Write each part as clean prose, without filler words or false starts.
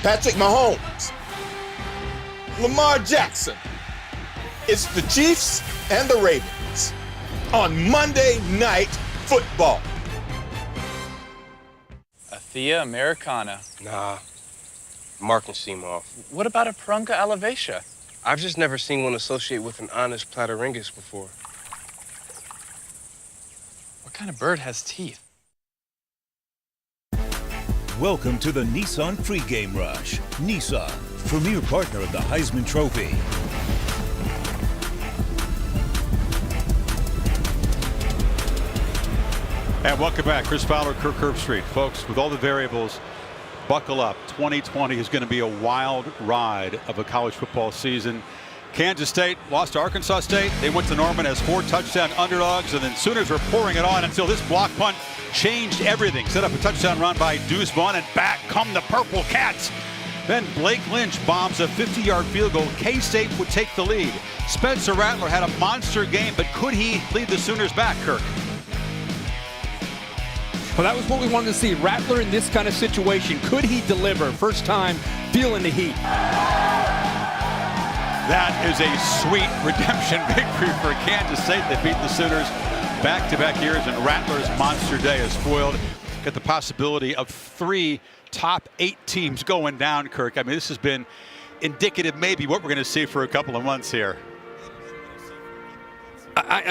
Patrick Mahomes, Lamar Jackson. It's the Chiefs and the Ravens on Monday Night Football. A Thea Americana. Nah, Mark can seem off. What about a Prunca Alevatia? I've just never seen one associate with an honest Platyringus before. What kind of bird has teeth? Welcome to the Nissan Pregame Rush. Nissan, premier partner of the Heisman Trophy. And welcome back. Chris Fowler, Kirk Herbstreit. Folks, with all the variables, buckle up. 2020 is going to be a wild ride of a college football season. Kansas State lost to Arkansas State. They went to Norman as 4-touchdown underdogs, and then Sooners were pouring it on until this block punt changed everything. Set up a touchdown run by Deuce Vaughn, and back come the Purple Cats. Then Blake Lynch bombs a 50-yard field goal. K-State would take the lead. Spencer Rattler had a monster game, but could he lead the Sooners back, Kirk? Well, that was what we wanted to see. Rattler in this kind of situation. Could he deliver? First time feeling the heat. That is a sweet redemption victory for Kansas State. They beat the Sooners back-to-back years, and Rattler's monster day is foiled. Got the possibility of 3 top 8 teams going down, Kirk. I mean, this has been indicative maybe what we're going to see for a couple of months here.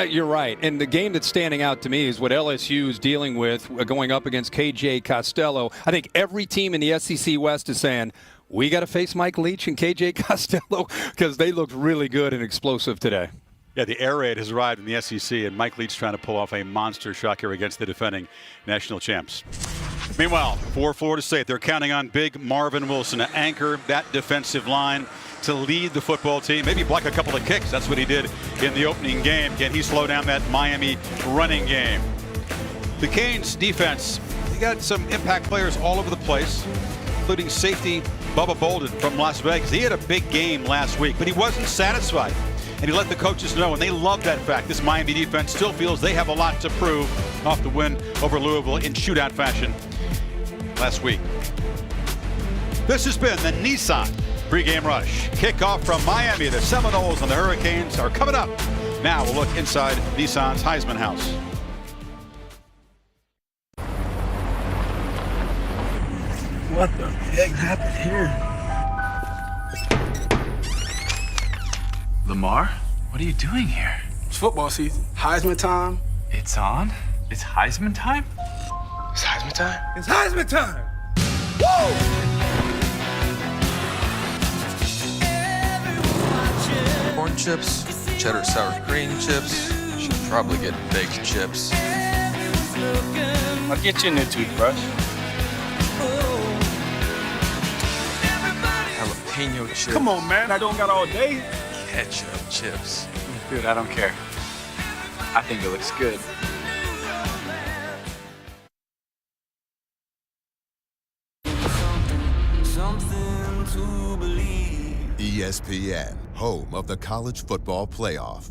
You're right. And the game that's standing out to me is what LSU is dealing with going up against KJ Costello. I think every team in the SEC West is saying, we got to face Mike Leach and KJ Costello because they looked really good and explosive today. Yeah, the air raid has arrived in the SEC, and Mike Leach trying to pull off a monster shot here against the defending national champs. Meanwhile, for Florida State, they're counting on big Marvin Wilson to anchor that defensive line, to lead the football team, maybe block a couple of kicks. That's what he did in the opening game. Can he slow down that Miami running game? The Canes defense, they got some impact players all over the place, including safety Bubba Bolden from Las Vegas. He had a big game last week, but he wasn't satisfied. And he let the coaches know, and they love that fact. This Miami defense still feels they have a lot to prove off the win over Louisville in shootout fashion last week. This has been the Nissan Pregame Rush. Kickoff from Miami. The Seminoles and the Hurricanes are coming up. Now we'll look inside Nissan's Heisman house. What the heck happened here? Lamar, what are you doing here? It's football season. Heisman time. It's on? It's Heisman time? It's Heisman time? It's Heisman time. Woo! Corn chips, cheddar sour cream chips. Should probably get baked chips. I'll get you a new toothbrush. Jalapeno chips. Come on, man. I don't got all day. Ketchup chips. Dude, I don't care. I think it looks good. ESPN, home of the College Football Playoff.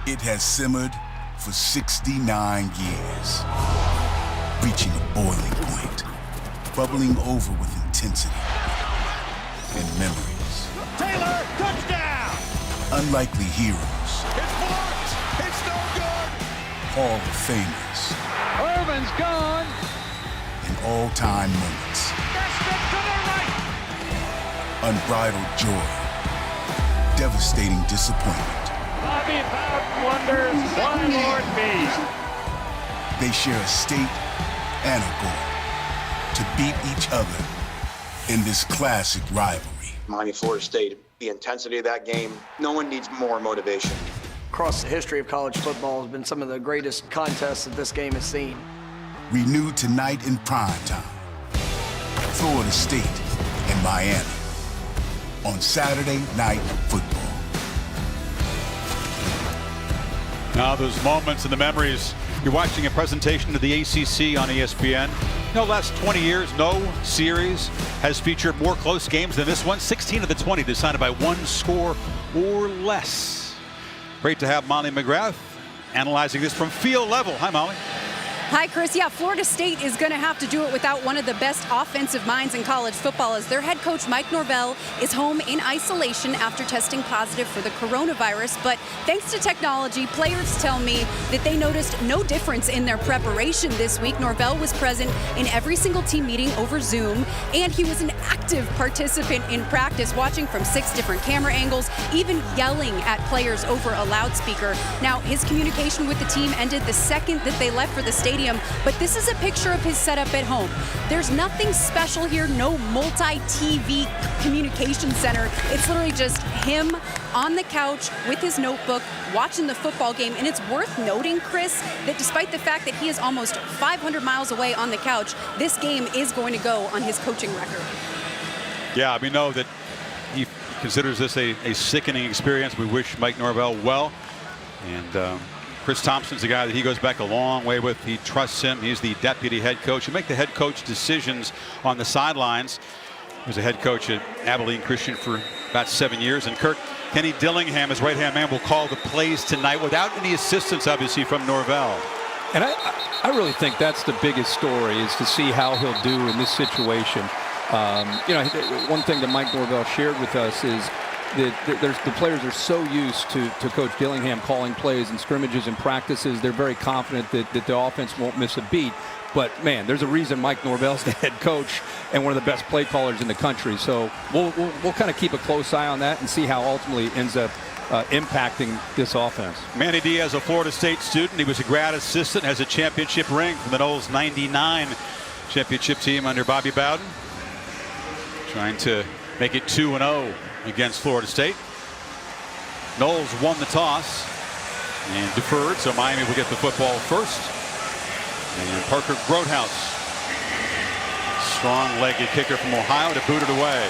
It has simmered for 69 years, reaching a boiling point, bubbling over with intensity and memories. Taylor, touchdown! Unlikely heroes. It's blocked! It's no good! Hall of Famers. Irvin's gone. And all-time moments. To the right! Unbridled joy. Devastating disappointment. Bobby Bowden wonders why Lord me. They share a state and a goal to beat each other in this classic rivalry. Miami, Florida State, the intensity of that game, no one needs more motivation. Across the history of college football has been some of the greatest contests that this game has seen. Renewed tonight in prime time. Florida State and Miami on Saturday Night Football. Now those moments and the memories. You're watching a presentation of the ACC on ESPN. The last 20 years, no series has featured more close games than this one. 16 of the 20 decided by one score or less. Great to have Molly McGrath analyzing this from field level. Hi, Molly. Hi, Chris. Yeah, Florida State is going to have to do it without one of the best offensive minds in college football, as their head coach, Mike Norvell, is home in isolation after testing positive for the coronavirus. But thanks to technology, players tell me that they noticed no difference in their preparation this week. Norvell was present in every single team meeting over Zoom, and he was an active participant in practice, watching from 6 different camera angles, even yelling at players over a loudspeaker. Now, his communication with the team ended the second that they left for the stadium, but this is a picture of his setup at home. There's nothing special here, no multi-TV communication center. It's literally just him on the couch with his notebook, watching the football game. And it's worth noting, Chris, that despite the fact that he is almost 500 miles away on the couch, this game is going to go on his coaching record. Yeah, we know that he considers this a sickening experience. We wish Mike Norvell well. And Chris Thompson's a guy that he goes back a long way with. He trusts him. He's the deputy head coach. You make the head coach decisions on the sidelines. He was a head coach at Abilene Christian for about 7 years. And Kenny Dillingham, his right-hand man, will call the plays tonight without any assistance, obviously, from Norvell. And I really think that's the biggest story, is to see how he'll do in this situation. You know, one thing that Mike Norvell shared with us is that the players are so used to Coach Dillingham calling plays and scrimmages and practices. They're very confident that the offense won't miss a beat. But, man, there's a reason Mike Norvell's the head coach and one of the best play callers in the country. So we'll kind of keep a close eye on that and see how ultimately it ends up impacting this offense. Manny Diaz, a Florida State student. He was a grad assistant, has a championship ring from the Noles '99 championship team under Bobby Bowden. Trying to make it 2-0 against Florida State. Noles won the toss and deferred, so Miami will get the football first. And Parker Grotehouse, strong-legged kicker from Ohio, to boot it away.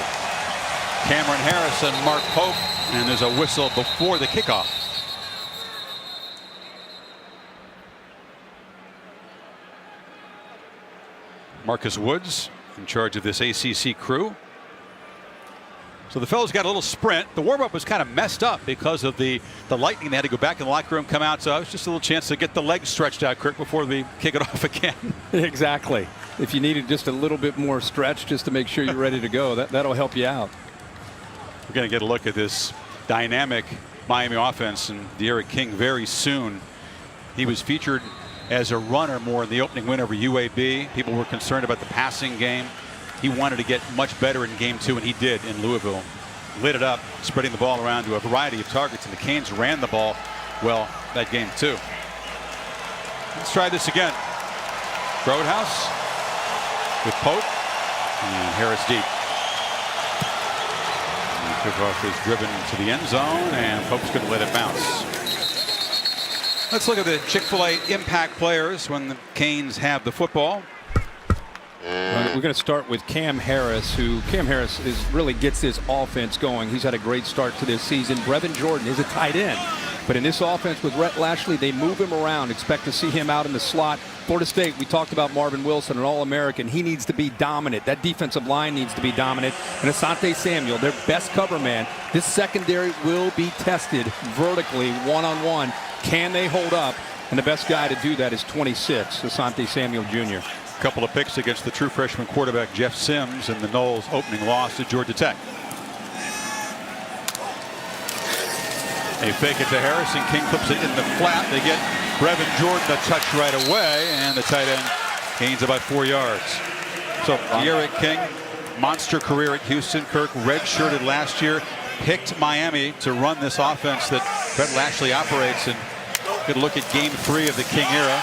Cameron Harris and Mark Pope, and there's a whistle before the kickoff. Marcus Woods in charge of this ACC crew. So the fellows got a little sprint. The warm-up was kind of messed up because of the lightning. They had to go back in the locker room, come out. So it was just a little chance to get the legs stretched out, Kirk, before we kick it off again. Exactly. If you needed just a little bit more stretch just to make sure you're ready to go, that'll help you out. We're going to get a look at this dynamic Miami offense and De'Aaron King very soon. He was featured as a runner more in the opening win over UAB. People were concerned about the passing game. He wanted to get much better in game 2, and he did in Louisville. Lit it up, spreading the ball around to a variety of targets, and the Canes ran the ball well that game too. Let's try this again. Grotehouse with Pope and Harris deep. And kickoff is driven to the end zone, and Pope's going to let it bounce. Let's look at the Chick-fil-A impact players when the Canes have the football. We're going to start with Cam Harris, who really gets this offense going. He's had a great start to this season. Brevin Jordan is a tight end. But in this offense with Rhett Lashley, they move him around. Expect to see him out in the slot. Florida State, we talked about Marvin Wilson, an All-American. He needs to be dominant. That defensive line needs to be dominant. And Asante Samuel, their best cover man. This secondary will be tested vertically, one-on-one. Can they hold up? And the best guy to do that is 26, Asante Samuel Jr. A couple of picks against the true freshman quarterback Jeff Sims in the Noles opening loss to Georgia Tech. They fake it to Harrison. King clips it in the flat. They get Brevin Jordan a touch right away, and the tight end gains about 4 yards. So De'Aaron King, monster career at Houston. Kirk redshirted last year, picked Miami to run this offense that Rhett Lashley operates. And good look at game 3 of the King era.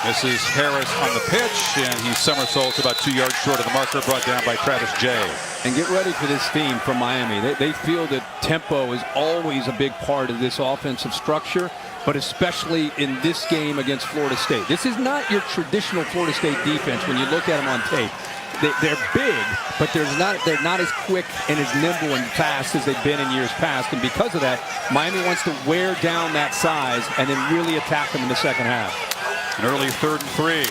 This is Harris on the pitch, and he somersaults about 2 yards short of the marker, brought down by Travis Jay. And get ready for this theme from Miami. They feel that tempo is always a big part of this offensive structure, but especially in this game against Florida State. This is not your traditional Florida State defense when you look at them on tape. They're big, but they're not as quick and as nimble and fast as they've been in years past. And because of that, Miami wants to wear down that size and then really attack them in the second half. An early 3rd and 3.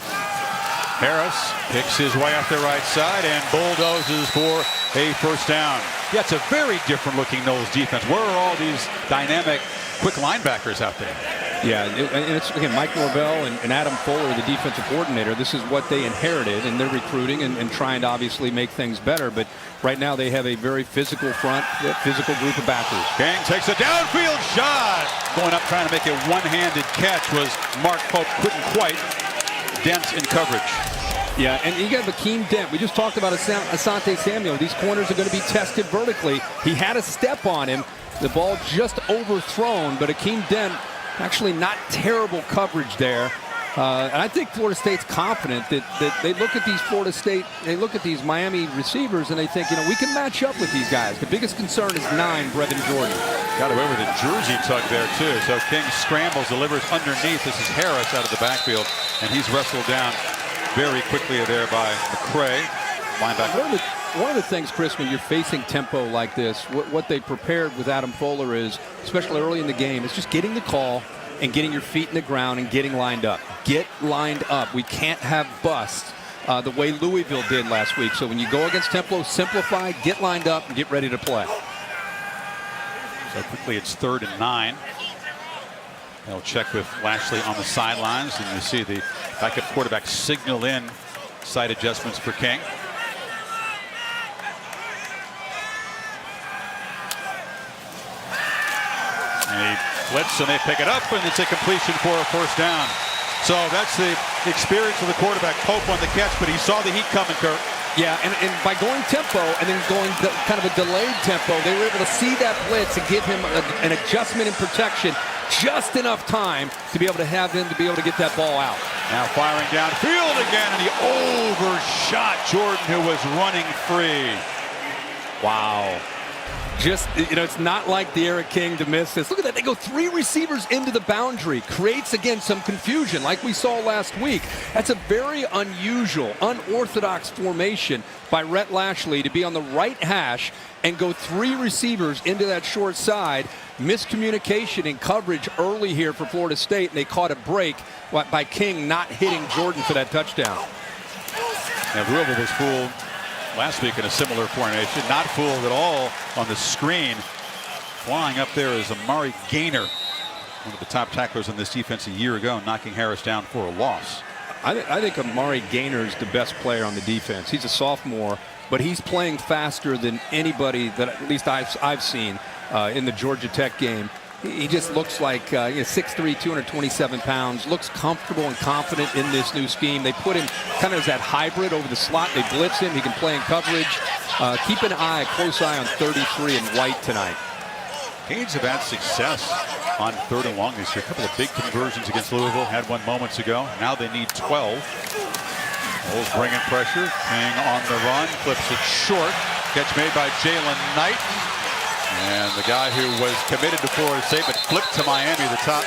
Harris picks his way off the right side and bulldozes for a first down. Yeah, it's a very different looking Noles defense. Where are all these dynamic, quick linebackers out there? Yeah, and it's, again, Mike Norvell and Adam Fuller, the defensive coordinator. This is what they inherited, and they're recruiting and trying to obviously make things better. But right now they have a very physical front, physical group of backers. King takes a downfield shot. Going up trying to make a one-handed catch was Mark Pope. Couldn't quite. Dent in coverage. Yeah, and you got Akeem Dent. We just talked about Asante Samuel. These corners are going to be tested vertically. He had a step on him. The ball just overthrown, but Akeem Dent, actually not terrible coverage there. And I think Florida State's confident that they look at these Miami receivers and they think, we can match up with these guys. The biggest concern is 9, Brevin Jordan. Got away with a jersey tug there, too. So King scrambles, delivers underneath. This is Harris out of the backfield, and he's wrestled down very quickly there by McCray, linebacker. One of the things, Chris, when you're facing tempo like this, what they prepared with Adam Fuller is, especially early in the game, is just getting the call and getting your feet in the ground and getting lined up. Get lined up. We can't have busts the way Louisville did last week. So when you go against tempo, simplify, get lined up, and get ready to play. So quickly it's 3rd and 9. They'll check with Lashley on the sidelines, and you see the backup quarterback signal in side adjustments for King. And he blitz, and they pick it up, and it's a completion for a 1st down. So that's the experience of the quarterback. Pope on the catch, but he saw the heat coming, Kurt. Yeah, and by going tempo and then going kind of a delayed tempo, they were able to see that blitz and give him an adjustment in protection, just enough time to be able to have him to be able to get that ball out. Now firing downfield again, and he overshot Jordan, who was running free. Wow. Just, it's not like the Eric King to miss this. Look at that. They go 3 receivers into the boundary. Creates, again, some confusion like we saw last week. That's a very unusual, unorthodox formation by Rhett Lashley to be on the right hash and go 3 receivers into that short side. Miscommunication in coverage early here for Florida State, and they caught a break by King not hitting Jordan for that touchdown. And Louisville was fooled last week in a similar formation. Not fooled at all on the screen. Flying up there is Amari Gaynor, one of the top tacklers on this defense a year ago, knocking Harris down for a loss. I think Amari Gaynor is the best player on the defense. He's a sophomore, but he's playing faster than anybody that at least I've seen in the Georgia Tech game. He just looks like 6'3", 227 pounds, looks comfortable and confident in this new scheme. They put him kind of as that hybrid over the slot. They blitz him. He can play in coverage. Keep a close eye on 33 and White tonight. Canes have had success on 3rd and long this year. A couple of big conversions against Louisville. Had one moments ago. Now they need 12. Bulls bringing pressure. King on the run. Flips it short. Catch made by Jalen Knight. And the guy who was committed to Florida State but flipped to Miami, the top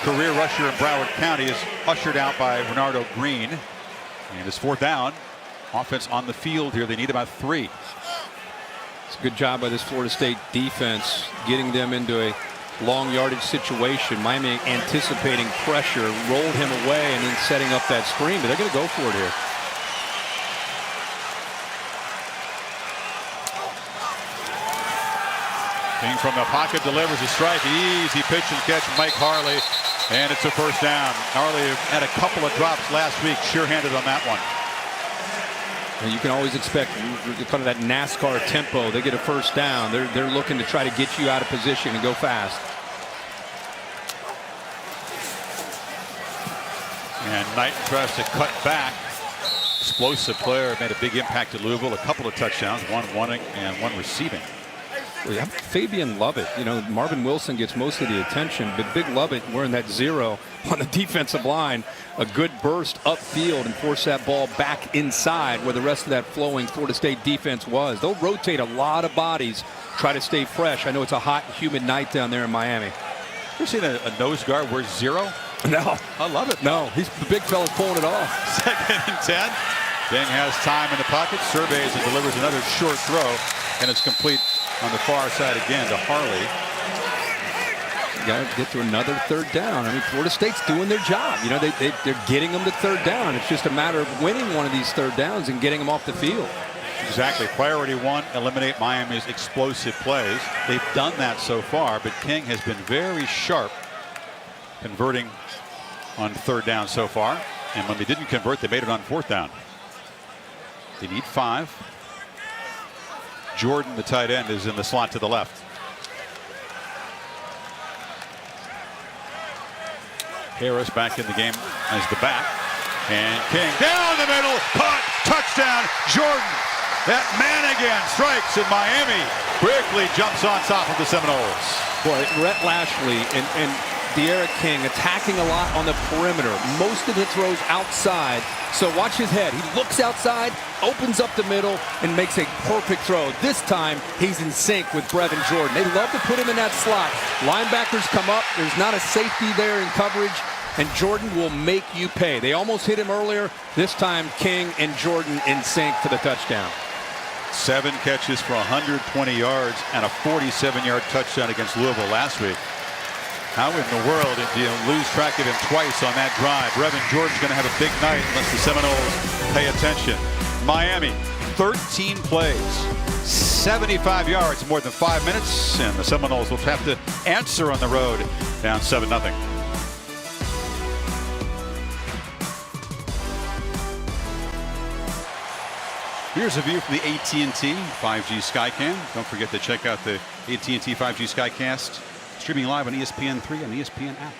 career rusher in Broward County, is ushered out by Renardo Green. And it's 4th down. Offense on the field here. They need about 3. It's a good job by this Florida State defense getting them into a long yardage situation. Miami anticipating pressure, rolled him away, and then setting up that screen. But they're going to go for it here. King from the pocket delivers a strike. Easy pitch and catch, Mike Harley, and it's a 1st down. Harley had a couple of drops last week, sure-handed on that one. And you can always expect kind of that NASCAR tempo. They get a 1st down. They're looking to try to get you out of position and go fast. And Knight tries to cut back. Explosive player, made a big impact at Louisville. A couple of touchdowns, one running and one receiving. Fabian Lovett, Marvin Wilson gets most of the attention, but Big Lovett wearing that 0 on the defensive line. A good burst upfield and force that ball back inside where the rest of that flowing Florida State defense was. They'll rotate a lot of bodies, try to stay fresh. I know it's a hot, humid night down there in Miami. You ever seen a nose guard wear 0? No. I love it. No, he's the big fella pulling it off. 2nd and 10. King has time in the pocket, surveys and delivers another short throw, and it's complete on the far side again to Harley. You got to get to another 3rd down. I mean, Florida State's doing their job. They're getting them to 3rd down. It's just a matter of winning one of these 3rd downs and getting them off the field. Exactly. Priority 1, eliminate Miami's explosive plays. They've done that so far, but King has been very sharp converting on 3rd down so far. And when they didn't convert, they made it on 4th down. They need 5. Jordan, the tight end, is in the slot to the left. Harris back in the game as the back. And King down the middle, punt, touchdown, Jordan. That man again strikes, and Miami quickly jumps on top of the Seminoles. Boy, Rhett Lashley and D'Eriq King attacking a lot on the perimeter. Most of the throws outside. So watch his head. He looks outside, opens up the middle, and makes a perfect throw. This time, he's in sync with Brevin Jordan. They love to put him in that slot. Linebackers come up. There's not a safety there in coverage, and Jordan will make you pay. They almost hit him earlier. This time, King and Jordan in sync for the touchdown. 7 catches for 120 yards and a 47-yard touchdown against Louisville last week. How in the world do you lose track of him twice on that drive? Brevin Jordan's going to have a big night unless the Seminoles pay attention. Miami, 13 plays, 75 yards, more than 5 minutes, and the Seminoles will have to answer on the road, down 7-0. Here's a view from the AT&T 5G Skycam. Don't forget to check out the AT&T 5G Skycast streaming live on ESPN3 and the ESPN app.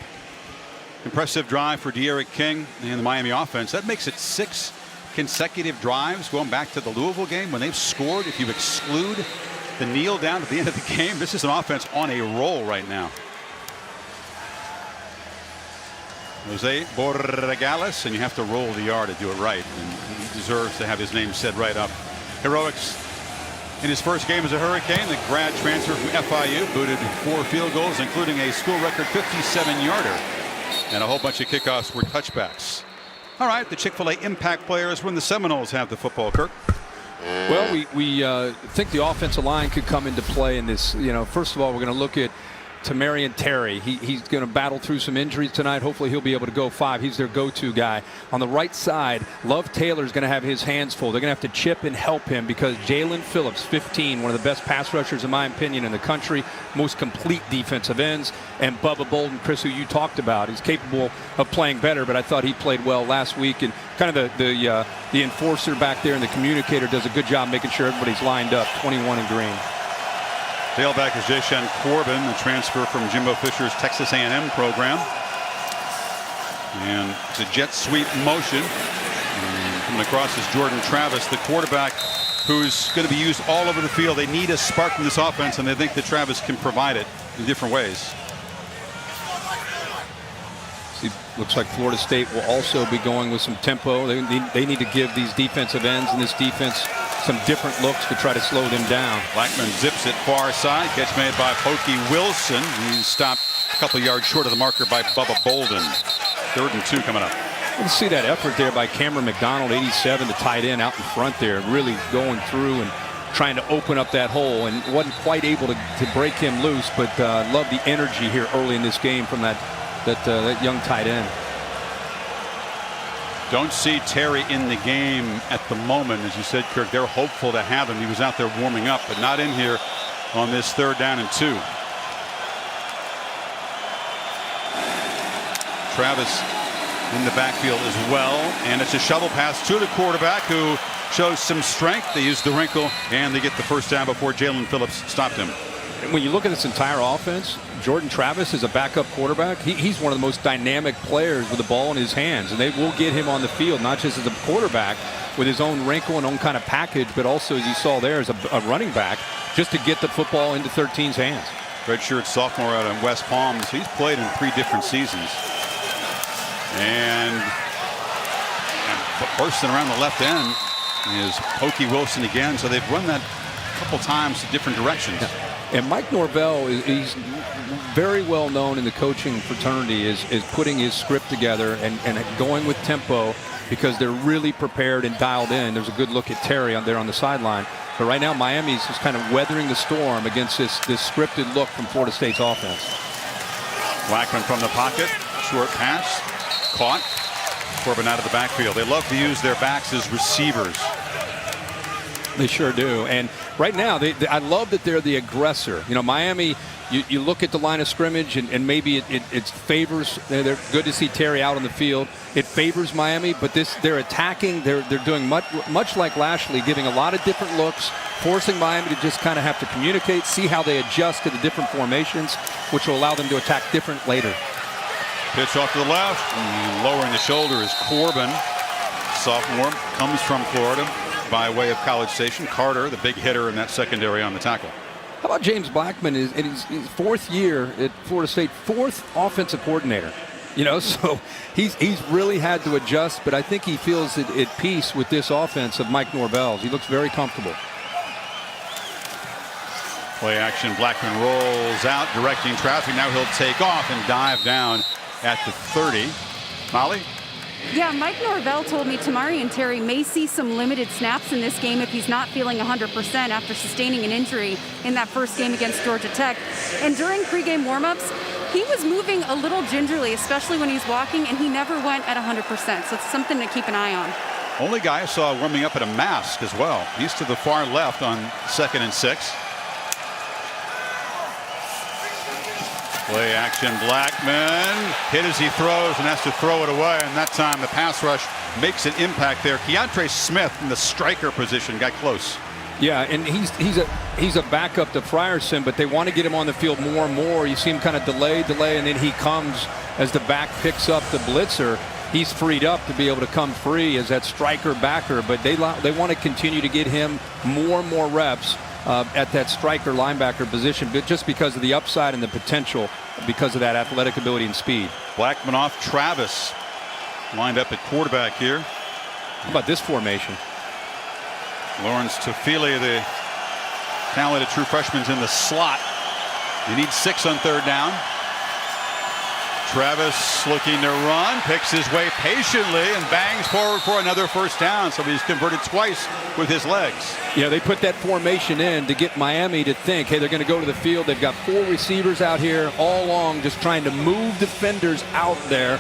Impressive drive for D'Eriq King and the Miami offense. That makes it 6 consecutive drives going back to the Louisville game when they've scored. If you exclude the kneel down at the end of the game, this is an offense on a roll right now. Jose Borregales, and you have to roll the R to do it right, and he deserves to have his name said right up. Heroics in his first game as a Hurricane. The grad transfer from FIU booted 4 field goals, including a school record 57-yarder, and a whole bunch of kickoffs were touchbacks. All right, the Chick-fil-A impact players when the Seminoles have the football, Kirk. Well, we think the offensive line could come into play in this. First of all, we're going to look at Tamarian Terry. He's going to battle through some injuries tonight. Hopefully he'll be able to go 5. He's their go-to guy. On the right side, Love Taylor's going to have his hands full. They're going to have to chip and help him because Jalen Phillips, 15, one of the best pass rushers in my opinion in the country, most complete defensive ends, and Bubba Bolden, Chris, who you talked about. He's capable of playing better, but I thought he played well last week, and kind of the enforcer back there and the communicator does a good job making sure everybody's lined up. 21 in green. Tailback is Jashawn Corbin, the transfer from Jimbo Fisher's Texas A&M program. And it's a jet sweep motion. And coming across is Jordan Travis, the quarterback who's going to be used all over the field. They need a spark in this offense, and they think that Travis can provide it in different ways. See, looks like Florida State will also be going with some tempo. They need to give these defensive ends and this defense some different looks to try to slow them down. Blackman zips it far side. Catch made by Pokey Wilson. He's stopped a couple yards short of the marker by Bubba Bolden. 3rd and 2 coming up. You see that effort there by Cameron McDonald, 87, the tight end out in front there, really going through and trying to open up that hole, and wasn't quite able to break him loose, but love the energy here early in this game from that young tight end. Don't see Terry in the game at the moment. As you said, Kirk, they're hopeful to have him. He was out there warming up, but not in here on this 3rd down and 2. Travis in the backfield as well, and it's a shovel pass to the quarterback who shows some strength. They use the wrinkle, and they get the first down before Jalen Phillips stopped him. When you look at this entire offense, Jordan Travis is a backup quarterback. He's one of the most dynamic players with the ball in his hands, and they will get him on the field, not just as a quarterback with his own wrinkle and own kind of package, but also, as you saw there, as a running back, just to get the football into 13's hands. Redshirt sophomore out in West Palm, so he's played in 3 different seasons. And bursting around the left end is Pokey Wilson again, so they've run that a couple times to different directions. Yeah. And Mike Norvell, he's very well known in the coaching fraternity is putting his script together and going with tempo because they're really prepared and dialed in. There's a good look at Terry on there on the sideline. But right now, Miami's just kind of weathering the storm against this scripted look from Florida State's offense. Blackman from the pocket, short pass, caught. Corbin out of the backfield. They love to use their backs as receivers. They sure do. And right now, I love that they're the aggressor. Miami You look at the line of scrimmage, and maybe it favors. They're good to see Terry out on the field. It favors Miami, but they're attacking. They're doing much like Lashley, giving a lot of different looks, forcing Miami to just kind of have to communicate, see how they adjust to the different formations, which will allow them to attack different later. Pitch off to the left, and lowering the shoulder is Corbin. Sophomore, comes from Florida by way of College Station. Carter, the big hitter in that secondary on the tackle. How about James Blackman? In his fourth year at Florida State, fourth offensive coordinator. So he's really had to adjust, but I think he feels at peace with this offense of Mike Norvell's. He looks very comfortable. Play action, Blackman rolls out, directing traffic. Now he'll take off and dive down at the 30. Molly? Yeah, Mike Norvell told me Tamari and Terry may see some limited snaps in this game if he's not feeling 100% after sustaining an injury in that first game against Georgia Tech. And during pregame warmups, he was moving a little gingerly, especially when he's walking, and he never went at 100%. So it's something to keep an eye on. Only guy I saw warming up at a mask as well. He's to the far left on 2nd and 6. Play action, Blackman hit as he throws and has to throw it away, and that time the pass rush makes an impact there. Keontre Smith in the striker position got close. Yeah, and he's a backup to Frierson, but they want to get him on the field more and more. You see him kind of delay, and then he comes as the back picks up the blitzer. He's freed up to be able to come free as that striker backer, but they want to continue to get him more and more reps at that striker linebacker position, but just because of the upside and the potential because of that athletic ability and speed. Blackman off, Travis lined up at quarterback here. How about this formation? Lawrence Tofili, the talented true freshman's in the slot. He needs 6 on 3rd down. Travis looking to run, picks his way patiently and bangs forward for another 1st down. So he's converted twice with his legs. Yeah, they put that formation in to get Miami to think, hey, they're going to go to the field. They've got 4 receivers out here all along just trying to move defenders out there,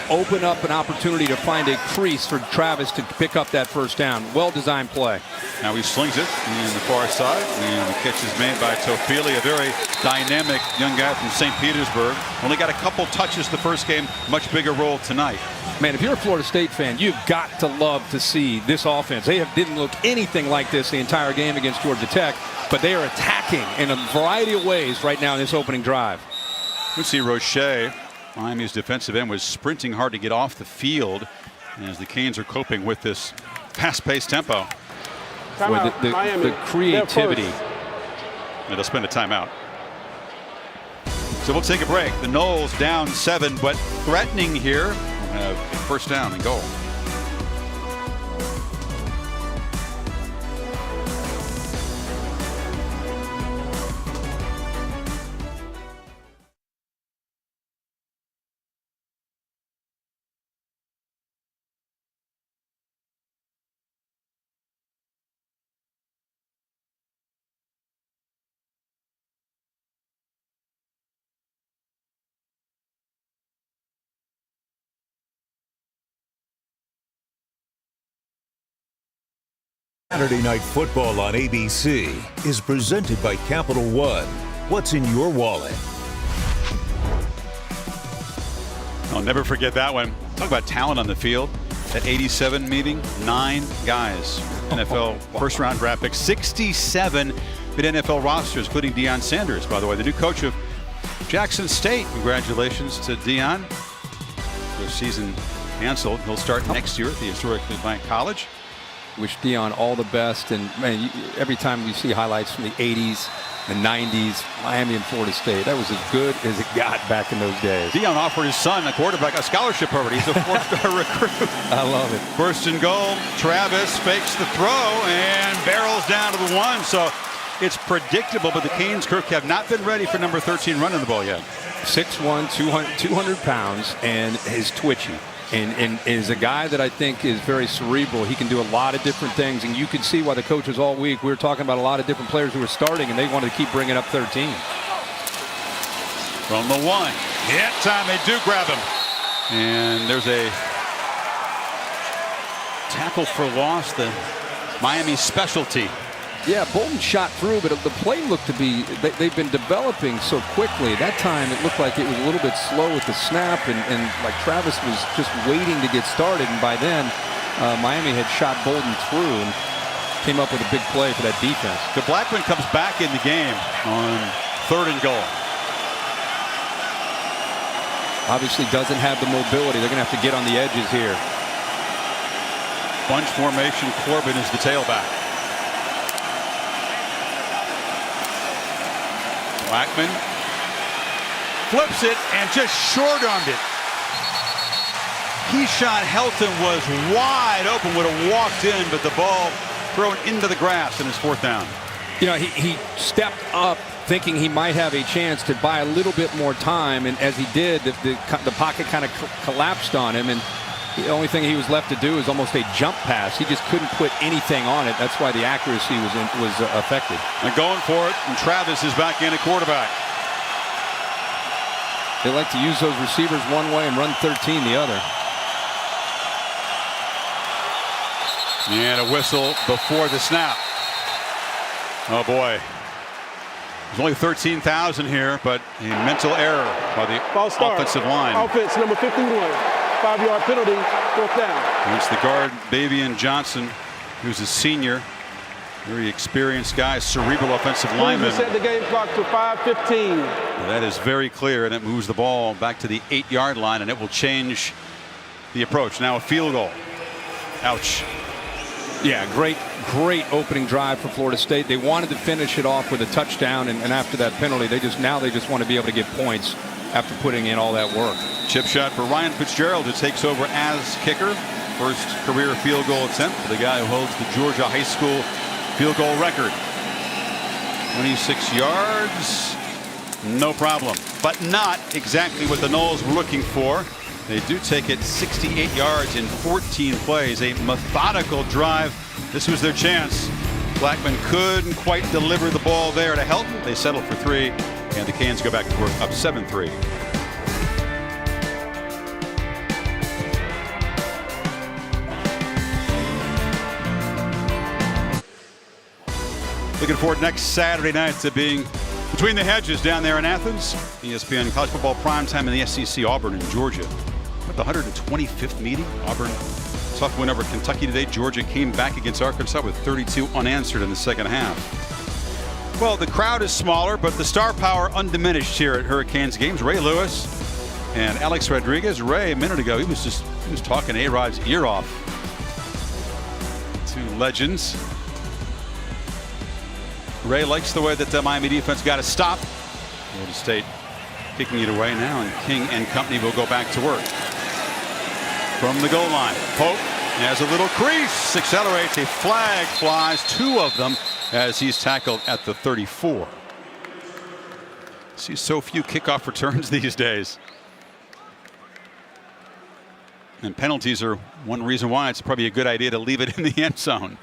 open up an opportunity to find a crease for Travis to pick up that 1st down. Well-designed play. Now he slings it in the far side, and the catch is made by Tofili, a very dynamic young guy from St. Petersburg. Only got a couple touches the first game, much bigger role tonight. Man, if you're a Florida State fan, you've got to love to see this offense. They didn't look anything like this the entire game against Georgia Tech, but they are attacking in a variety of ways right now in this opening drive. We see Roche, Miami's defensive end, was sprinting hard to get off the field as the Canes are coping with this fast-paced tempo. The creativity. They'll spend a timeout. So we'll take a break. The Noles down 7, but threatening here. We'll have 1st down and goal. Saturday Night Football on ABC is presented by Capital One. What's in your wallet? I'll never forget that one. Talk about talent on the field. That 87 meeting, 9 guys. NFL first-round draft picks, 67 mid NFL rosters, including Deion Sanders, by the way, the new coach of Jackson State. Congratulations to Deion. The season canceled. He'll start next year at the historically black college. Wish Deion all the best, and man, every time we see highlights from the 80s, the 90s, Miami and Florida State, that was as good as it got back in those days. Deion offered his son, a quarterback, a scholarship already. He's a 4-star recruit. I love it. 1st and goal. Travis fakes the throw and barrels down to the 1. So it's predictable, but the Canes, Kirk, have not been ready for number 13 running the ball yet. 6'1", 200 pounds, and is twitchy. And is a guy that I think is very cerebral. He can do a lot of different things, and you can see why the coaches all week, we were talking about a lot of different players who were starting, and they wanted to keep bringing up 13. From the 1. Hit time, they do grab him. And there's a tackle for loss, the Miami specialty. Yeah, Bolden shot through, but the play looked to be, they've been developing so quickly. That time it looked like it was a little bit slow with the snap, and like Travis was just waiting to get started, and by then Miami had shot Bolden through and came up with a big play for that defense. The Blackman comes back in the game on 3rd and goal. Obviously doesn't have the mobility. They're going to have to get on the edges here. Bunch formation. Corbin is the tailback. Blackman flips it and just short-armed it. Keyshawn Helton was wide open, would have walked in, but the ball thrown into the grass and it's 4th down. You know, he stepped up thinking he might have a chance to buy a little bit more time, and as he did, the pocket kind of collapsed on him, and the only thing he was left to do is almost a jump pass. He just couldn't put anything on it. That's why the accuracy was affected. And going for it, and Travis is back in at quarterback. They like to use those receivers one way and run 13 the other. And a whistle before the snap. Oh boy. There's only 13,000 here, but a mental error by the offensive line. Offense number 51. 5-yard penalty, 4th down. It's the guard, Bavian Johnson, who's a senior, very experienced guy, cerebral offensive lineman. Set the game clock to 5:15. That is very clear, and it moves the ball back to the 8-yard line, and it will change the approach. Now a field goal. Ouch. Yeah, great opening drive for Florida State. They wanted to finish it off with a touchdown, and after that penalty, they just want to be able to get points after putting in all that work. Chip shot for Ryan Fitzgerald, who takes over as kicker. First career field goal attempt for the guy who holds the Georgia high school field goal record. 26 yards, no problem, but not exactly what the Noles were looking for. They do take it 68 yards in 14 plays, a methodical drive. This was their chance. Blackman couldn't quite deliver the ball there to Helton. They settled for 3, and the Canes go back to work up 7-3. Looking forward next Saturday night to being between the hedges down there in Athens. ESPN College Football Primetime in the SEC, Auburn and Georgia. With the 125th meeting, Auburn tough win over Kentucky today. Georgia came back against Arkansas with 32 unanswered in the second half. Well, the crowd is smaller, but the star power undiminished here at Hurricanes games. Ray Lewis and Alex Rodriguez. Ray, a minute ago, he was talking A-Rod's ear off. Two legends. Ray likes the way that the Miami defense got a stop. Florida State kicking it away now, and King and company will go back to work. From the goal line, Pope has a little crease, accelerates, a flag flies, 2 of them, as he's tackled at the 34. See so few kickoff returns these days. And penalties are one reason why it's probably a good idea to leave it in the end zone.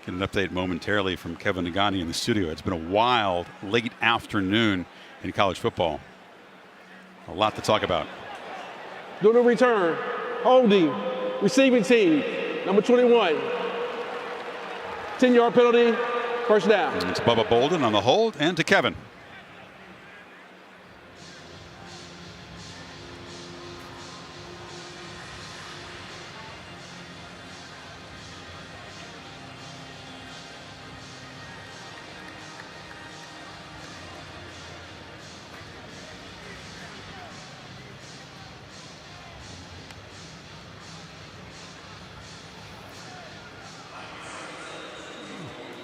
Get an update momentarily from Kevin Nagani in the studio. It's been a wild late afternoon in college football. A lot to talk about. Doing a return, holding, receiving team, number 21. 10-yard penalty, 1st down. And it's Bubba Bolden on the hold, and to Kevin.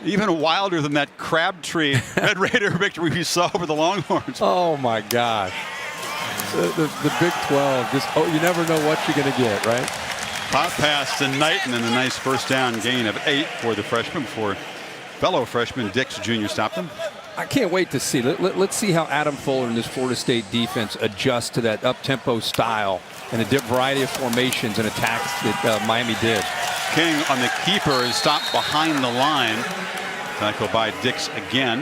Even wilder than that Crabtree Red Raider victory we saw over the Longhorns. Oh my God. The Big 12, you never know what you're going to get, right? Pop pass to Knighton, and a nice 1st down gain of 8 for the freshman before fellow freshman Dix Jr. stopped him. I can't wait to see. Let's see how Adam Fuller and this Florida State defense adjust to that up-tempo style and the variety of formations and attacks that Miami did. King on the keeper is stopped behind the line. Tackled by Dix again.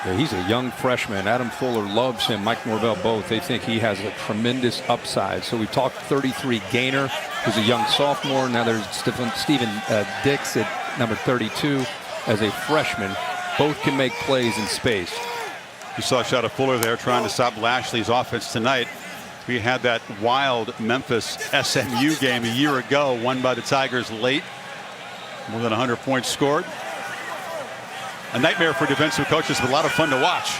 Yeah, he's a young freshman. Adam Fuller loves him. Mike Norvell both. They think he has a tremendous upside. So we've talked 33 Gaynor, who's a young sophomore. Now there's Stephen Dix at number 32 as a freshman. Both can make plays in space. You saw a shot of Fuller there trying to stop Lashley's offense tonight. We had that wild Memphis SMU game a year ago, won by the Tigers late. More than 100 points scored. A nightmare for defensive coaches, but a lot of fun to watch.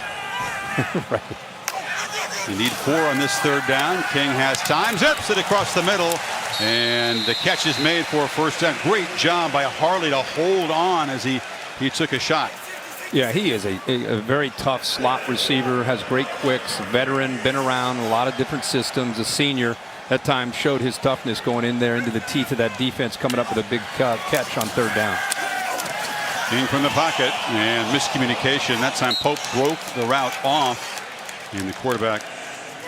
Right. You need 4 on this third down. King has time, zips it across the middle, and the catch is made for a first down. Great job by Harley to hold on as he took a shot. Yeah, he is a very tough slot receiver, has great quicks, veteran, been around a lot of different systems, a senior. That time showed his toughness going in there into the teeth of that defense, coming up with a big catch on third down. King from the pocket, and miscommunication. That time Pope broke the route off, and the quarterback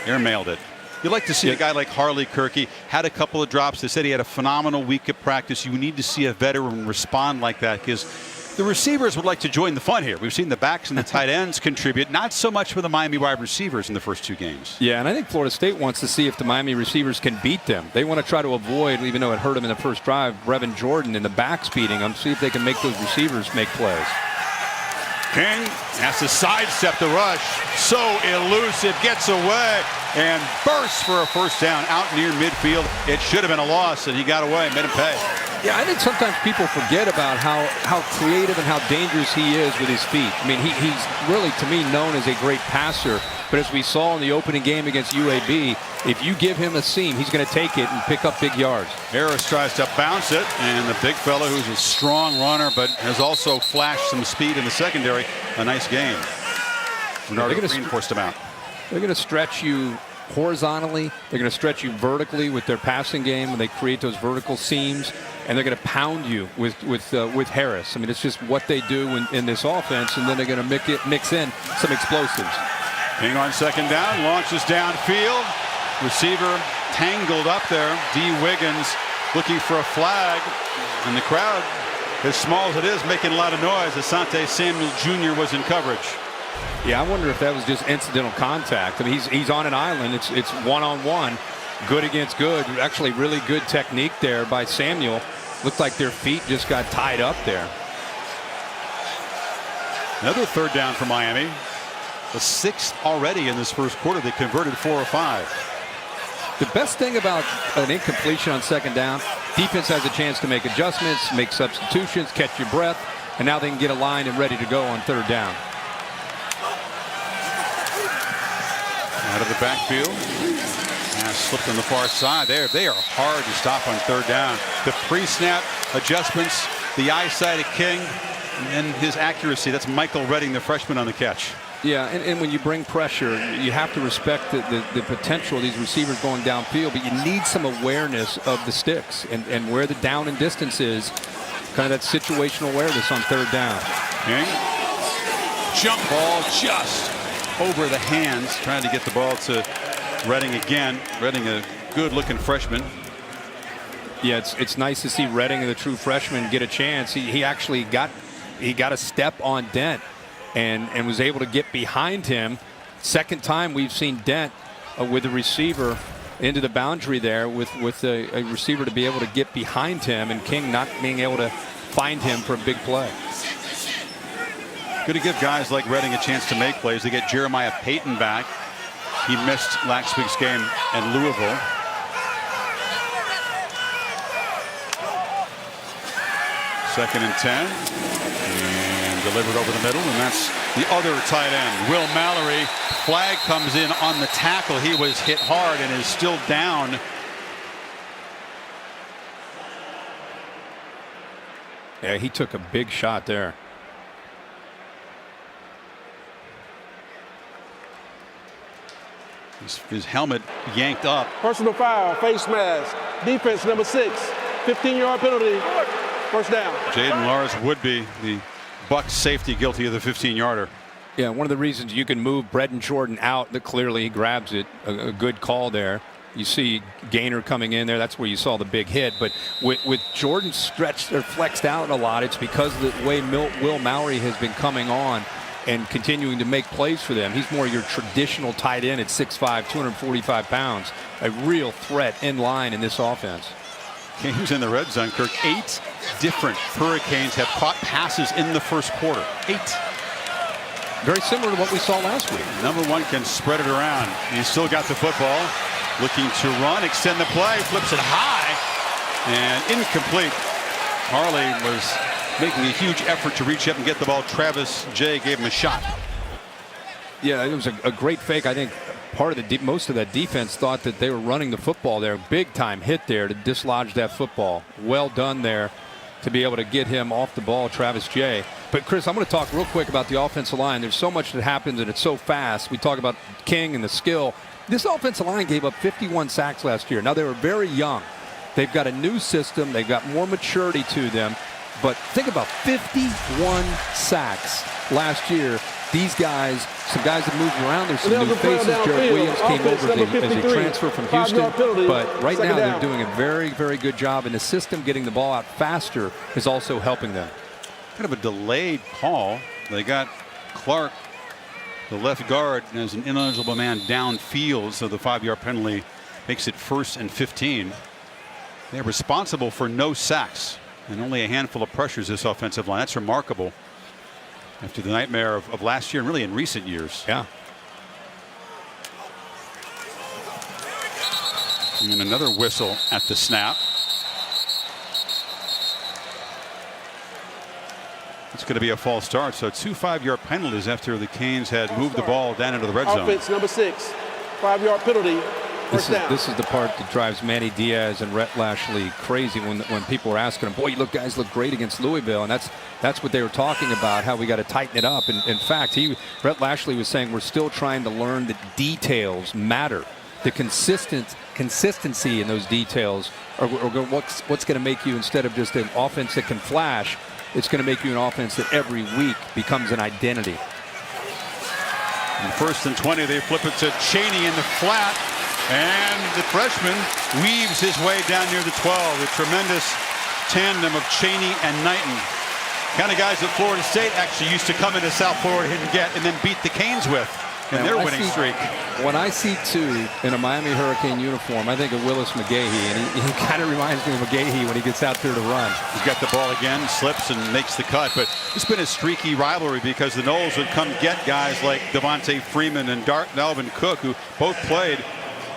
airmailed it. You'd like to see a guy like Harley Kirky. Had a couple of drops. They said he had a phenomenal week of practice. You need to see a veteran respond like that, because the receivers would like to join the fun here. We've seen the backs and the tight ends contribute, not so much for the Miami wide receivers in the first 2 games. Yeah, and I think Florida State wants to see if the Miami receivers can beat them. They want to try to avoid, even though it hurt them in the first drive, Brevin Jordan in the backs beating them, see if they can make those receivers make plays. King has to sidestep the rush. So elusive, gets away and bursts for a first down out near midfield. It should have been a loss, and he got away, made him pay. Yeah, I think sometimes people forget about how creative and how dangerous he is with his feet. I mean, he's really, to me, known as a great passer. But as we saw in the opening game against UAB, if you give him a seam, he's going to take it and pick up big yards. Harris tries to bounce it, and the big fella, who's a strong runner but has also flashed some speed in the secondary, a nice game. Bernardo Green forced him out. They're going to stretch you horizontally. They're going to stretch you vertically with their passing game when they create those vertical seams, and they're going to pound you with Harris. I mean, it's just what they do in this offense, and then they're going to mix in some explosives. King on second down, launches downfield. Receiver tangled up there. D. Wiggins looking for a flag, and the crowd, as small as it is, making a lot of noise. Asante Samuel Jr. was in coverage. Yeah, I wonder if that was just incidental contact. I mean, he's on an island. It's one-on-one, good against good. Actually, really good technique there by Samuel. Looked like their feet just got tied up there. Another third down for Miami. The 6th already in this first quarter. They converted 4 or 5. The best thing about an incompletion on second down, defense has a chance to make adjustments, make substitutions, catch your breath, and now they can get a line and ready to go on third down. Out of the backfield. Slipped on the far side. They are hard to stop on third down. The pre-snap adjustments, the eyesight of King, and his accuracy. That's Michael Redding, the freshman, on the catch. Yeah, and when you bring pressure, you have to respect the potential of these receivers going downfield, but you need some awareness of the sticks and where the down and distance is, kind of that situational awareness on third down. King. Jump ball just over the hands, trying to get the ball to Redding again. Redding, a good-looking freshman. Yeah, it's nice to see Redding, the true freshman, get a chance. He actually got a step on Dent and was able to get behind him. Second time we've seen Dent with a receiver into the boundary there with a receiver to be able to get behind him, and King not being able to find him for a big play. Good to give guys like Redding a chance to make plays. They get Jeremiah Payton back. He missed last week's game in Louisville. Second and 10. And delivered over the middle. And that's the other tight end, Will Mallory. Flag comes in on the tackle. He was hit hard and is still down. Yeah, he took a big shot there. His helmet yanked up. Personal foul, face mask, defense number 6, 15-yard penalty, first down. Jaden Lars would be the Bucs safety guilty of the 15-yarder. Yeah, one of the reasons you can move Brevin Jordan out, that clearly he grabs it, a good call there. You see Gaynor coming in there. That's where you saw the big hit. But with Jordan stretched or flexed out a lot, it's because of the way Will Mallory has been coming on and continuing to make plays for them. He's more your traditional tight end at 6'5", 245 pounds. A real threat in line in this offense. Canes in the red zone, Kirk. 8 different Hurricanes have caught passes in the first quarter. 8. Very similar to what we saw last week. Number 1 can spread it around. He's still got the football. Looking to run, extend the play, flips it high, and incomplete. Harley was making a huge effort to reach up and get the ball. Travis Jay gave him a shot. Yeah, it was a great fake. I think part of most of that defense thought that they were running the football there. Big time hit there to dislodge that football. Well done there to be able to get him off the ball, Travis Jay. But Chris, I'm going to talk real quick about the offensive line. There's so much that happens and it's so fast. We talk about King and the skill. This offensive line gave up 51 sacks last year. Now, they were very young. They've got a new system. They've got more maturity to them. But think about 51 sacks last year. These guys, some guys that moved around. There's some new faces. Jared Williams came over as a transfer from Houston. But right now they're doing a very, very good job. And the system getting the ball out faster is also helping them. Kind of a delayed call. They got Clark, the left guard, as an ineligible man downfield. So the 5-yard penalty makes it 1st and 15. They're responsible for no sacks and only a handful of pressures, this offensive line. That's remarkable after the nightmare of last year and really in recent years. Yeah. And another whistle at the snap. It's going to be a false start. So 2 5-yard penalties after the Canes had moved the ball down into the red zone. Offense number 6, 5-yard penalty. This is the part that drives Manny Diaz and Rhett Lashley crazy when people are asking them, boy, you guys look great against Louisville. And that's what they were talking about, how we got to tighten it up. And in fact, Rhett Lashley was saying we're still trying to learn that details matter. The consistency in those details are what's going to make you, instead of just an offense that can flash, it's going to make you an offense that every week becomes an identity. And 1st and 20, they flip it to Cheney in the flat. And the freshman weaves his way down near the 12. A tremendous tandem of Cheney and Knighton. Kind of guys that Florida State actually used to come into South Florida and get and then beat the Canes with in their winning streak. When I see 2 in a Miami Hurricane uniform, I think of Willis McGahee, and he kind of reminds me of McGahee when he gets out there to run. He's got the ball again, slips and makes the cut. But it's been a streaky rivalry because the Noles would come get guys like Devontae Freeman and Dalvin Cook, who both played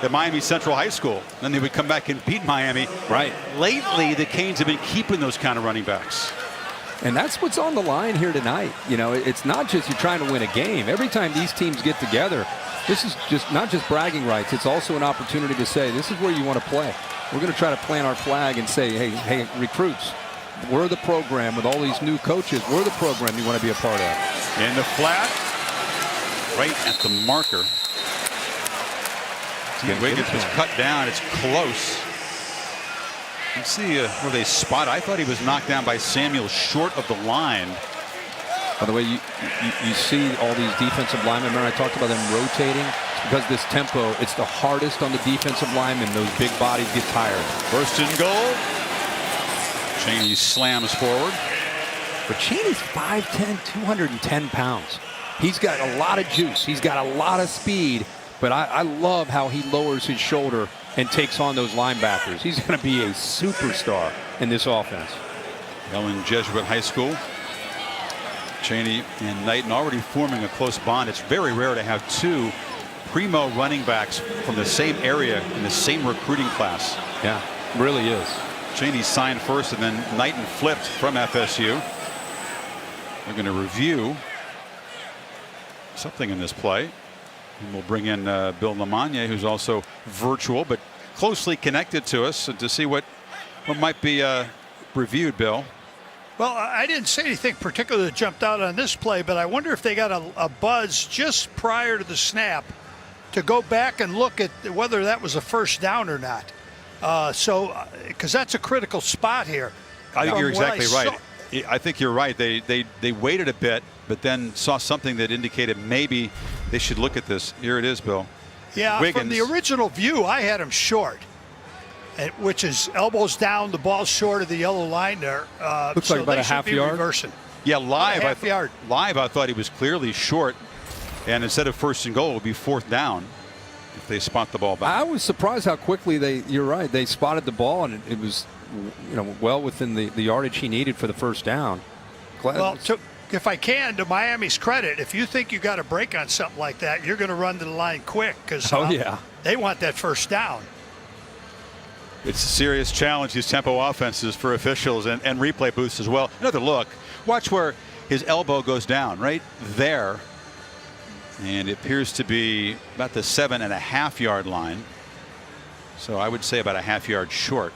at Miami Central High School. Then they would come back and beat Miami. Right. Lately, the Canes have been keeping those kind of running backs. And that's what's on the line here tonight. You know, it's not just you're trying to win a game. Every time these teams get together, this is just not just bragging rights. It's also an opportunity to say, this is where you want to play. We're going to try to plant our flag and say, hey, recruits, we're the program with all these new coaches. We're the program you want to be a part of. In the flat, right at the marker. Wiggins was cut down. It's close. You see where they spot. I thought he was knocked down by Samuel short of the line. By the way, you see all these defensive linemen. Remember I talked about them rotating? It's because this tempo, it's the hardest on the defensive linemen. Those big bodies get tired. 1st and goal. Cheney slams forward. But Cheney's 5'10", 210 pounds. He's got a lot of juice. He's got a lot of speed. But I love how he lowers his shoulder and takes on those linebackers. He's going to be a superstar in this offense. Ellen Jesuit High School. Cheney and Knighton already forming a close bond. It's very rare to have 2 primo running backs from the same area in the same recruiting class. Yeah, really is. Cheney signed first and then Knighton flipped from FSU. They're going to review something in this play. And we'll bring in Bill Lamagna, who's also virtual but closely connected to us, to see what might be reviewed, Bill. Well, I didn't say anything particular that jumped out on this play, but I wonder if they got a buzz just prior to the snap to go back and look at whether that was a first down or not. Because that's a critical spot here. I think you're exactly right. I think you're right. They waited a bit, but then saw something that indicated maybe they should look at this. Here it is, Bill. Yeah, Wiggins. From the original view, I had him short, which is elbows down, the ball's short of the yellow line there. Looks like about a half yard. Reversing. Yeah, live I thought he was clearly short, and instead of 1st and goal, it would be 4th down if they spot the ball back. I was surprised how quickly you're right, they spotted the ball, and it was, well within the yardage he needed for the 1st down. Well, if I can, to Miami's credit, if you think you got a break on something like that, you're going to run to the line quick because they want that 1st down. It's a serious challenge, these tempo offenses, for officials and replay booths as well. Another look. Watch where his elbow goes down, right there. And it appears to be about the 7.5 yard line. So I would say about a half yard short.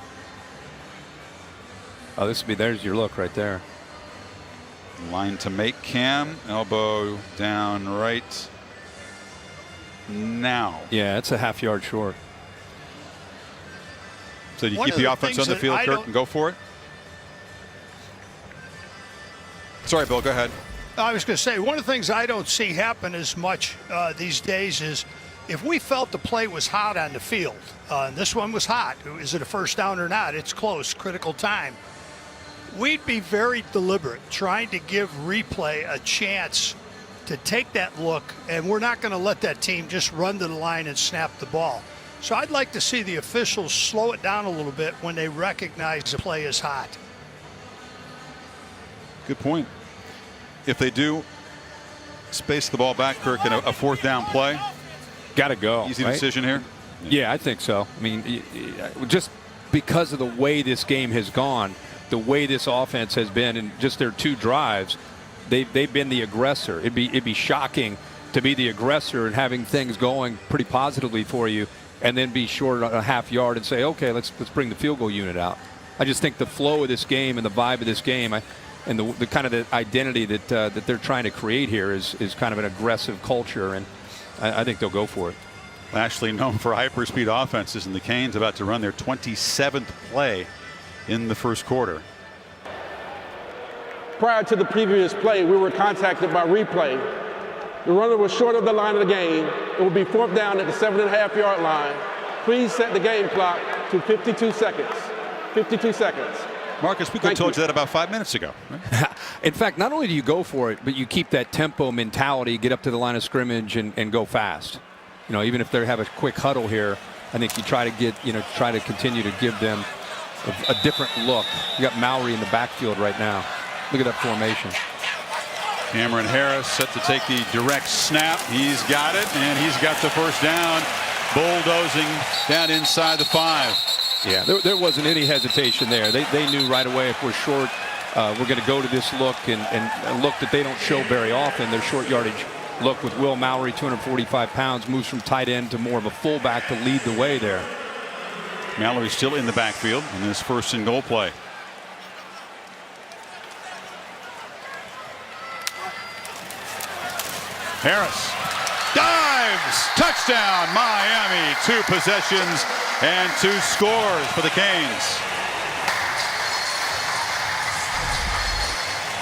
Oh, there's your look right there. Line to make, Cam. Elbow down right now. Yeah, it's a half yard short. So you keep the offense on the field, Kirk, and go for it? Sorry, Bill, go ahead. I was going to say, one of the things I don't see happen as much these days is if we felt the play was hot on the field, and this one was hot, is it a 1st down or not? It's close, critical time. We'd be very deliberate trying to give replay a chance to take that look, and we're not going to let that team just run to the line and snap the ball. So I'd like to see the officials slow it down a little bit when they recognize the play is hot. Good point. If they do space the ball back, Kirk, in a 4th down play, got to go. Easy right? decision here? Yeah, I think so. I mean, just because of the way this game has gone, the way this offense has been, and just their 2 drives, they've been the aggressor. It'd be shocking to be the aggressor and having things going pretty positively for you, and then be short a half yard and say, okay, let's bring the field goal unit out. I just think the flow of this game and the vibe of this game, and the kind of the identity that they're trying to create here is kind of an aggressive culture, and I think they'll go for it. Lashley known for hyperspeed offenses, and the Canes about to run their 27th play in the 1st quarter. Prior to the previous play, we were contacted by replay. The runner was short of the line of the game. It will be 4th down at the 7.5 yard line. Please set the game clock to 52 seconds. 52 seconds. Marcus, we could have told you that about 5 minutes ago. Right? In fact, not only do you go for it, but you keep that tempo mentality, get up to the line of scrimmage and go fast. Even if they have a quick huddle here, I think you try to continue to give them a different look. You got Mowry in the backfield right now. Look at that formation. Cameron Harris set to take the direct snap. He's got it, and he's got the 1st down, bulldozing down inside the 5. Yeah, there wasn't any hesitation there. They knew right away if we're short, we're going to go to this look and a look that they don't show very often. Their short yardage look with Will Mowry, 245 pounds, moves from tight end to more of a fullback to lead the way there. Mallory still in the backfield in this 1st and goal play. Harris dives, touchdown Miami. 2 possessions and 2 scores for the Canes.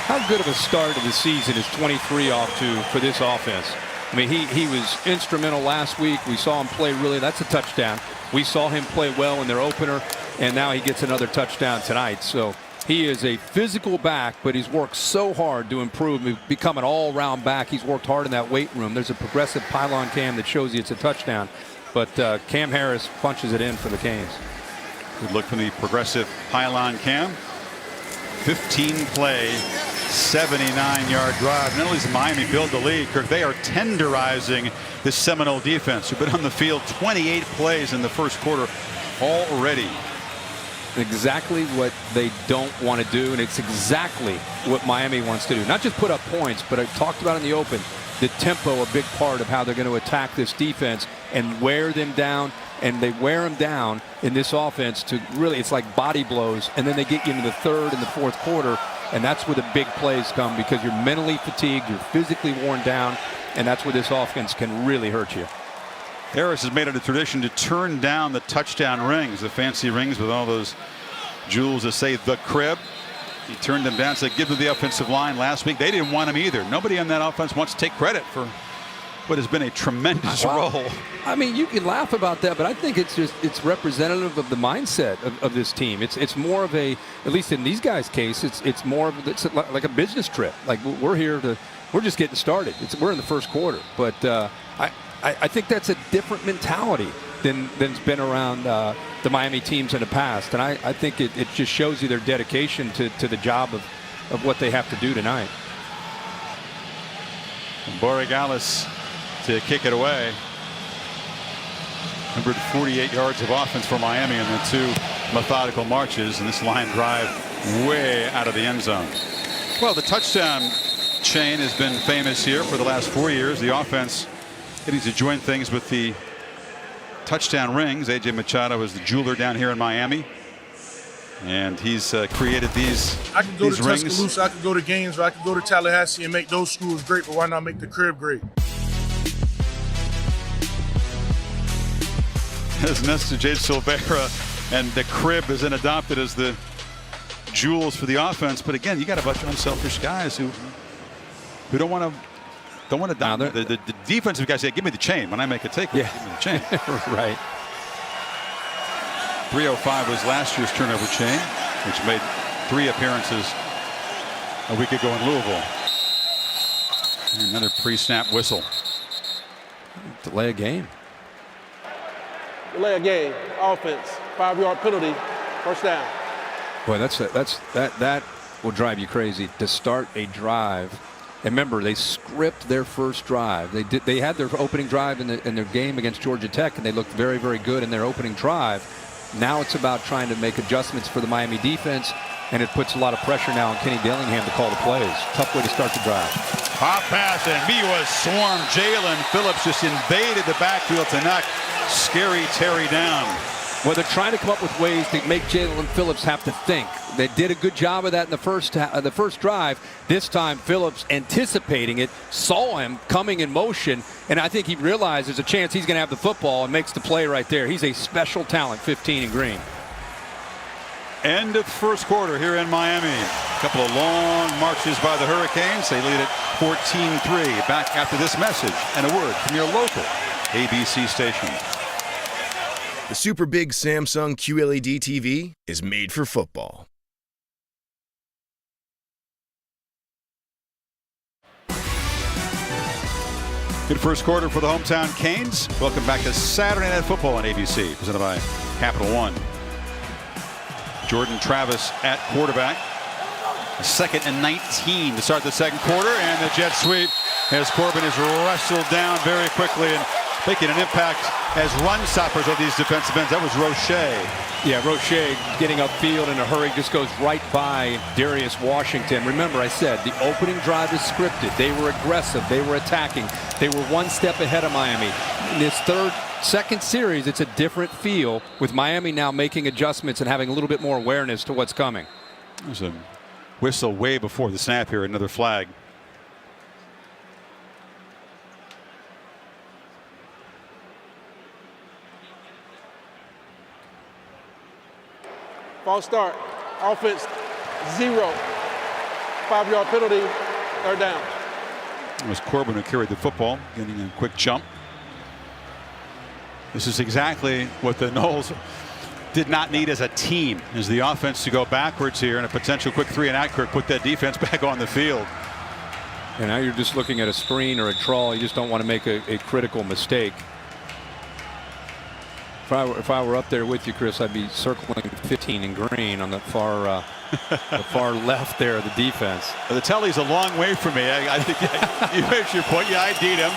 How good of a start of the season is 23 off to for this offense? I mean, he was instrumental last week. We saw him play that's a touchdown. We saw him play well in their opener, and now he gets another touchdown tonight. So he is a physical back, but he's worked so hard to improve, become an all-round back. He's worked hard in that weight room. There's a progressive pylon cam that shows you it's a touchdown. But Cam Harris punches it in for the Canes. Good look from the progressive pylon cam. 15-play, 79-yard drive. Not only does Miami build the lead, Kirk, they are tenderizing this Seminole defense, who've been on the field 28 plays in the 1st quarter already. Exactly what they don't want to do, and it's exactly what Miami wants to do. Not just put up points, but I talked about in the open, the tempo, a big part of how they're going to attack this defense and wear them down. And they wear them down in this offense to really, it's like body blows, and then they get you into the 3rd and the 4th quarter, and that's where the big plays come because you're mentally fatigued, you're physically worn down, and that's where this offense can really hurt you. Harris has made it a tradition to turn down the touchdown rings, the fancy rings with all those jewels that say the crib. He turned them down, so they give them the offensive line last week. They didn't want him either. Nobody on that offense wants to take credit for what has been a tremendous role. I mean, you can laugh about that, but I think it's representative of the mindset of this team. It's more of a, at least in these guys' case, it's more of like a business trip. Like we're just getting started. We're in the first quarter, but I think that's a different mentality than's been around the Miami teams in the past, and I think it just shows you their dedication to the job of what they have to do tonight. Borregales to kick it away. 148 yards of offense for Miami in the two methodical marches, and this line drive way out of the end zone. Well, the touchdown chain has been famous here for the last 4 years. The offense getting to join things with the touchdown rings. A.J. Machado is the jeweler down here in Miami, and he's created these rings. I could go to Tuscaloosa, I could go to Gainesville, I could go to Tallahassee and make those schools great, but why not make the crib great? As Nestor J. Silvera, and the crib is then adopted as the jewels for the offense. But again, you got a bunch of unselfish guys who don't want to dominate. The defensive guys say, "Give me the chain when I make a takeaway. Yeah. Give me the chain." Right. 305 was last year's turnover chain, which made 3 appearances a week ago in Louisville. And another pre-snap whistle. Delay a game. Delay a game. Offense. 5-yard penalty. First down. Boy, that will drive you crazy to start a drive. And remember, they script their first drive. They had their opening drive in their game against Georgia Tech, and they looked very, very good in their opening drive. Now it's about trying to make adjustments for the Miami defense, and it puts a lot of pressure now on Kenny Dillingham to call the plays. Tough way to start the drive. Hot pass, and he was swarmed. Jalen Phillips just invaded the backfield to knock Scary Terry down. Well, they're trying to come up with ways to make Jalen Phillips have to think. They did a good job of that in the first drive. This time, Phillips anticipating it, saw him coming in motion, and I think he realized there's a chance he's going to have the football and makes the play right there. He's a special talent, 15 in green. End of first quarter here in Miami. A couple of long marches by the Hurricanes. They lead it 14-3. Back after this message and a word from your local ABC station. The super big Samsung QLED TV is made for football. Good first quarter for the hometown Canes. Welcome back to Saturday Night Football on ABC, presented by Capital One. Jordan Travis at quarterback. 2nd and 19 to start the second quarter, and the jet sweep as Corbin is wrestled down very quickly and making an impact as run stoppers of these defensive ends. That was Roche. Yeah, Roche getting upfield in a hurry, just goes right by Darius Washington. Remember, I said the opening drive is scripted. They were aggressive. They were attacking. They were one step ahead of Miami. In this second series, it's a different feel with Miami now making adjustments and having a little bit more awareness to what's coming. There's a whistle way before the snap here. Another flag. False start. Offense 0. 5-yard penalty. Third down. It was Corbin who carried the football, getting a quick jump. This is exactly what the Noles did not need as a team, is the offense to go backwards here, and a potential quick 3-and-out put that defense back on the field. And now you're just looking at a screen or a draw. You just don't want to make a critical mistake. If I were up there with you, Chris, I'd be circling 15 in green on the far left there of the defense. Well, the telly's a long way from me. I think you made your point. Yeah, I ID'd him,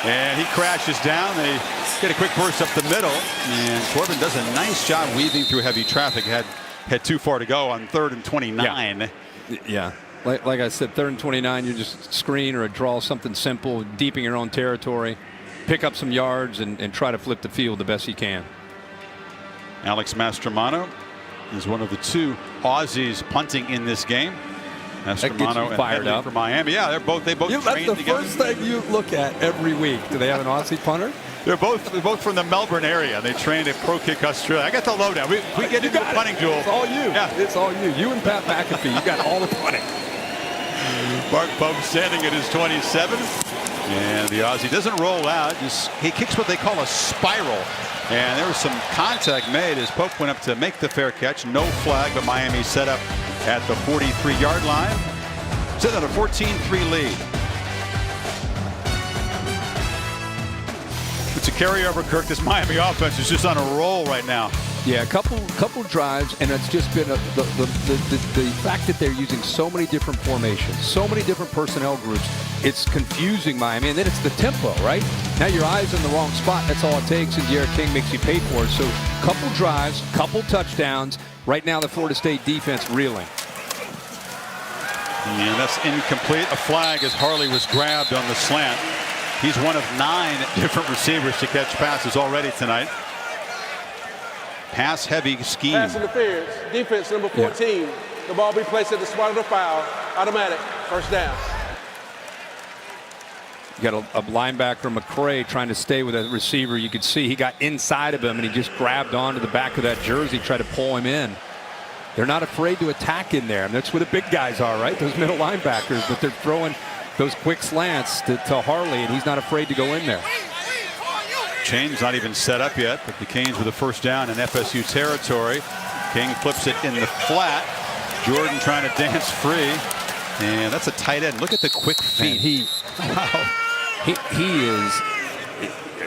and he crashes down. They get a quick burst up the middle, and Corbin does a nice job weaving through heavy traffic. Had too far to go on 3rd and 29. Yeah. Like I said, 3rd and 29, you just screen or a draw, something simple, deep in your own territory, pick up some yards, and try to flip the field the best you can. Alex Mastromano is one of the 2 Aussies punting in this game. Mastromano fired up for Miami. Yeah, they both trained together. That's the first thing you look at every week. Do they have an Aussie punter? They're both from the Melbourne area. They trained at Pro Kick Australia. I got the lowdown. We get into the punting duel. It's all you. Yeah. It's all you. You and Pat McAfee. You got all the punting. Mark Pope standing at his 27. And the Aussie doesn't roll out. He kicks what they call a spiral. And there was some contact made as Pope went up to make the fair catch. No flag, but Miami set up at the 43-yard line. Set at a 14-3 lead. It's a carryover, Kirk. This Miami offense is just on a roll right now. Yeah, a couple drives, and it's just been the fact that they're using so many different formations, so many different personnel groups. It's confusing Miami, and then it's the tempo, right? Now your eye's in the wrong spot. That's all it takes, and Derek King makes you pay for it. So couple drives, couple touchdowns. Right now the Florida State defense reeling. And that's incomplete. A flag as Harley was grabbed on the slant. He's one of 9 different receivers to catch passes already tonight. Pass-heavy scheme. Pass interference. Defense number 14. Yeah. The ball be placed at the spot of the foul. Automatic. First down. You got a linebacker, McCray, trying to stay with a receiver. You could see he got inside of him, and he just grabbed onto the back of that jersey, tried to pull him in. They're not afraid to attack in there. And that's where the big guys are, right? Those middle linebackers. But they're throwing those quick slants to Harley, and he's not afraid to go in there. Chain's not even set up yet, but the Canes with a first down in FSU territory. King flips it in the flat. Jordan trying to dance free. And that's a tight end. Look at the quick feet. He is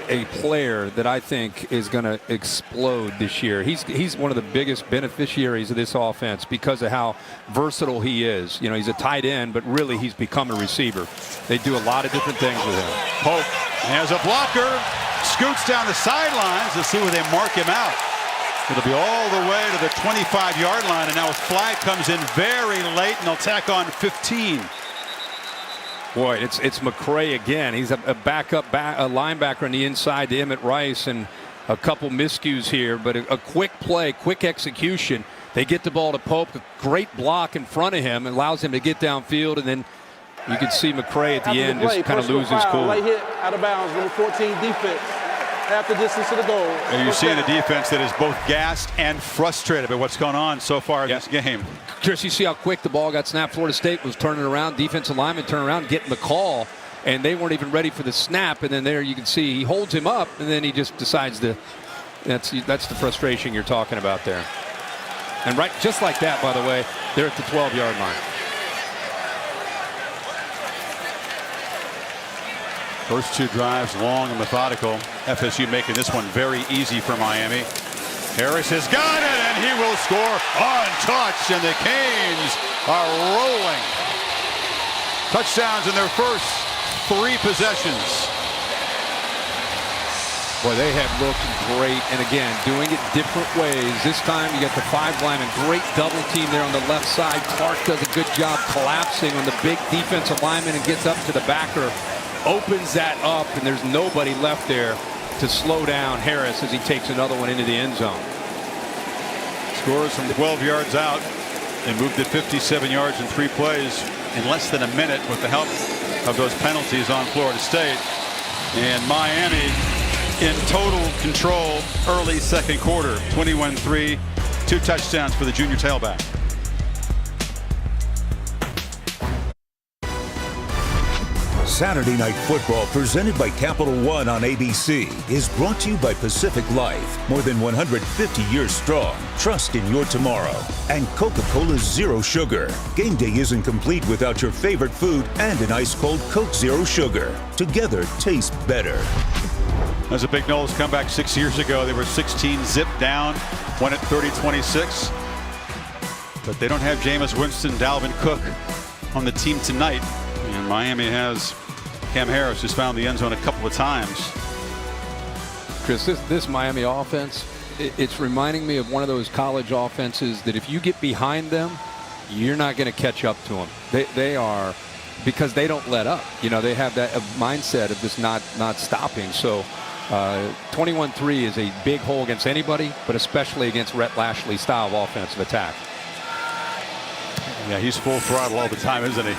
a player that I think is going to explode this year. He's one of the biggest beneficiaries of this offense because of how versatile he is. You know, he's a tight end, but really he's become a receiver. They do a lot of different things with him. Pope has a blocker, scoots down the sidelines. Let's see where they mark him out. It'll be all the way to the 25-yard line, and now a flag comes in very late, and they'll tack on 15. Boy, it's McCray again. He's a backup linebacker on the inside to Emmett Rice, and a couple miscues here, but a quick play, quick execution. They get the ball to Pope, a great block in front of him, allows him to get downfield, and then you can see McCray at the end just kind of lose his cool. Late hit out of bounds, number 14 defense. Half the distance to the goal. And you're seeing a defense that is both gassed and frustrated by what's going on so far in this game. Chris, you see how quick the ball got snapped. Florida State was turning around. Defensive lineman turning around, getting the call, and they weren't even ready for the snap. And then there you can see he holds him up, and then he just decides to. That's the frustration you're talking about there. And right, just like that, by the way, they're at the 12-yard line. First 2 drives long and methodical. FSU making this one very easy for Miami. Harris has got it, and he will score untouched, and the Canes are rolling. Touchdowns in their first 3 possessions. Boy, they have looked great, and again, doing it different ways. This time you got the 5 linemen, great double team there on the left side. Clark does a good job collapsing on the big defensive lineman and gets up to the backer. Opens that up, and there's nobody left there to slow down Harris as he takes another one into the end zone. Scores from 12 yards out and moved it 57 yards in 3 plays in less than a minute with the help of those penalties on Florida State. And Miami in total control early second quarter. 21-3, 2 touchdowns for the junior tailback. Saturday Night Football, presented by Capital One on ABC, is brought to you by Pacific Life. More than 150 years strong. Trust in your tomorrow. And Coca-Cola's Zero Sugar. Game day isn't complete without your favorite food and an ice-cold Coke Zero Sugar. Together, taste better. That's a big Knowles comeback 6 years ago. They were 16 zip down, won it 30-26. But they don't have Jameis Winston, Dalvin Cook on the team tonight. And Miami has Cam Harris, who's found the end zone a couple of times. Chris, this Miami offense, it's reminding me of one of those college offenses that if you get behind them, you're not going to catch up to them. They are, because they don't let up. You know, they have that mindset of just not stopping. So 21-3 is a big hole against anybody, but especially against Rhett Lashley's style of offensive attack. Yeah, he's full throttle all the time, isn't he?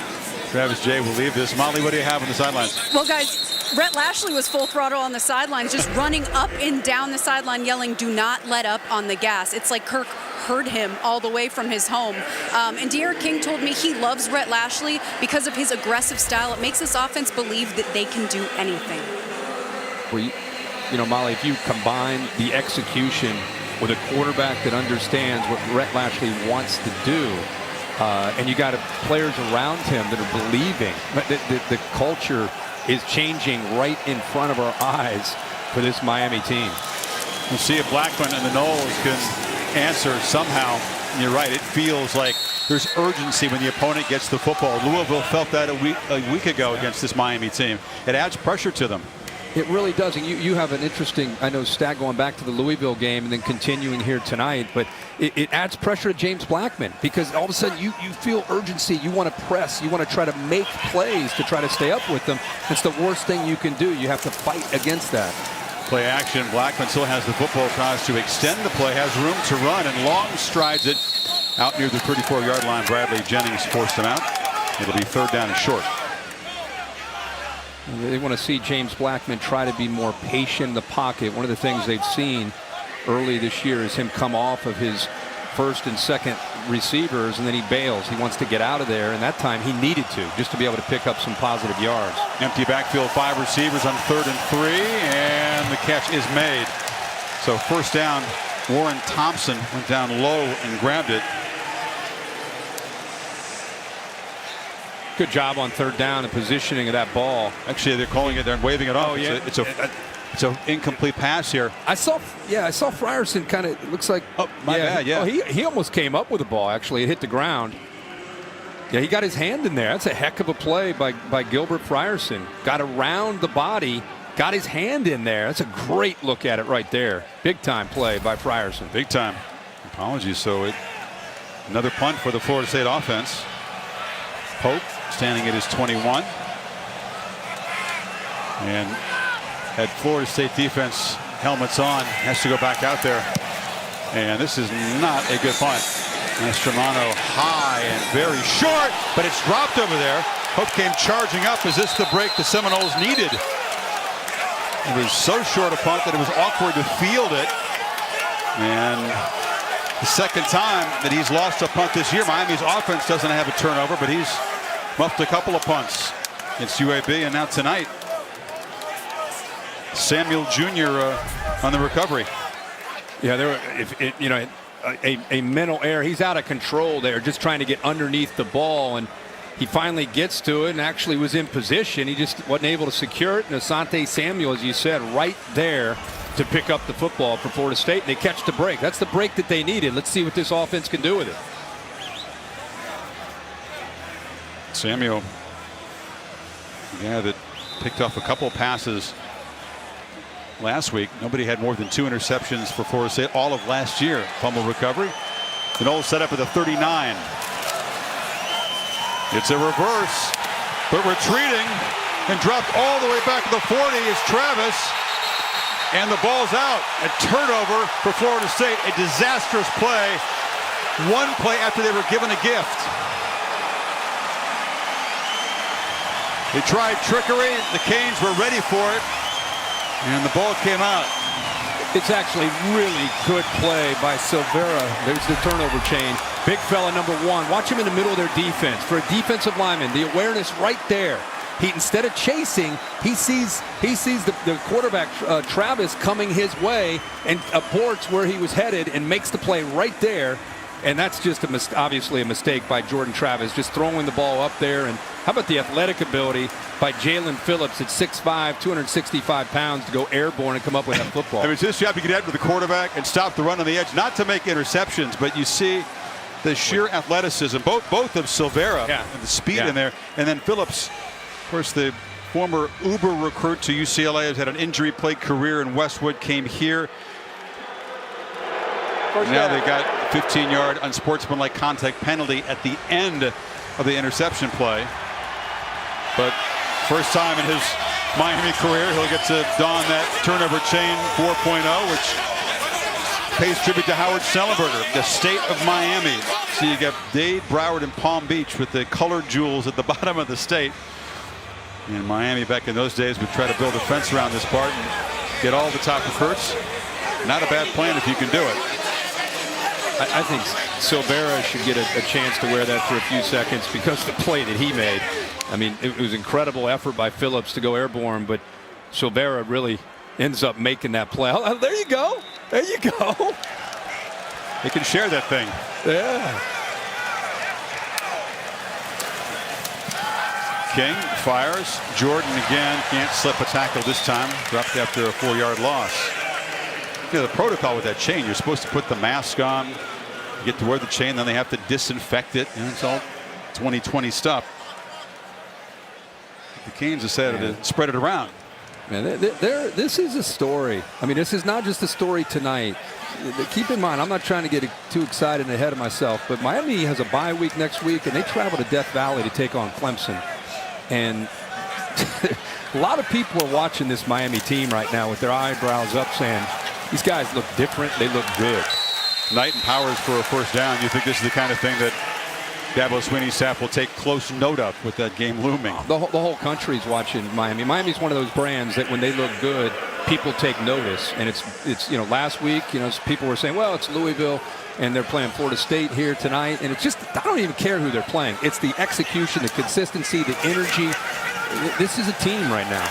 Travis Jay will leave this. Molly, what do you have on the sidelines? Well, guys, Rhett Lashley was full throttle on the sidelines, just running up and down the sideline, yelling, "Do not let up on the gas." It's like Kirk heard him all the way from his home. And De'Aaron King told me he loves Rhett Lashley because of his aggressive style. It makes this offense believe that they can do anything. Well, you know, Molly, if you combine the execution with a quarterback that understands what Rhett Lashley wants to do, and you got players around him that are believing, the culture is changing right in front of our eyes for this Miami team. We'll see if Blackman and the Noles can answer somehow. And you're right, it feels like there's urgency when the opponent gets the football. Louisville felt that a week ago against this Miami team. It adds pressure to them. It really does. And you have an interesting, I know, stat going back to the Louisville game and then continuing here tonight, but it adds pressure to James Blackman because all of a sudden you feel urgency. You want to press. You want to try to make plays to try to stay up with them. It's the worst thing you can do. You have to fight against that. Play action. Blackman still has the football, tries to extend the play, has room to run, and long strides it out near the 34-yard line. Bradley Jennings forced him out. It'll be 3rd down and short. They want to see James Blackman try to be more patient in the pocket. One of the things they've seen early this year is him come off of his first and second receivers, and then he bails. He wants to get out of there, and that time he needed to, just to be able to pick up some positive yards. Empty backfield, 5 receivers on 3rd and 3, and the catch is made. So 1st down, Warren Thompson went down low and grabbed it. Good job on 3rd down, the positioning of that ball. Actually, they're calling it, they're waving it off. Oh, yeah. It's an incomplete pass here. I saw Frierson kind of, it looks like. Oh, my bad, yeah. Oh, he almost came up with the ball, actually. It hit the ground. Yeah, he got his hand in there. That's a heck of a play by Gilbert Frierson. Got around the body, got his hand in there. That's a great look at it right there. Big time play by Frierson. Big time. Apologies. So another punt for the Florida State offense. Pope standing at his 21. And had Florida State defense helmets on, has to go back out there. And this is not a good punt. Mastromano high and very short, but it's dropped over there. Pope came charging up. Is this the break the Seminoles needed? It was so short a punt that it was awkward to field it. And the second time that he's lost a punt this year. Miami's offense doesn't have a turnover, but he's muffed a couple of punts against UAB, and now tonight Samuel Jr. On the recovery. Yeah, there were, a mental error. He's out of control there, just trying to get underneath the ball, and he finally gets to it and actually was in position. He just wasn't able to secure it. And Asante Samuel, as you said, right there to pick up the football for Florida State, and they catch the break. That's the break that they needed. Let's see what this offense can do with it. Samuel, that picked off a couple passes last week. Nobody had more than 2 interceptions for Florida State all of last year. Fumble recovery. The Noles set up at the 39. It's a reverse, but retreating and dropped all the way back to the 40 is Travis. And the ball's out. A turnover for Florida State. A disastrous play. One play after they were given a gift. They tried trickery. The Canes were ready for it. And the ball came out. It's actually really good play by Silvera. There's the turnover chain. Big fella number 1. Watch him in the middle of their defense. For a defensive lineman, the awareness right there. He, instead of chasing, he sees the quarterback Travis coming his way and aborts where he was headed and makes the play right there. And that's just obviously a mistake by Jordan Travis, just throwing the ball up there. And how about the athletic ability by Jalen Phillips at 6'5", 265 pounds to go airborne and come up with that football. I mean, it's just you have to get out to the quarterback and stop the run on the edge, not to make interceptions, but you see the sheer athleticism, both of Silvera and the speed in there, and then Phillips, of course, the former Uber recruit to UCLA, has had an injury-plagued career in Westwood, came here. Now they got 15-yard unsportsmanlike contact penalty at the end of the interception play. But first time in his Miami career, he'll get to don that turnover chain 4.0, which pays tribute to Howard Snellenberger, the state of Miami. So you got Dade, Broward, and Palm Beach with the colored jewels at the bottom of the state. And Miami back in those days would try to build a fence around this part and get all the top recruits. Not a bad plan if you can do it. I think Silvera should get a chance to wear that for a few seconds because the play that he made. I mean, it was incredible effort by Phillips to go airborne, but Silvera really ends up making that play. Oh, there you go. There you go. They can share that thing. Yeah. King fires. Jordan again can't slip a tackle this time. Dropped after a 4-yard loss. You know, the protocol with that chain, you're supposed to put the mask on, get to wear the chain, then they have to disinfect it. And it's all 2020 stuff. The Canes decided to spread it around. Man, this is a story. I mean, this is not just a story tonight. Keep in mind, I'm not trying to get too excited and ahead of myself, but Miami has a bye week next week, and they travel to Death Valley to take on Clemson. And a lot of people are watching this Miami team right now with their eyebrows up saying, these guys look different, they look good. Knight and Powers for a first down. You think this is the kind of thing that Dabo Swinney's staff will take close note of with that game looming? The whole country's watching Miami. Miami's one of those brands that when they look good, people take notice. And it's you know, last week, you know, people were saying, well, it's Louisville and they're playing Florida State here tonight. And it's just, I don't even care who they're playing. It's the execution, the consistency, the energy. This is a team right now.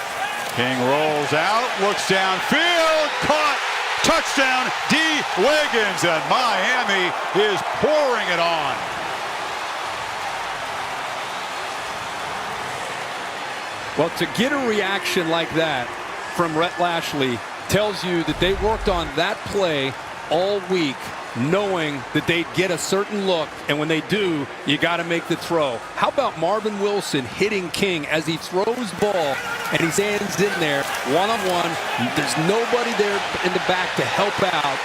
King rolls out, looks downfield, caught, touchdown, D. Wiggins, and Miami is pouring it on. Well, to get a reaction like that from Rhett Lashley tells you that they worked on that play all week, knowing that they'd get a certain look, and when they do, you got to make the throw. How about Marvin Wilson hitting King as he throws the ball and he stands in there one-on-one? There's nobody there in the back to help out,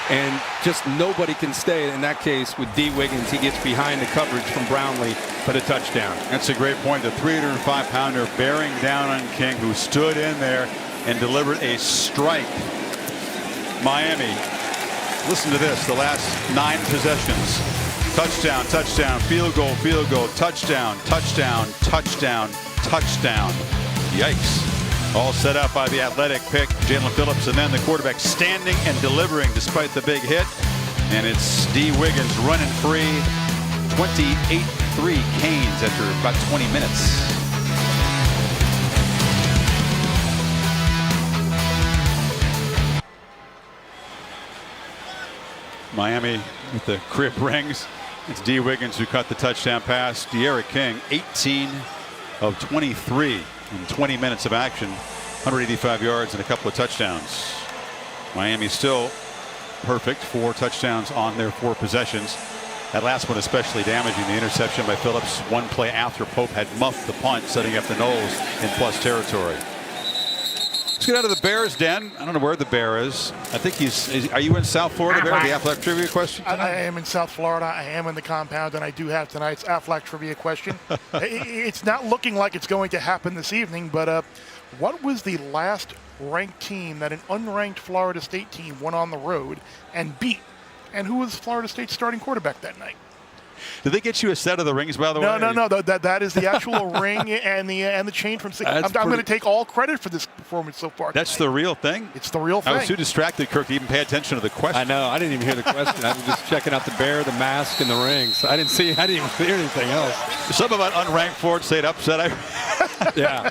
and just nobody can stay. In that case, with D. Wiggins, he gets behind the coverage from Brownlee for the touchdown. That's a great point. The 305-pounder bearing down on King, who stood in there and delivered a strike. Miami, listen to this, the last 9 possessions. Touchdown, touchdown, field goal, touchdown, touchdown, touchdown, touchdown. Yikes. All set up by the athletic pick, Jalen Phillips, and then the quarterback standing and delivering despite the big hit. And it's D. Wiggins running free. 28-3 Canes after about 20 minutes. Miami with the crib rings. It's D. Wiggins who caught the touchdown pass. De'Ara King, 18 of 23 in 20 minutes of action, 185 yards and a couple of touchdowns. Miami still perfect, 4 touchdowns on their 4 possessions. That last one especially damaging, the interception by Phillips, one play after Pope had muffed the punt, setting up the Noles in plus territory. Let's get out of the Bears den. I don't know where the bear is. I think are you in South Florida, Bear? The Aflac trivia question tonight? I am in South Florida. I am in the compound, and I do have tonight's Aflac trivia question. It's not looking like it's going to happen this evening, but what was the last ranked team that an unranked Florida State team went on the road and beat? And who was Florida State's starting quarterback that night? Did they get you a set of the rings, by the way? No. That is the actual ring and the chain from. I'm going to take all credit for this performance so far. That's the real thing? It's the real thing. I was too distracted, Kirk, to even pay attention to the question. I know. I didn't even hear the question. I was just checking out the bear, the mask, and the rings. I didn't even hear anything else. Something about unranked Florida State upset. Yeah.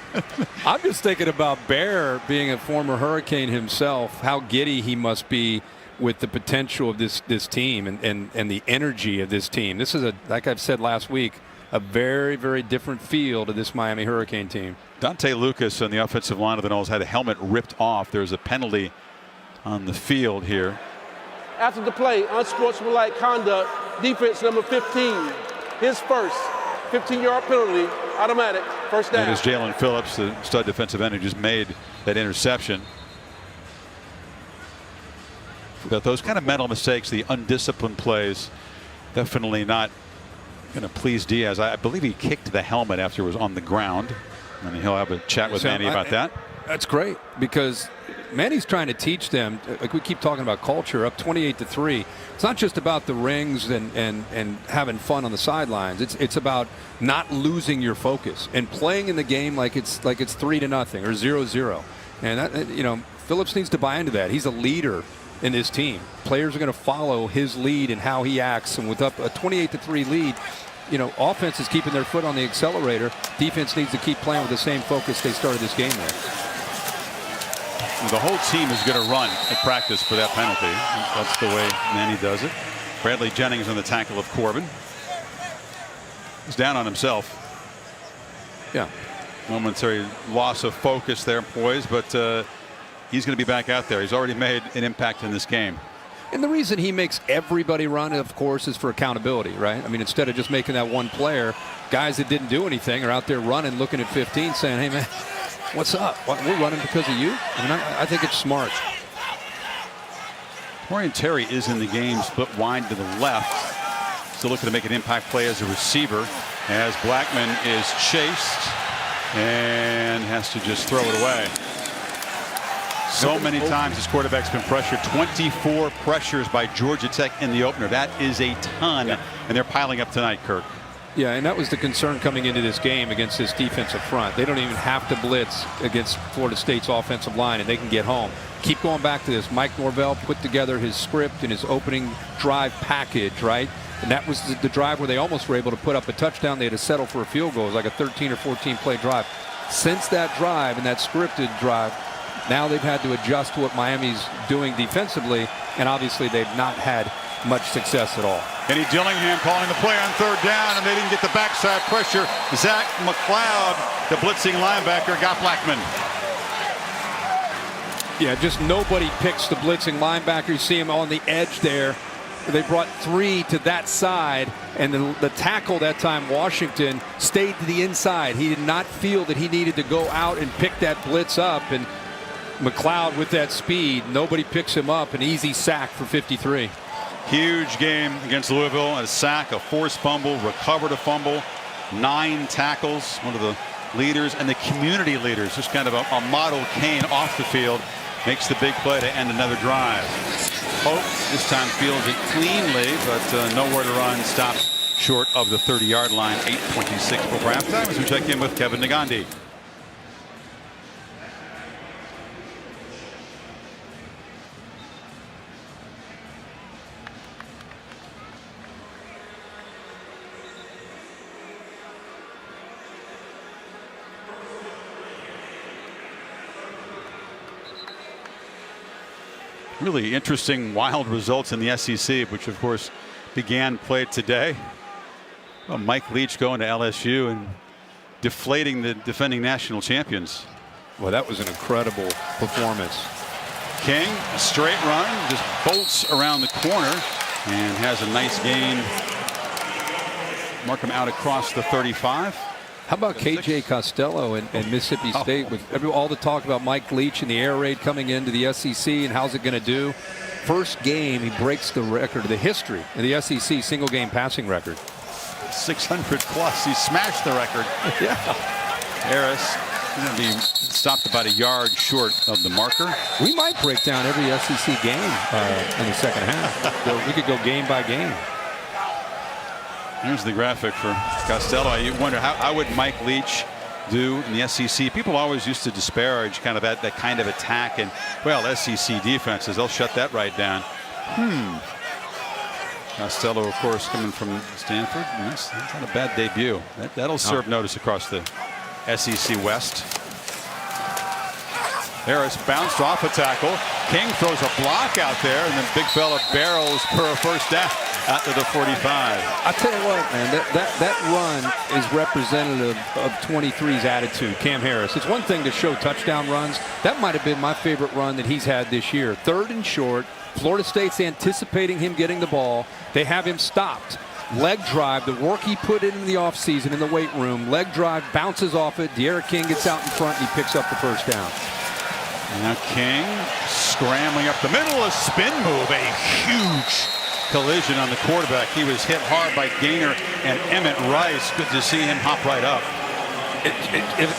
I'm just thinking about Bear being a former Hurricane himself, how giddy he must be with the potential of this team and the energy of this team. This is, like I've said last week, a very, very different feel to this Miami Hurricane team. Dante Lucas on the offensive line of the Noles had a helmet ripped off. There's a penalty on the field here. After the play, unsportsmanlike conduct, defense number 15, his first 15-yard penalty, automatic, first down. And as Jalen Phillips, the stud defensive end, who just made that interception. But those kind of mental mistakes, the undisciplined plays, definitely not going to please Diaz. I believe he kicked the helmet after it was on the ground, and he'll have a chat with Manny about that. That's great, because Manny's trying to teach them, like we keep talking about culture, up 28-3. It's not just about the rings and having fun on the sidelines. It's about not losing your focus and playing in the game like it's 3-0 or 0-0. And that, Phillips needs to buy into that. He's a leader in this team. Players are going to follow his lead and how he acts. And with up a 28-3 lead, offense is keeping their foot on the accelerator. Defense needs to keep playing with the same focus they started this game with. The whole team is going to run at practice for that penalty. That's the way Manny does it. Bradley Jennings on the tackle of Corbin. He's down on himself. Yeah. Momentary loss of focus there, boys, but he's going to be back out there. He's already made an impact in this game. And the reason he makes everybody run, of course, is for accountability, right? I mean, instead of just making that one player, guys that didn't do anything are out there running, looking at 15, saying, hey, man, what's up? We're running because of you? I mean, I think it's smart. Torian Terry is in the game, split wide to the left. Still looking to make an impact play as a receiver, as Blackman is chased and has to just throw it away. So many times this quarterback's been pressured. 24 pressures by Georgia Tech in the opener. That is a ton, and they're piling up tonight, Kirk. Yeah, and that was the concern coming into this game against this defensive front. They don't even have to blitz against Florida State's offensive line, and they can get home. Keep going back to this. Mike Norvell put together his script and his opening drive package, right? And that was the drive where they almost were able to put up a touchdown. They had to settle for a field goal. It was like a 13 or 14 play drive. Since that drive and that scripted drive, now they've had to adjust to what Miami's doing defensively, and obviously they've not had much success at all. Kenny Dillingham calling the play on third down, and they didn't get the backside pressure. Zach McLeod, the blitzing linebacker, got Blackman. Yeah, just nobody picks the blitzing linebacker. You see him on the edge there. They brought 3 to that side, and the tackle that time, Washington, stayed to the inside. He did not feel that he needed to go out and pick that blitz up, and McLeod with that speed, nobody picks him up. An easy sack for 53. Huge game against Louisville. A sack, a forced fumble, recovered a fumble, 9 tackles. One of the leaders and the community leaders. Just kind of a model Kane off the field. Makes the big play to end another drive. Hope this time fields it cleanly, but nowhere to run. Stopped short of the 30-yard line. 8:26 before halftime as we check in with Kevin Nagandi. Really interesting, wild results in the SEC, which of course began play today. Well, Mike Leach going to LSU and deflating the defending national champions. Well, that was an incredible performance. King, a straight run, just bolts around the corner and has a nice gain. Mark him out across the 35. How about KJ Costello and Mississippi State with all the talk about Mike Leach and the air raid coming into the SEC and how's it going to do? First game, he breaks the record, the history of the SEC single game passing record. 600 plus. He smashed the record. Yeah. Harris going to be stopped about a yard short of the marker. We might break down every SEC game in the second half. We could go game by game. Here's the graphic for Costello. You wonder how would Mike Leach do in the SEC? People always used to disparage kind of that kind of attack, and well, SEC defenses, they'll shut that right down. Costello, of course, coming from Stanford. That's not a bad debut. That'll serve notice across the SEC West. Harris bounced off a tackle. King throws a block out there, and then big fella barrels for a first down out to the 45. I tell you what, man, that run is representative of 23's attitude, Cam Harris. It's one thing to show touchdown runs. That might have been my favorite run that he's had this year. 3rd and short. Florida State's anticipating him getting the ball. They have him stopped. Leg drive, the work he put in the offseason in the weight room. Leg drive, bounces off it. De'Ara King gets out in front, and he picks up the first down. Now King scrambling up the middle, a spin move, a huge collision on the quarterback. He was hit hard by Gaynor and Emmett Rice. Good to see him hop right up.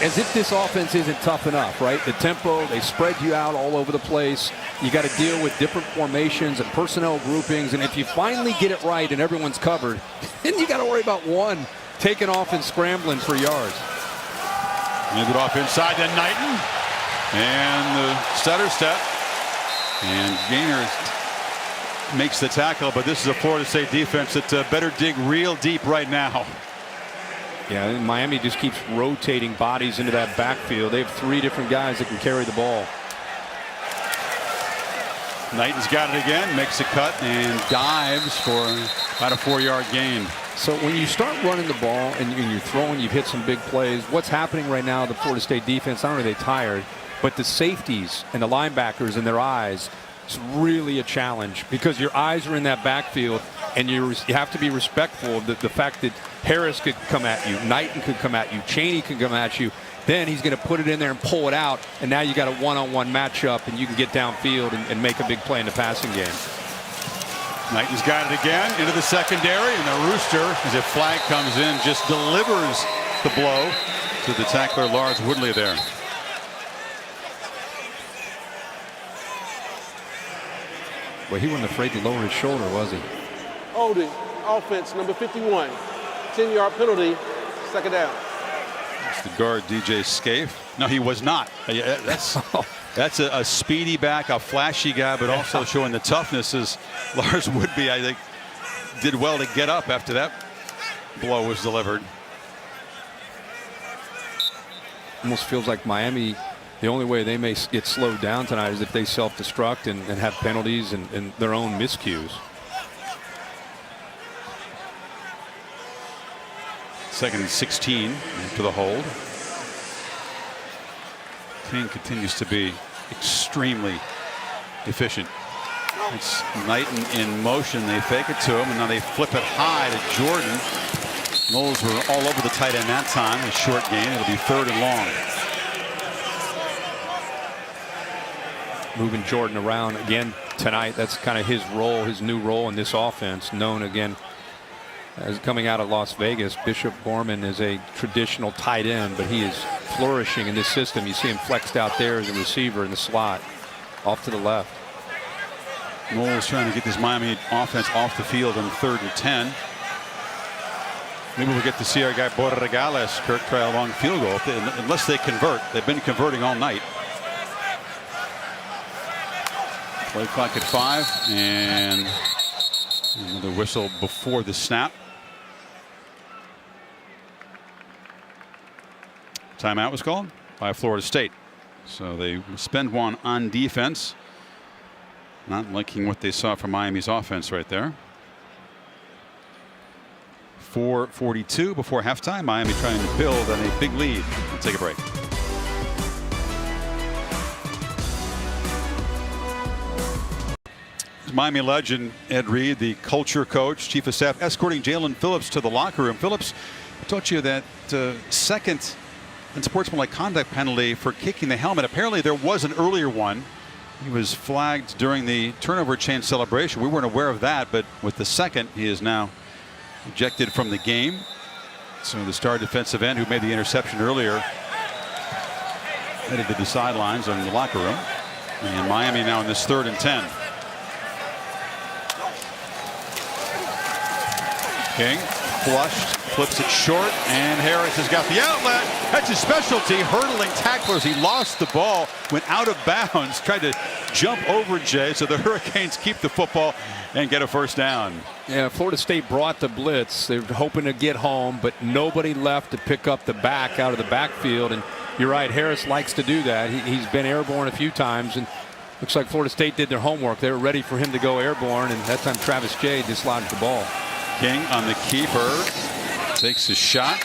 As if this offense isn't tough enough, right? The tempo, they spread you out all over the place. You got to deal with different formations and personnel groupings, and if you finally get it right and everyone's covered, then you got to worry about one taking off and scrambling for yards. Move it off inside to Knighton. And the stutter step. And Gaynor is makes the tackle, but this is a Florida State defense that better dig real deep right now. Yeah, and Miami just keeps rotating bodies into that backfield. They have 3 different guys that can carry the ball. Knighton's got it again, makes a cut and dives for about a 4-yard gain. So when you start running the ball and you're throwing, you've hit some big plays. What's happening right now, the Florida State defense, not only are they tired, but the safeties and the linebackers in their eyes, it's really a challenge because your eyes are in that backfield and you have to be respectful of the fact that Harris could come at you, Knighton could come at you, Chaney could come at you. Then he's going to put it in there and pull it out, and now you got a one-on-one matchup, and you can get downfield and make a big play in the passing game. Knighton's got it again into the secondary, and the Rooster, as a flag comes in, just delivers the blow to the tackler Lars Woodley there. Well, he wasn't afraid to lower his shoulder, was he? Holding, offense, number 51. 10-yard penalty, second down. It's the guard, DJ Scaife. No, he was not. That's a speedy back, a flashy guy, but also showing the toughness as Lars Woodley, I think, did well to get up after that blow was delivered. Almost feels like Miami, the only way they may get slowed down tonight is if they self-destruct and have penalties and their own miscues. Second and 16 after the hold. King continues to be extremely efficient. It's Knighton in motion. They fake it to him, and now they flip it high to Jordan. Knowles were all over the tight end that time. A short gain. It'll be 3rd and long. Moving Jordan around again tonight. That's kind of his role, his new role in this offense, known again as coming out of Las Vegas. Bishop Gorman is a traditional tight end, but he is flourishing in this system. You see him flexed out there as a receiver in the slot, off to the left. Knowles trying to get this Miami offense off the field on 3rd and 10. Maybe we'll get to see our guy Borregales, Kirk, try a long field goal. Unless they convert. They've been converting all night. Play clock at 5, and another whistle before the snap. Timeout was called by Florida State. So they spend one on defense. Not liking what they saw from Miami's offense right there. 4:42 before halftime. Miami trying to build on a big lead. We'll take a break. Miami legend Ed Reed, the culture coach, chief of staff, escorting Jalen Phillips to the locker room. Phillips taught you that second unsportsmanlike conduct penalty for kicking the helmet. Apparently there was an earlier one. He was flagged during the turnover chain celebration. We weren't aware of that, but with the second, he is now ejected from the game. So the star defensive end who made the interception earlier headed to the sidelines in the locker room. And Miami now in this 3rd and 10. King flushed, flips it short, and Harris has got the outlet. That's his specialty, hurdling tacklers. He lost the ball, went out of bounds, tried to jump over Jay, so the Hurricanes keep the football and get a 1st down. Yeah, Florida State brought the blitz. They were hoping to get home, but nobody left to pick up the back out of the backfield. And you're right, Harris likes to do that. He's been airborne a few times, and looks like Florida State did their homework. They were ready for him to go airborne, and that time Travis Jay dislodged the ball. King on the keeper, takes a shot.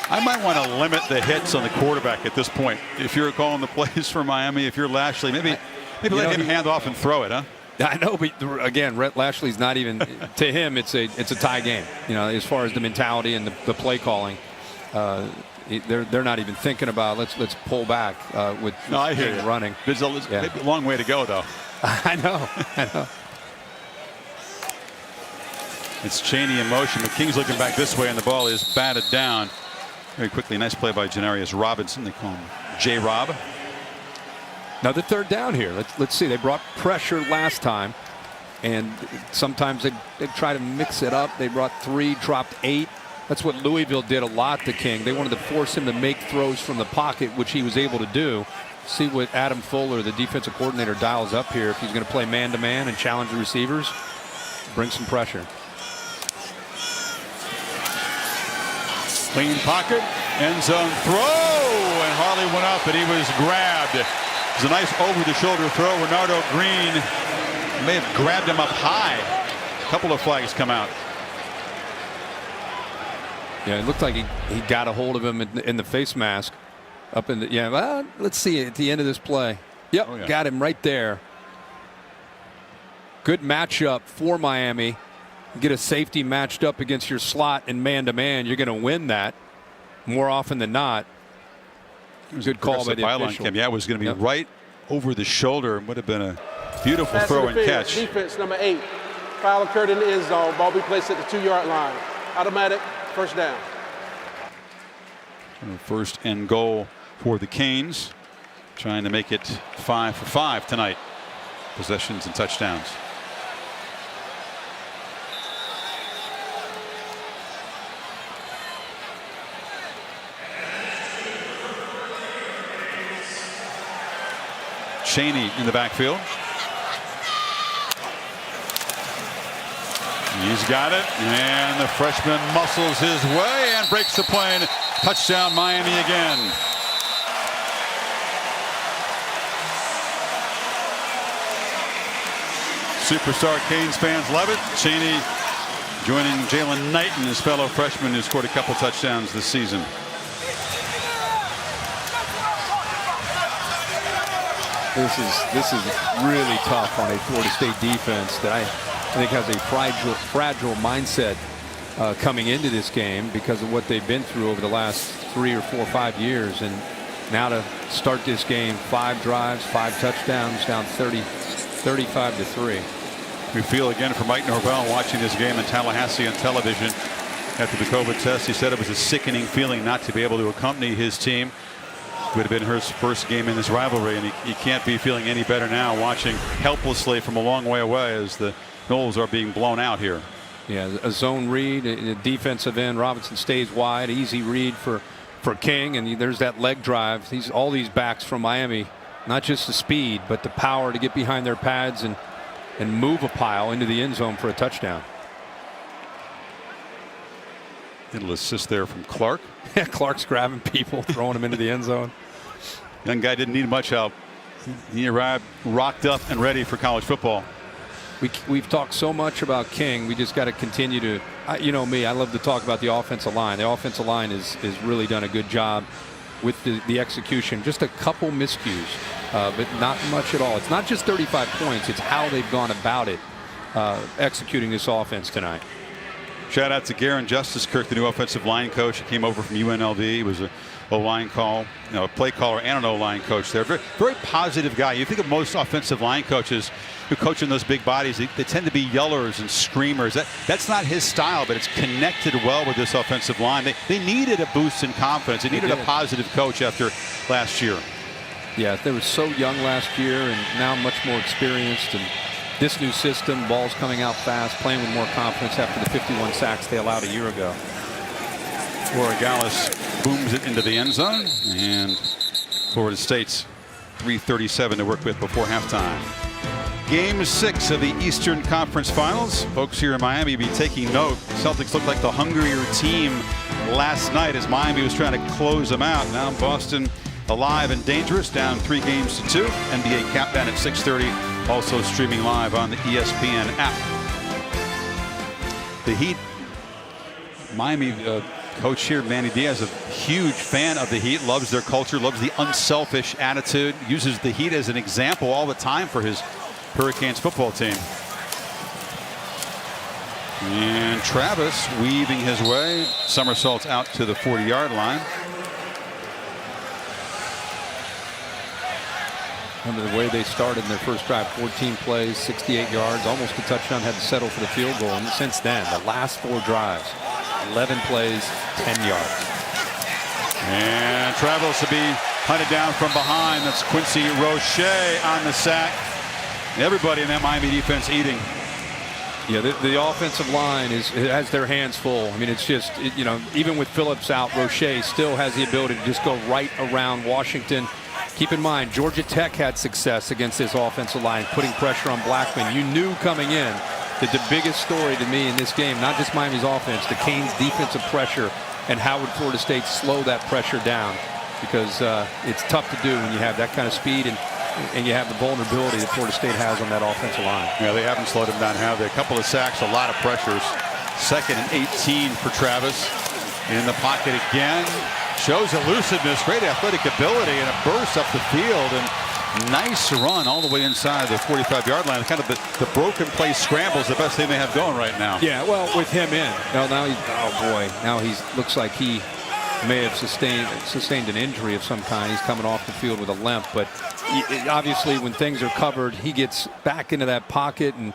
I might want to limit the hits on the quarterback at this point. If you're calling the plays for Miami, if you're Lashley, maybe let him hand off and throw it, huh? I know, but again, Rhett Lashley's not even to him. It's a tie game. You know, as far as the mentality and the play calling, they're not even thinking about let's pull back with I hear you. Running. There's maybe a long way to go, though. I know. It's Chaney in motion, but King's looking back this way, and the ball is batted down very quickly. Nice play by Janarius Robinson. They call him J-Rob. Another 3rd down here. Let's see. They brought pressure last time, and sometimes they try to mix it up. They brought 3, dropped 8. That's what Louisville did a lot to King. They wanted to force him to make throws from the pocket, which he was able to do. See what Adam Fuller, the defensive coordinator, dials up here if he's going to play man-to-man and challenge the receivers. bring some pressure. Clean pocket, end zone throw, and Harley went up, and he was grabbed. It was a nice over-the-shoulder throw. Renardo Green may have grabbed him up high. A couple of flags come out. Yeah, it looked like he got a hold of him in the face mask. Up in the, yeah, well, let's see at the end of this play. Yep, Oh, yeah. got him right there. Good matchup for Miami. Get a safety matched up against your slot and man-to-man. You're going to win that more often than not. Good call by the official. Yeah, it was going to be right over the shoulder. Would have been a beautiful throw and catch. Defense number 8. Foul occurred in the end zone. Ball be placed at the 2-yard line. Automatic first down. First and goal for the Canes. Trying to make it 5 for 5 tonight. Possessions and touchdowns. Cheney in the backfield. He's got it, and the freshman muscles his way and breaks the plane. Touchdown Miami again. Superstar Canes fans love it. Cheney joining Jalen Knight and his fellow freshman who scored a couple touchdowns this season. This is really tough on a Florida State defense that I think has a fragile mindset coming into this game because of what they've been through over the last 3 or 4 or 5 years. And now to start this game, 5 drives, 5 touchdowns, down 35-3. We feel again for Mike Norvell watching this game in Tallahassee on television after the COVID test. He said it was a sickening feeling not to be able to accompany his team. It would have been his first game in this rivalry, and he can't be feeling any better now watching helplessly from a long way away as the Noles are being blown out here. Yeah, a zone read, a defensive end. Robinson stays wide, easy read for King, and there's that leg drive. All these backs from Miami, not just the speed, but the power to get behind their pads and move a pile into the end zone for a touchdown. Little assist there from Clark. Yeah, Clark's grabbing people, throwing them into the end zone. Young guy didn't need much help. He arrived rocked up and ready for college football. We've talked so much about King. We just got to continue to, you know me, I love to talk about the offensive line. The offensive line has really done a good job with the execution. Just a couple miscues, but not much at all. It's not just 35 points. It's how they've gone about it, executing this offense tonight. Shout out to Garen Justice Kirk, the new offensive line coach. He came over from UNLV. He was a line call, a play caller and an O-line coach there. Very, very positive guy. You think of most offensive line coaches who coach in those big bodies, they tend to be yellers and screamers. That's not his style, but it's connected well with this offensive line. They needed a boost in confidence. They needed a positive coach after last year. Yeah, they were so young last year and now much more experienced. And this new system, balls coming out fast, playing with more confidence after the 51 sacks they allowed a year ago. Borregales booms it into the end zone, and Florida State's 3:37 to work with before halftime. Game 6 of the Eastern Conference Finals. Folks here in Miami be taking note. Celtics looked like the hungrier team last night as Miami was trying to close them out. Now Boston alive and dangerous, down 3-2. NBA Countdown at 6:30. Also streaming live on the ESPN app. The Heat, Miami coach here, Manny Diaz, a huge fan of the Heat, loves their culture, loves the unselfish attitude, uses the Heat as an example all the time for his Hurricanes football team. And Travis weaving his way, somersaults out to the 40-yard line. Remember the way they started in their first drive, 14 plays, 68 yards, almost a touchdown, had to settle for the field goal. And since then, the last 4 drives, 11 plays, 10 yards. And travels to be hunted down from behind. That's Quincy Roche on the sack. Everybody in that Miami defense eating. Yeah, the offensive line has their hands full. I mean, it's just, you know, even with Phillips out, Roche still has the ability to just go right around Washington. Keep in mind, Georgia Tech had success against this offensive line, putting pressure on Blackman. You knew coming in the biggest story to me in this game, not just Miami's offense, the Canes' defensive pressure and how would Florida State slow that pressure down, because it's tough to do when you have that kind of speed and you have the vulnerability that Florida State has on that offensive line. Yeah, they haven't slowed him down, have they? A couple of sacks, a lot of pressures. 2nd and 18 for Travis. In the pocket again. Shows elusiveness, great athletic ability, and a burst up the field. And nice run all the way inside the 45-yard line. Kind of the broken play scramble is the best thing they have going right now. Yeah, well, with him in. Now he's, oh boy, now he looks like he may have sustained an injury of some kind. He's coming off the field with a limp, but obviously when things are covered, he gets back into that pocket and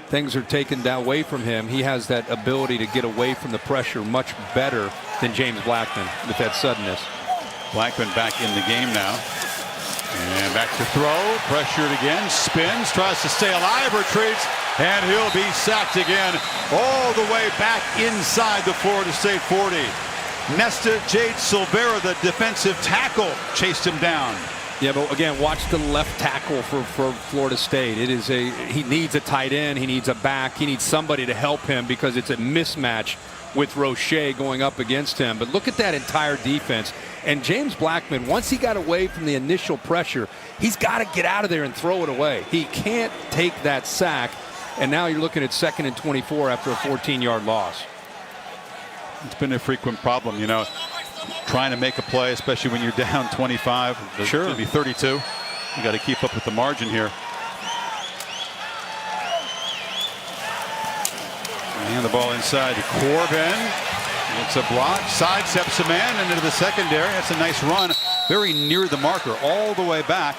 things are taken away from him. He has that ability to get away from the pressure much better than James Blackman with that suddenness. Blackman back in the game now. And back to throw, pressured again, spins, tries to stay alive, retreats, and he'll be sacked again all the way back inside the Florida State 40. Nesta Jade Silvera, the defensive tackle, chased him down. Yeah, but again, watch the left tackle for Florida State. He needs a tight end, he needs a back, he needs somebody to help him because it's a mismatch with Roche going up against him. But look at that entire defense. And James Blackman, once he got away from the initial pressure, he's got to get out of there and throw it away. He can't take that sack. And now you're looking at 2nd and 24 after a 14-yard loss. It's been a frequent problem, you know, trying to make a play, especially when you're down 25. Sure. It'll be 32. You got to keep up with the margin here. And the ball inside to Corbin. It's a block, sidesteps a man, and into the secondary. That's a nice run. Very near the marker, all the way back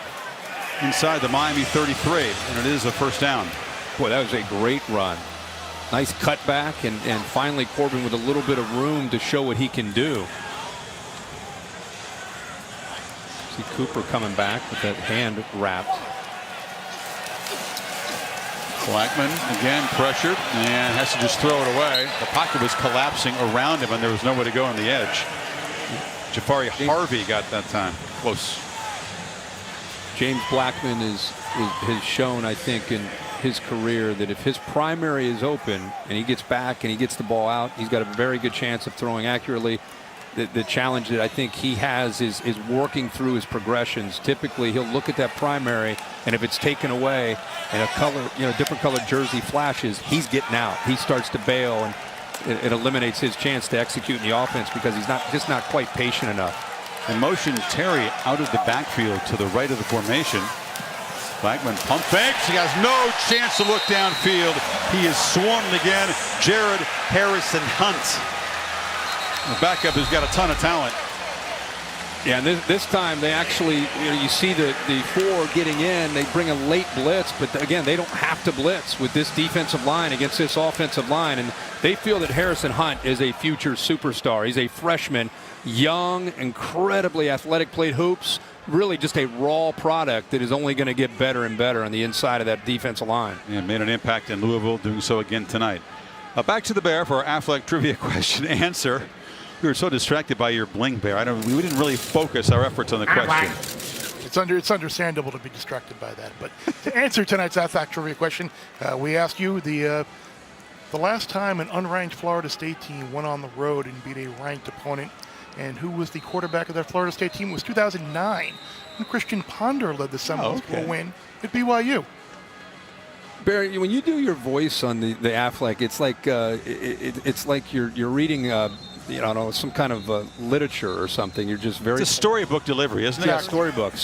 inside the Miami 33. And it is a first down. Boy, that was a great run. Nice cutback, and finally Corbin with a little bit of room to show what he can do. See Cooper coming back with that hand wrapped. Blackman again pressured and has to just throw it away. The pocket was collapsing around him and there was nowhere to go on the edge. Jafari Harvey got that time. Close. James Blackman has shown, I think, in his career that if his primary is open and he gets back and he gets the ball out, he's got a very good chance of throwing accurately. The challenge that I think he has is working through his progressions. Typically, he'll look at that primary, and if it's taken away and different colored jersey flashes, he's getting out. He starts to bail, and it eliminates his chance to execute in the offense because he's just not quite patient enough. And motion Terry out of the backfield to the right of the formation. Blackman pump fakes. He has no chance to look downfield. He is swarmed again. Jared Harrison Hunt. The backup has got a ton of talent. Yeah, and this time they actually, you see the four getting in. They bring a late blitz, but again, they don't have to blitz with this defensive line against this offensive line. And they feel that Harrison Hunt is a future superstar. He's a freshman, young, incredibly athletic, played hoops. Really just a raw product that is only going to get better and better on the inside of that defensive line. Yeah, made an impact in Louisville, doing so again tonight. Back to the Bear for our Affleck trivia question answer. We were so distracted by your bling, Bear. We didn't really focus our efforts on the question. It's understandable to be distracted by that. But to answer tonight's Affleck trivia question, we asked you the last time an unranked Florida State team went on the road and beat a ranked opponent, and who was the quarterback of that Florida State team. It was 2009 when Christian Ponder led the Seminoles to a win at BYU. Barry, when you do your voice on the Affleck, it's like it's like you're reading some kind of literature or something. You're just very. It's a storybook delivery, isn't it? Yeah, storybook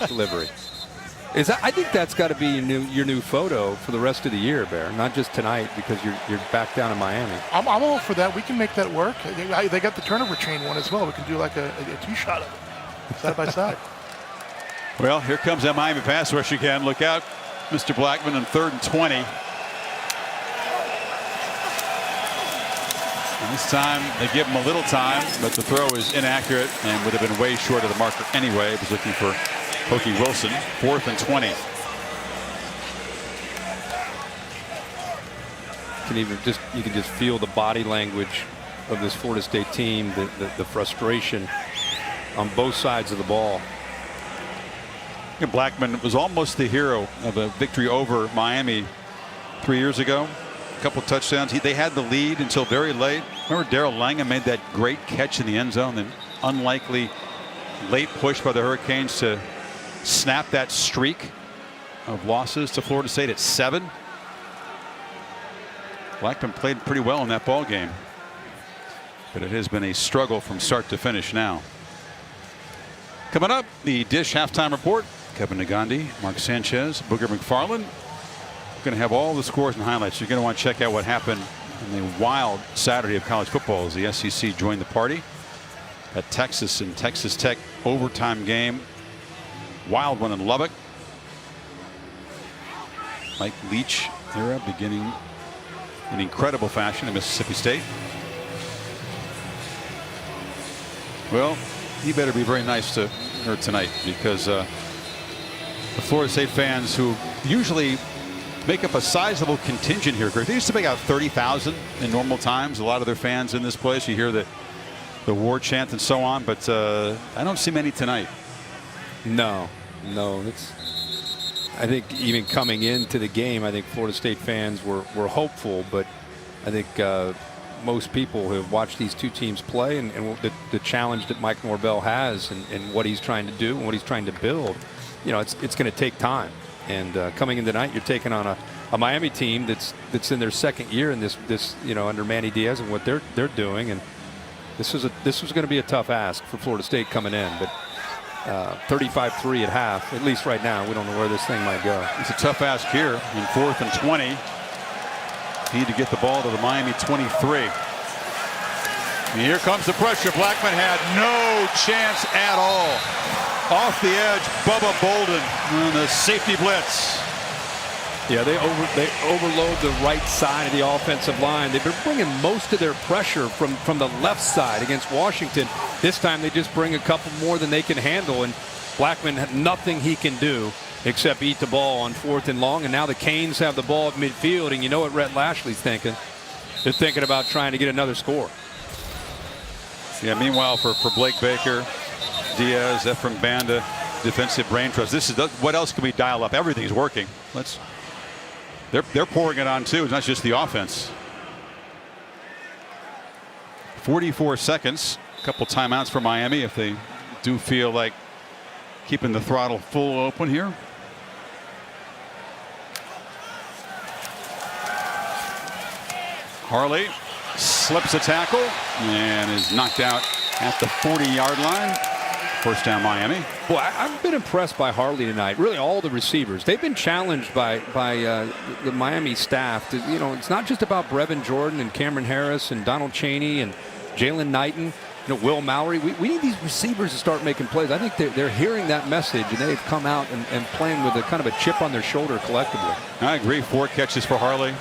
delivery. I think that's got to be your new photo for the rest of the year, Bear. Not just tonight because you're back down in Miami. I'm all for that. We can make that work. They got the turnover chain one as well. We can do like a two-shot of it, side by side. Well, here comes that Miami pass rush again. Look out, Mr. Blackman, on 3rd and 20. And this time they give him a little time, but the throw is inaccurate and would have been way short of the marker anyway. He was looking for Pokey Wilson. 4th and 20. You can just feel the body language of this Florida State team, the frustration on both sides of the ball. Blackman was almost the hero of a victory over Miami 3 years ago. A couple touchdowns. They had the lead until very late. Remember Darrell Langham made that great catch in the end zone, then unlikely late push by the Hurricanes to snap that streak of losses to Florida State at 7. Blackman played pretty well in that ball game, but it has been a struggle from start to finish now. Coming up, the Dish halftime report. Kevin Nagandi, Mark Sanchez, Booger McFarland. We're going to have all the scores and highlights. You're going to want to check out what happened on the wild Saturday of college football as the SEC joined the party at Texas and Texas Tech overtime game. Wild one in Lubbock. Mike Leach era beginning in incredible fashion at Mississippi State. Well, he better be very nice to her tonight, because the Florida State fans, who usually make up a sizable contingent here, Greg, they used to make out 30,000 in normal times. A lot of their fans in this place. You hear the war chant and so on, but I don't see many tonight. No. I think even coming into the game, I think Florida State fans were hopeful, but I think most people who have watched these two teams play and the challenge that Mike Norvell has and what he's trying to do and what he's trying to build, it's going to take time. And coming in tonight, you're taking on a Miami team that's in their second year in this under Manny Diaz and what they're doing, and this was going to be a tough ask for Florida State coming in, but 35-3 at half, at least right now. We don't know where this thing might go. It's a tough ask here in 4th and 20. Need to get the ball to the Miami 23. And here comes the pressure. Blackman had no chance at all. Off the edge, Bubba Bolden on the safety blitz. Yeah, they overload the right side of the offensive line. They've been bringing most of their pressure from the left side against Washington. This time they just bring a couple more than they can handle, and Blackman had nothing he can do except eat the ball on 4th and long. And now the Canes have the ball at midfield, and you know what Rhett Lashley's thinking. They're thinking about trying to get another score. Yeah, meanwhile for Blake Baker, Diaz, Ephraim Banda, defensive brain trust. This is what else can we dial up? Everything's working. They're pouring it on too. It's not just the offense. 44 seconds. A couple timeouts for Miami if they do feel like keeping the throttle full open here. Harley slips a tackle and is knocked out at the 40-yard line. First down, Miami. Well, I've been impressed by Harley tonight. Really, all the receivers. They've been challenged by the Miami staff. It's not just about Brevin Jordan and Cameron Harris and Donald Chaney and Jalen Knighton. Will Mallory. We need these receivers to start making plays. I think they're hearing that message, and they've come out and playing with a kind of a chip on their shoulder collectively. I agree. 4 catches for Harley.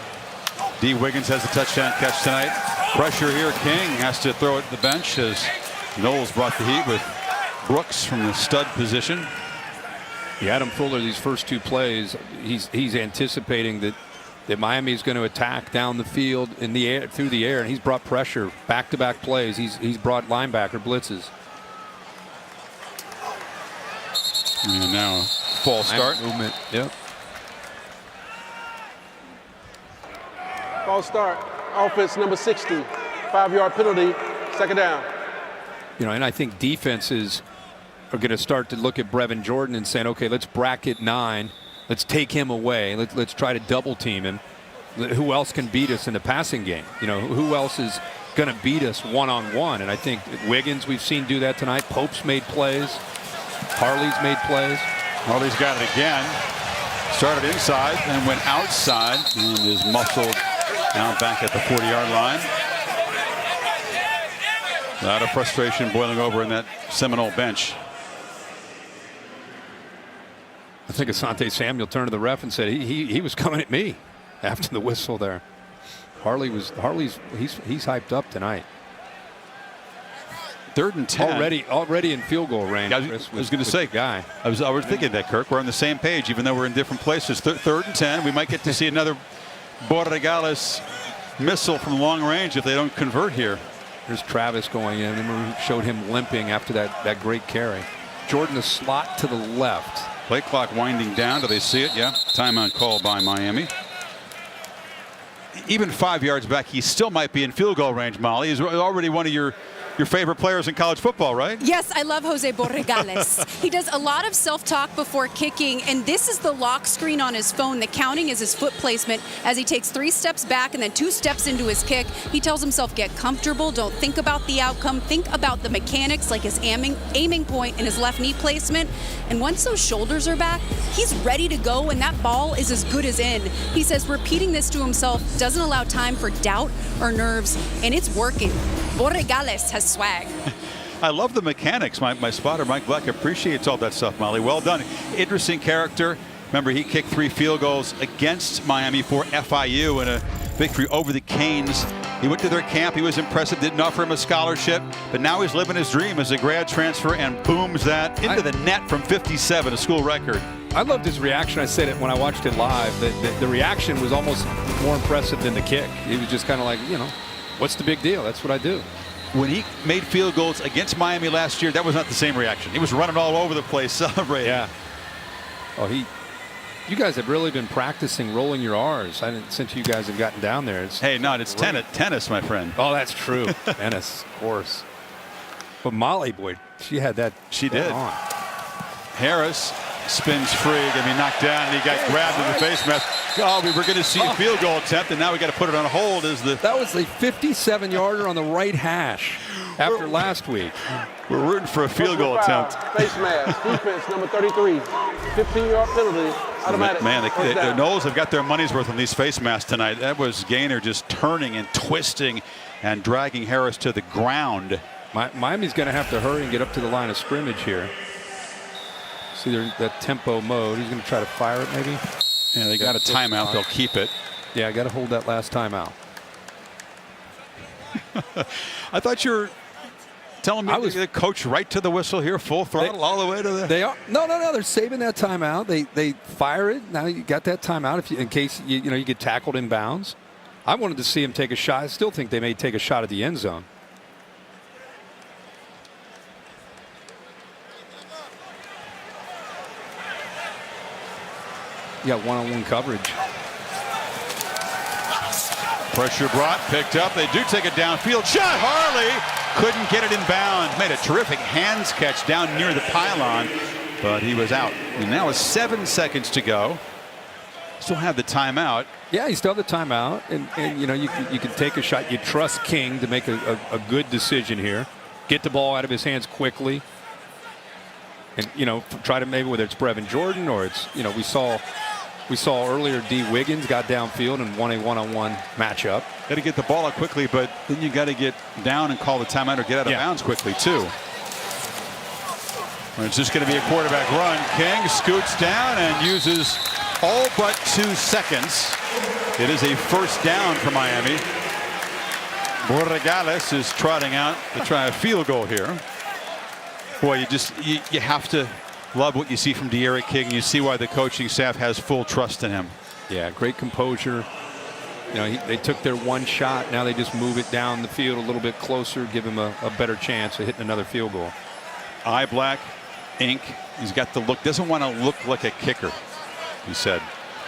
D. Wiggins has a touchdown catch tonight. Pressure here. King has to throw it to the bench as Knowles brought the heat with Brooks from the stud position. Yeah, Adam Fuller, these first 2 plays, he's anticipating that Miami is going to attack down the field in the air, through the air, and he's brought pressure back-to-back plays. He's brought linebacker blitzes. And now false start. Movement. Yep. False start. Offense number 60. 5-yard penalty. Second down. And I think defenses are going to start to look at Brevin Jordan and saying, okay, let's bracket 9. Let's take him away. Let's try to double team him. Who else can beat us in the passing game? Who else is going to beat us one-on-one? And I think Wiggins, we've seen do that tonight. Pope's made plays. Harley's made plays. Harley's got it again. Started inside and went outside and is muscled now back at the 40-yard line. A lot of frustration boiling over in that Seminole bench. I think Asante Samuel turned to the ref and said he was coming at me after the whistle there. Harley's hyped up tonight. 3rd and 10. Already in field goal range. Yeah, I was going to say, guy. I was thinking that, Kirk. We're on the same page, even though we're in different places. 3rd and 10. We might get to see another Borregales missile from long range if they don't convert here. There's Travis going in. Remember, we showed him limping after that great carry. Jordan, the slot to the left. Play clock winding down. Do they see it? Yeah. Timeout call by Miami. even 5 yards back, he still might be in field goal range, Molly. He's already one of your favorite players in college football, right? Yes, I love Jose Borregales. He does a lot of self-talk before kicking, and this is the lock screen on his phone. The counting is his foot placement as he takes 3 steps back and then 2 steps into his kick. He tells himself, get comfortable, don't think about the outcome, think about the mechanics like his aiming point and his left knee placement. And once those shoulders are back, he's ready to go, and that ball is as good as in. He says repeating this to himself doesn't allow time for doubt or nerves, and it's working. Borregales has swag. I love the mechanics. My spotter, Mike Black, appreciates all that stuff, Molly. Well done. Interesting character. Remember, he kicked 3 field goals against Miami for FIU in a victory over the Canes. He went to their camp. He was impressive. Didn't offer him a scholarship. But now he's living his dream as a grad transfer and booms that into the net from 57, a school record. I loved his reaction. I said it when I watched it live. The reaction was almost more impressive than the kick. He was just kind of like, you know, what's the big deal? That's what I do. When he made field goals against Miami last year, that was not the same reaction. He was running all over the place celebrating. Yeah. Oh, you guys have really been practicing rolling your R's since you guys have gotten down there. It's tennis, my friend. Oh, that's true. Tennis, of course. But Molly, boy, she had that. She did. On. Harris spins free, gonna be knocked down, and he got grabbed in the face mask. Oh, we were going to see a field goal attempt, and now we got to put it on hold. That was the 57-yarder on the right hash after last week. We're rooting for a field goal attempt. Face mask, defense number 33, 15-yard penalty, automatic. Man, the Noles have got their money's worth on these face masks tonight. That was Gaynor just turning and twisting and dragging Harris to the ground. Miami's going to have to hurry and get up to the line of scrimmage here. See that tempo mode. He's going to try to fire it maybe. Yeah, they got a timeout. They'll keep it. Yeah, I got to hold that last timeout. I thought you were telling me the coach right to the whistle here, full throttle all the way to the. They are no. They're saving that timeout. They fire it. Now you got that timeout in case you get tackled in bounds. I wanted to see him take a shot. I still think they may take a shot at the end zone. You got one-on-one coverage. Pressure brought, picked up. They do take it downfield. Shot. Harley couldn't get it in bounds. Made a terrific hands catch down near the pylon, but he was out. And now with 7 seconds to go. Still have the timeout. Yeah, you still have the timeout, and you can take a shot. You trust King to make a good decision here. Get the ball out of his hands quickly. And try to maybe whether it's Brevin Jordan or it's we saw earlier D. Wiggins got downfield and won a one-on-one matchup. Got to get the ball out quickly, but then you got to get down and call the timeout or get out of bounds quickly too. It's just going to be a quarterback run. King scoots down and uses all but 2 seconds. It is a first down for Miami. Borregales is trotting out to try a field goal here. Boy, you have to love what you see from De'Aaron King. You see why the coaching staff has full trust in him. Yeah, great composure. They took their one shot. Now they just move it down the field a little bit closer, give him a better chance of hitting another field goal. Eye black, ink. He's got the look. Doesn't want to look like a kicker, he said.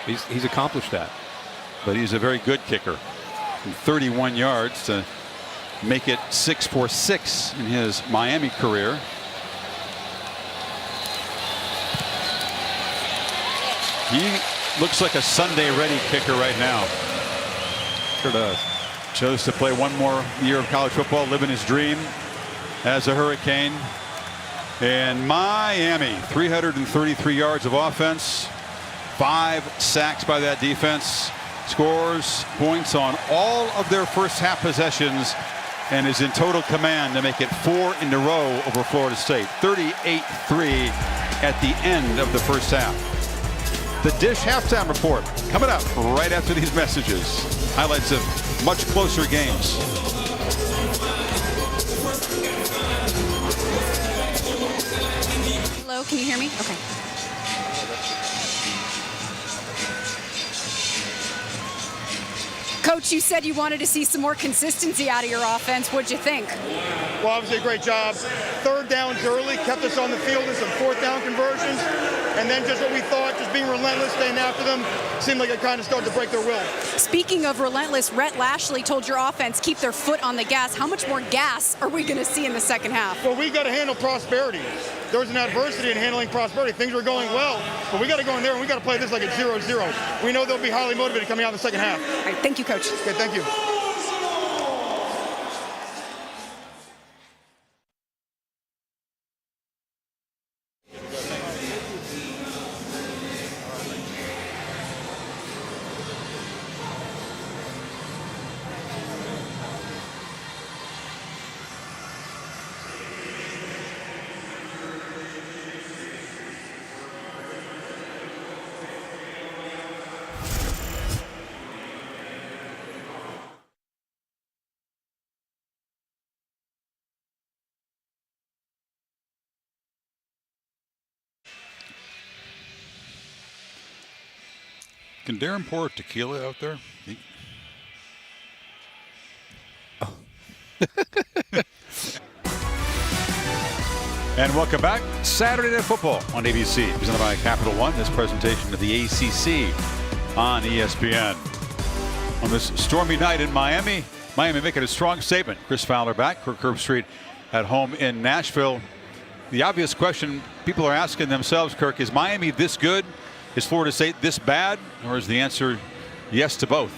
He's accomplished that. But he's a very good kicker. From 31 yards to make it 6 for 6 in his Miami career. He looks like a Sunday-ready kicker right now. Sure does. Chose to play one more year of college football, living his dream as a Hurricane. In Miami, 333 yards of offense, 5 sacks by that defense, scores points on all of their first half possessions, and is in total command to make it 4 in a row over Florida State. 38-3 at the end of the first half. The Dish halftime report coming up right after these messages. Highlights of much closer games. Hello, can you hear me? Okay. Coach, you said you wanted to see some more consistency out of your offense. What'd you think? Well, obviously a great job. 3rd downs early, kept us on the field in some 4th down conversions. And then just what we thought, just being relentless, staying after them, seemed like it kind of started to break their will. Speaking of relentless, Rhett Lashley told your offense, keep their foot on the gas. How much more gas are we going to see in the second half? Well, we got to handle prosperity. There's an adversity in handling prosperity. Things were going well, but we got to go in there and we got to play this like a 0-0. We know they'll be highly motivated coming out in the second half. All right, thank you, Coach. Okay, thank you. Can Darren pour tequila out there? And welcome back. Saturday Night Football on ABC, presented by Capital One. This presentation of the ACC on ESPN. On this stormy night in Miami, Miami making a strong statement. Chris Fowler back, Kirk Herbstreit at home in Nashville. The obvious question people are asking themselves, Kirk, is Miami this good? Is Florida State this bad? Or is the answer yes to both?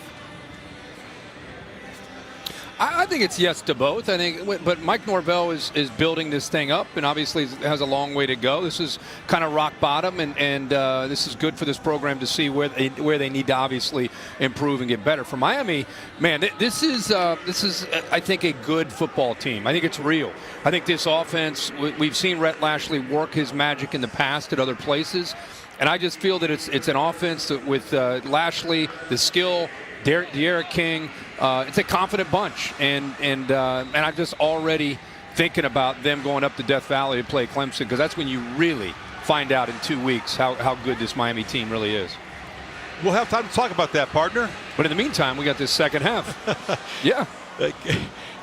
I think it's yes to both. I think, but Mike Norvell is building this thing up, and obviously has a long way to go. This is kind of rock bottom, and this is good for this program to see where they need to obviously improve and get better. For Miami, man, this is I think a good football team. I think it's real. I think this offense, we've seen Rhett Lashley work his magic in the past at other places. And I just feel that it's an offense that with Lashley, the skill, De'Ara King, it's a confident bunch, and I'm just already thinking about them going up to Death Valley to play Clemson, because that's when you really find out in 2 weeks how good this Miami team really is. We'll have time to talk about that, partner. But in the meantime, we got this second half. Yeah.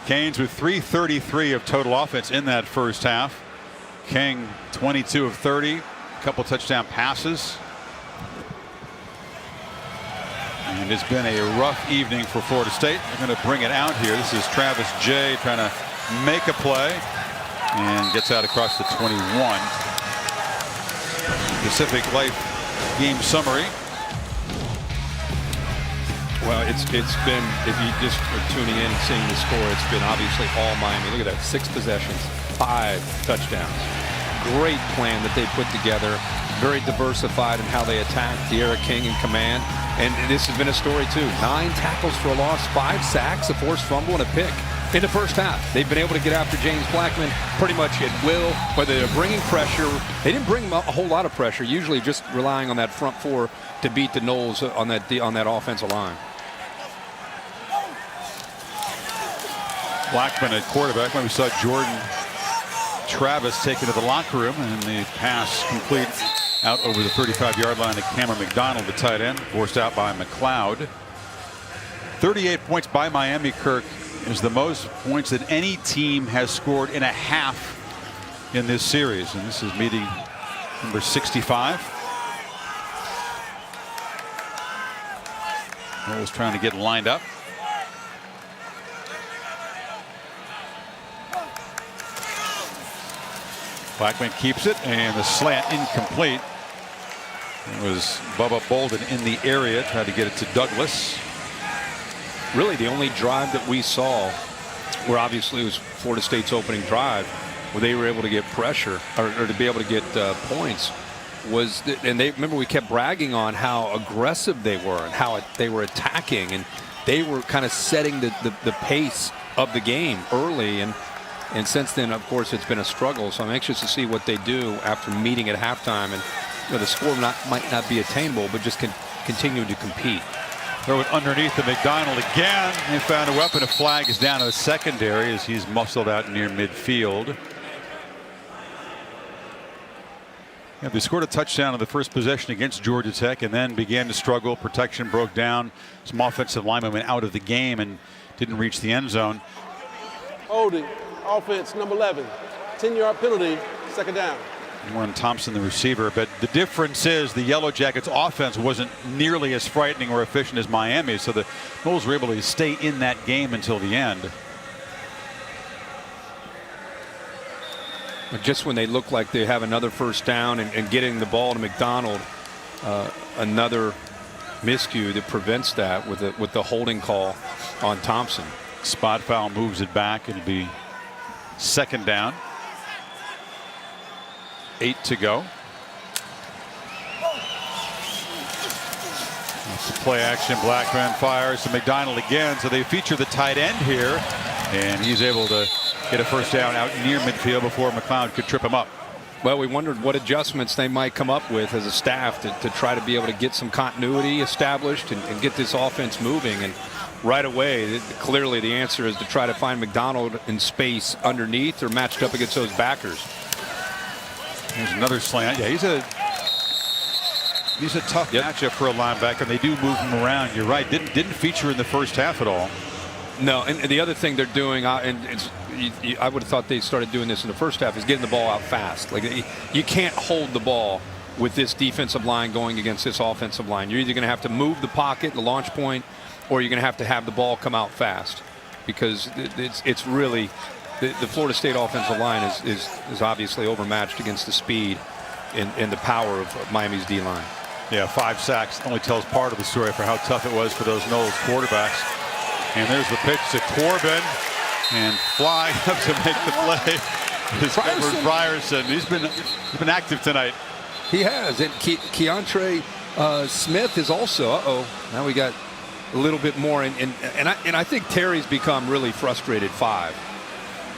Canes with 333 of total offense in that first half. King 22 of 30. Couple touchdown passes. And it's been a rough evening for Florida State. They're going to bring it out here. This is Travis Jay trying to make a play and gets out across the 21. Pacific Life game summary. Well, it's been, if you just are tuning in and seeing the score, it's been obviously all Miami. Look at that, 6 possessions, 5 touchdowns. Great plan that they put together. Very diversified in how they attacked. De'Ara King in command. And this has been a story too. 9 tackles for a loss, 5 sacks, a forced fumble, and a pick in the first half. They've been able to get after James Blackman pretty much at will, whether they're bringing pressure. They didn't bring a whole lot of pressure, usually just relying on that front four to beat the Knowles on that offensive line. Blackman at quarterback. When we saw Jordan Travis taken to the locker room, and the pass complete out over the 35-yard line to Cameron McDonald, the tight end, forced out by McLeod. 38 points by Miami, Kirk, is the most points that any team has scored in a half in this series, and this is meeting number 65. Knowles trying to get lined up. Blackman keeps it, and the slant incomplete. It was Bubba Bolden in the area, tried to get it to Douglas. Really the only drive that we saw, where obviously it was Florida State's opening drive, where they were able to get pressure or to be able to get points, was and they remember we kept bragging on how aggressive they were and how they were attacking, and they were kind of setting the pace of the game early, and since then, of course, it's been a struggle. So I'm anxious to see what they do after meeting at halftime, and the score might not be attainable, but just continue to compete. Throw it underneath to McDonald again. They found a weapon. A flag is down to the secondary as he's muscled out near midfield. Yeah, they scored a touchdown on the first possession against Georgia Tech and then began to struggle. Protection broke down. Some offensive linemen went out of the game and didn't reach the end zone. Holding, offense number 11, 10-yard penalty, second down. Warren Thompson, the receiver. But the difference is the Yellow Jackets offense wasn't nearly as frightening or efficient as Miami, so the Noles were able to stay in that game until the end. Just when they look like they have another first down and getting the ball to McDonald, another miscue that prevents that with the holding call on Thompson. Spot foul moves it back. It'll be second down. 8 to go. It's a play action. Blackman fires to McDonald again. So they feature the tight end here, and he's able to get a first down out near midfield before McLeod could trip him up. Well, we wondered what adjustments they might come up with as a staff to try to be able to get some continuity established and get this offense moving. And right away, clearly the answer is to try to find McDonald in space underneath or matched up against those backers. There's another slant. Yeah, he's a tough matchup for a linebacker. They do move him around. You're right. Didn't feature in the first half at all. No, and the other thing they're doing, and I would have thought they started doing this in the first half, is getting the ball out fast. Like you can't hold the ball with this defensive line going against this offensive line. You're either going to have to move the pocket, the launch point, or you're going to have the ball come out fast, because it's really the Florida State offensive line is obviously overmatched against the speed and the power of Miami's D-line. Yeah, 5 sacks only tells part of the story for how tough it was for those Noles quarterbacks. And there's the pitch to Corbin, and flying up to make the play is Edward Ryerson. He's been active tonight. He has, and Keontre Smith is also. Now we got a little bit more, and I think Terry's become really frustrated 5.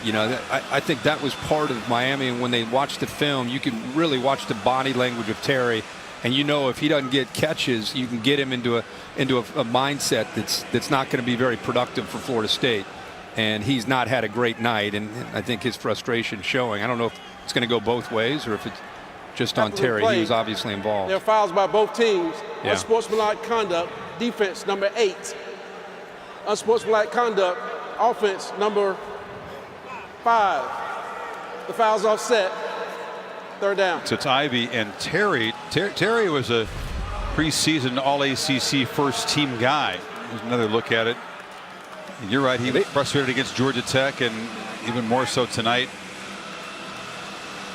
You know, I think that was part of Miami, and when they watched the film, you can really watch the body language of Terry, and you know if he doesn't get catches, you can get him into a mindset that's not going to be very productive for Florida State. And he's not had a great night, and I think his frustration showing. I don't know if it's going to go both ways or if it's just on Terry. He was obviously involved. There are fouls by both teams. Yeah. Unsportsmanlike conduct, defense number 8. Unsportsmanlike conduct, offense number 5. The foul's offset. Third down. So it's Ivy and Terry. Terry was a preseason All-ACC first-team guy. There's another look at it. And you're right. He was frustrated against Georgia Tech, and even more so tonight.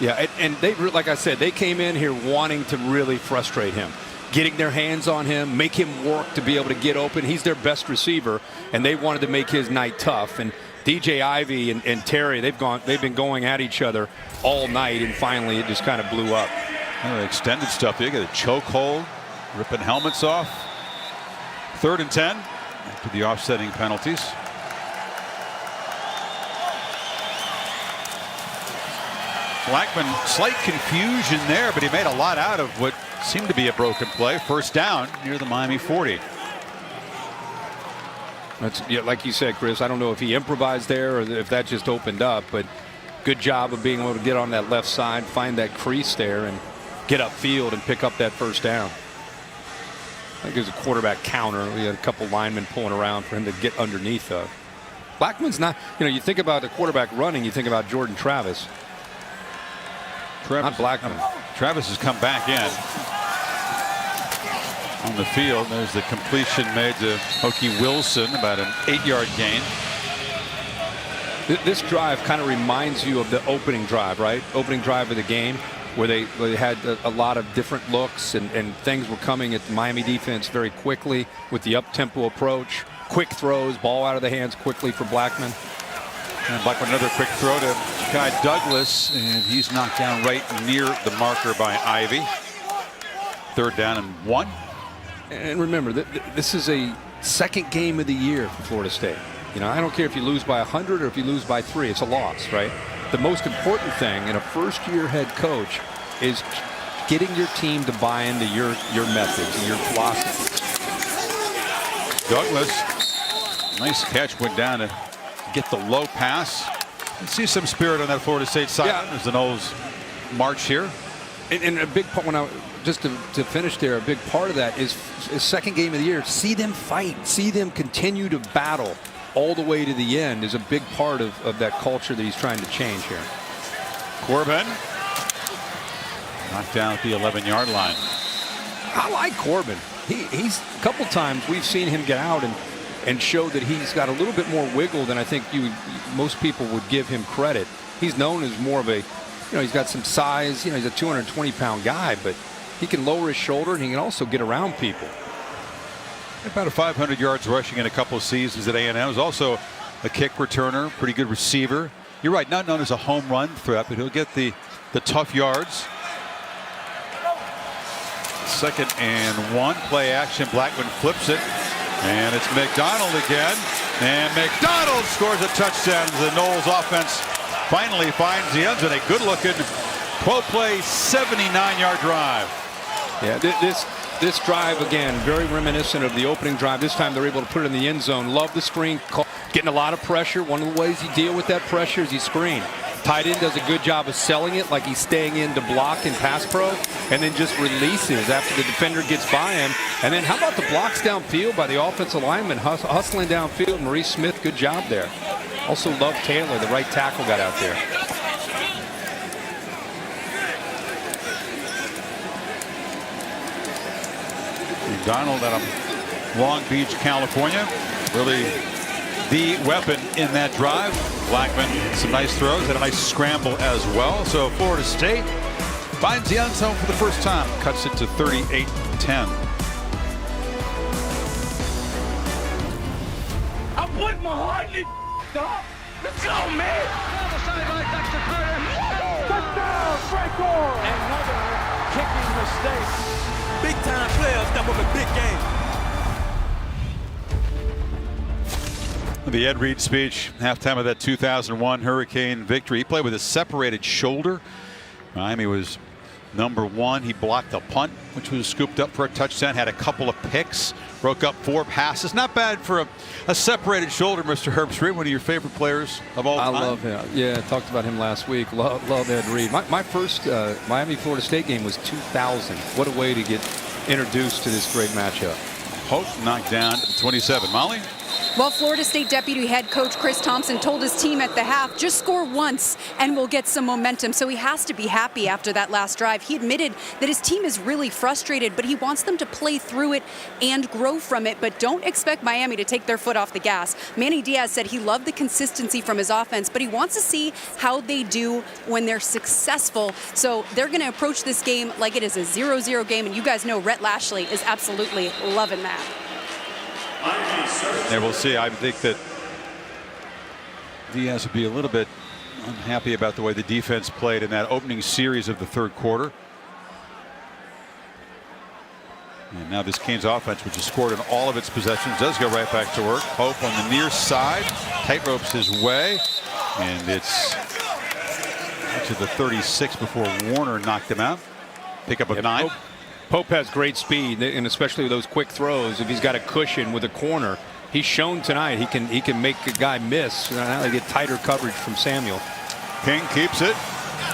Yeah, and they, like I said, they came in here wanting to really frustrate him, getting their hands on him, make him work to be able to get open. He's their best receiver, and they wanted to make his night tough. And DJ Ivy and Terry, they've been going at each other all night, and finally it just kind of blew up. Extended stuff. You get a chokehold, ripping helmets off. 3rd and 10 after the offsetting penalties. Blackman, slight confusion there, but he made a lot out of what seemed to be a broken play. First down near the Miami 40. That's, yeah, like you said, Chris, I don't know if he improvised there or if that just opened up, but good job of being able to get on that left side, find that crease there, and get upfield and pick up that first down. I think it was a quarterback counter. We had a couple linemen pulling around for him to get underneath of. Blackman's not, you think about the quarterback running, you think about Jordan Travis. Not Blackman. Travis has come back in on the field. There's the completion made to Hokie Wilson, about an 8-yard gain. This drive kind of reminds you of the opening drive, right? Opening drive of the game, where they had a lot of different looks and things were coming at the Miami defense very quickly with the up-tempo approach. Quick throws, ball out of the hands quickly for Blackman. And Blackman, another quick throw to Kai Douglas, and he's knocked down right near the marker by Ivy. 3rd down and 1. And remember, this is a second game of the year for Florida State. I don't care if you lose by 100 or if you lose by 3. It's a loss, right? The most important thing in a first-year head coach is getting your team to buy into your methods and your philosophy. Douglas, nice catch, went down to get the low pass. You see some spirit on that Florida State side as the Noles march here. And a big part, just to finish there, a big part of that is second game of the year. See them fight, see them continue to battle all the way to the end is a big part of that culture that he's trying to change here. Corbin Knocked down at the 11-yard line. I like Corbin. He's a couple times we've seen him get out and show that he's got a little bit more wiggle than I think most people would give him credit. He's known as more of a, he's got some size. He's a 220-pound guy, but he can lower his shoulder and he can also get around people. About 500 yards rushing in a couple of seasons at A&M. He's also a kick returner, pretty good receiver. You're right, not known as a home run threat, but he'll get the tough yards. 2nd and 1, play action. Blackman flips it, and it's McDonald again. And McDonald scores a touchdown. The Knowles offense finally finds the end zone. A good-looking 12-play, 79-yard drive. Yeah, this drive, again, very reminiscent of the opening drive. This time they're able to put it in the end zone. Love the screen, getting a lot of pressure. One of the ways you deal with that pressure is you screen. Tight end does a good job of selling it, like he's staying in to block in pass pro, and then just releases after the defender gets by him. And then how about the blocks downfield by the offensive lineman hustling downfield? Maurice Smith, good job there. Also love Taylor, the right tackle, got out there. McDonald out of Long Beach, California. Really the weapon in that drive. Blackman, some nice throws, had a nice scramble as well. So Florida State finds the end zone for the first time, cuts it to 38-10. I put my heart in it, dog. Let's go, man. Touchdown, Frank Gore. Another kicking mistake. Big time players step up in big games. The Ed Reed speech, halftime of that 2001 Hurricane victory. He played with a separated shoulder. Miami was #1. He blocked a punt, which was scooped up for a touchdown. Had a couple of picks. Broke up 4 passes. Not bad for a separated shoulder, Mr. Herbstreit. One of your favorite players of all time. I love him. Yeah, I talked about him last week. Love Ed Reed. My first Miami-Florida State game was 2000. What a way to get introduced to this great matchup. Hope knocked down at 27. Molly? Well, Florida State Deputy Head Coach Chris Thompson told his team at the half, just score once and we'll get some momentum. So he has to be happy after that last drive. He admitted that his team is really frustrated, but he wants them to play through it and grow from it. But don't expect Miami to take their foot off the gas. Manny Diaz said he loved the consistency from his offense, but he wants to see how they do when they're successful. So they're going to approach this game like it is a 0-0 game. And you guys know Rhett Lashley is absolutely loving that. Yeah, we'll see. I think that Diaz would be a little bit unhappy about the way the defense played in that opening series of the third quarter. And now this Canes offense, which has scored in all of its possessions, does go right back to work. Hope on the near side, tightropes his way, and it's to the 36 before Warner knocked him out. Pick up a 9. Pope has great speed, and especially with those quick throws. If he's got a cushion with a corner, he's shown tonight he can make a guy miss. Now they get tighter coverage from Samuel. King keeps it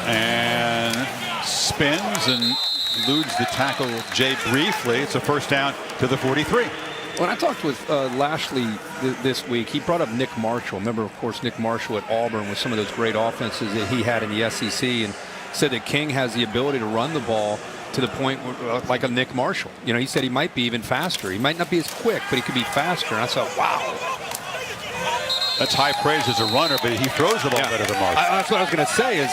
and spins and eludes the tackle Jay briefly. It's a first down to the 43. When I talked with Lashley this week, he brought up Nick Marshall. Remember, of course, Nick Marshall at Auburn with some of those great offenses that he had in the SEC, and said that King has the ability to run the ball to the point where, like a Nick Marshall. He said he might be even faster. He might not be as quick, but he could be faster. And I thought, wow. That's high praise as a runner, but he throws the ball better than Marshall. That's what I was going to say is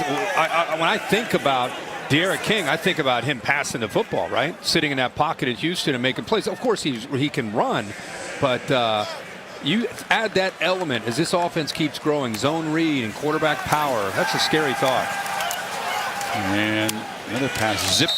when I think about De'Ara King, I think about him passing the football, right? Sitting in that pocket at Houston and making plays. Of course, he can run, but you add that element as this offense keeps growing, zone read and quarterback power. That's a scary thought. And another pass zipped.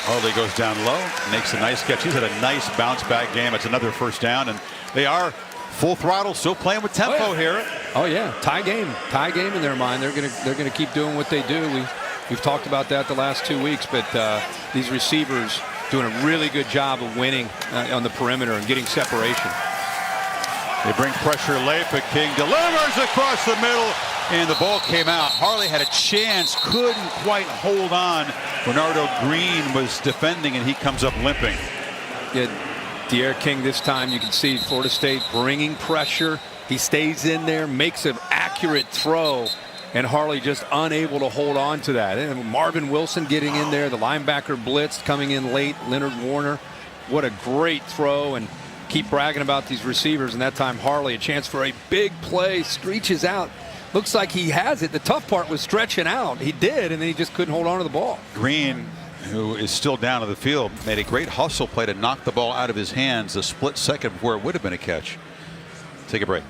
Harley goes down low, makes a nice catch. He's had a nice bounce back game. It's another first down, and they are full throttle, still playing with tempo here. Oh yeah, tie game in their mind. They're gonna keep doing what they do. We've talked about that the last 2 weeks, but these receivers doing a really good job of winning on the perimeter and getting separation. They bring pressure late, but King delivers across the middle, and the ball came out. Harley had a chance, couldn't quite hold on. Bernardo Green was defending, and he comes up limping. Yeah, De'Ara King this time, you can see Florida State bringing pressure. He stays in there, makes an accurate throw, and Harley just unable to hold on to that. And Marvin Wilson getting in there, the linebacker blitz coming in late, Leonard Warner. What a great throw, and keep bragging about these receivers. And that time Harley, a chance for a big play, screeches out. Looks like he has it. The tough part was stretching out. He did, and then he just couldn't hold on to the ball. Green, who is still down to the field, made a great hustle play to knock the ball out of his hands a split second before it would have been a catch. Take a break.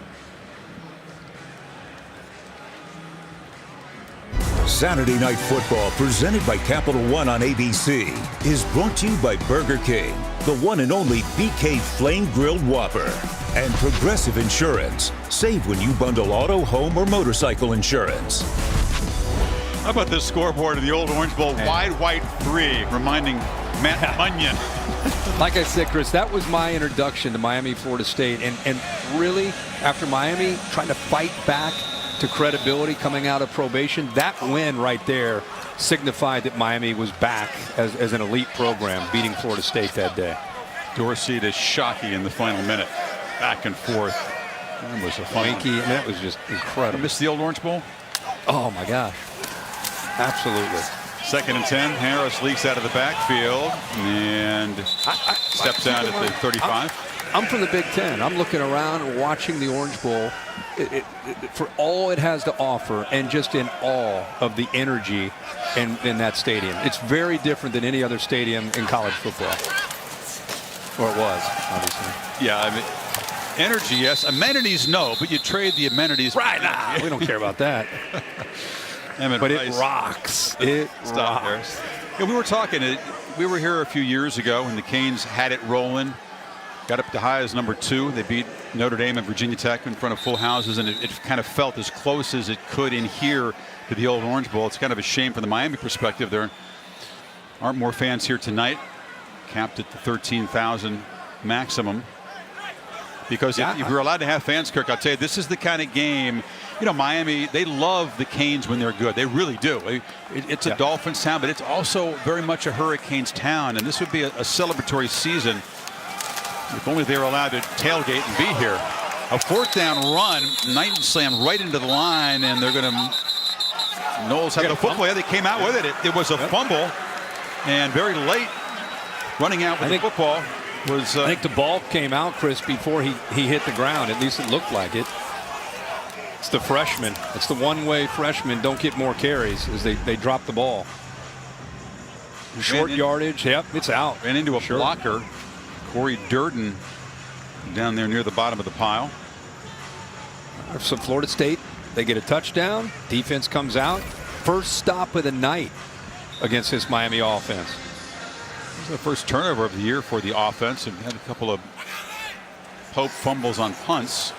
Saturday Night Football, presented by Capital One on ABC, is brought to you by Burger King, the one and only BK Flame Grilled Whopper, and Progressive Insurance. Save when you bundle auto, home, or motorcycle insurance. How about this scoreboard of the old Orange Bowl? Wide white 3, reminding Matt Onion. Like I said, Chris, that was my introduction to Miami, Florida State. And really, after Miami trying to fight back to credibility coming out of probation, that win right there signified that Miami was back as an elite program, beating Florida State that day. Dorsey to Shockey in the final minute. Back and forth. That was a fun Winky, and that was just incredible. Missed the old Orange Bowl? Oh, my gosh. Absolutely. 2nd and 10. Harris leaks out of the backfield and steps out at the 35. I'm from the Big Ten. I'm looking around and watching the Orange Bowl for all it has to offer, and just in awe of the energy in that stadium. It's very different than any other stadium in college football. Or it was, obviously. Yeah, I mean, energy, yes. Amenities, no. But you trade the amenities. Right. Nah, we don't care about that. But it rocks. It rocks. Yeah, we were talking. We were here a few years ago when the Canes had it rolling. Got up to high as number 2. They beat Notre Dame and Virginia Tech in front of full houses, and it kind of felt as close as it could in here to the old Orange Bowl. It's kind of a shame from the Miami perspective. There aren't more fans here tonight. Capped at the 13,000 maximum. Because if you're allowed to have fans, Kirk, I'll tell you, this is the kind of game, you know, Miami, they love the Canes when they're good. They really do. It's a Dolphins town, but it's also very much a Hurricanes town. And this would be a celebratory season if only they were allowed to tailgate and be here. A 4th down run, Knight slammed right into the line, and they're going to, Knowles had the football. They came out with it. It was a fumble, and very late running out with the football. I think the ball came out, Chris, before he hit the ground. At least it looked like it. It's the freshman. It's the one-way freshman don't get more carries as they drop the ball. Short yardage. Yep, it's out. Ran into a blocker. Corey Durden down there near the bottom of the pile. So Florida State, they get a touchdown. Defense comes out. First stop of the night against this Miami offense. The first turnover of the year for the offense, and had a couple of Pope fumbles on punts.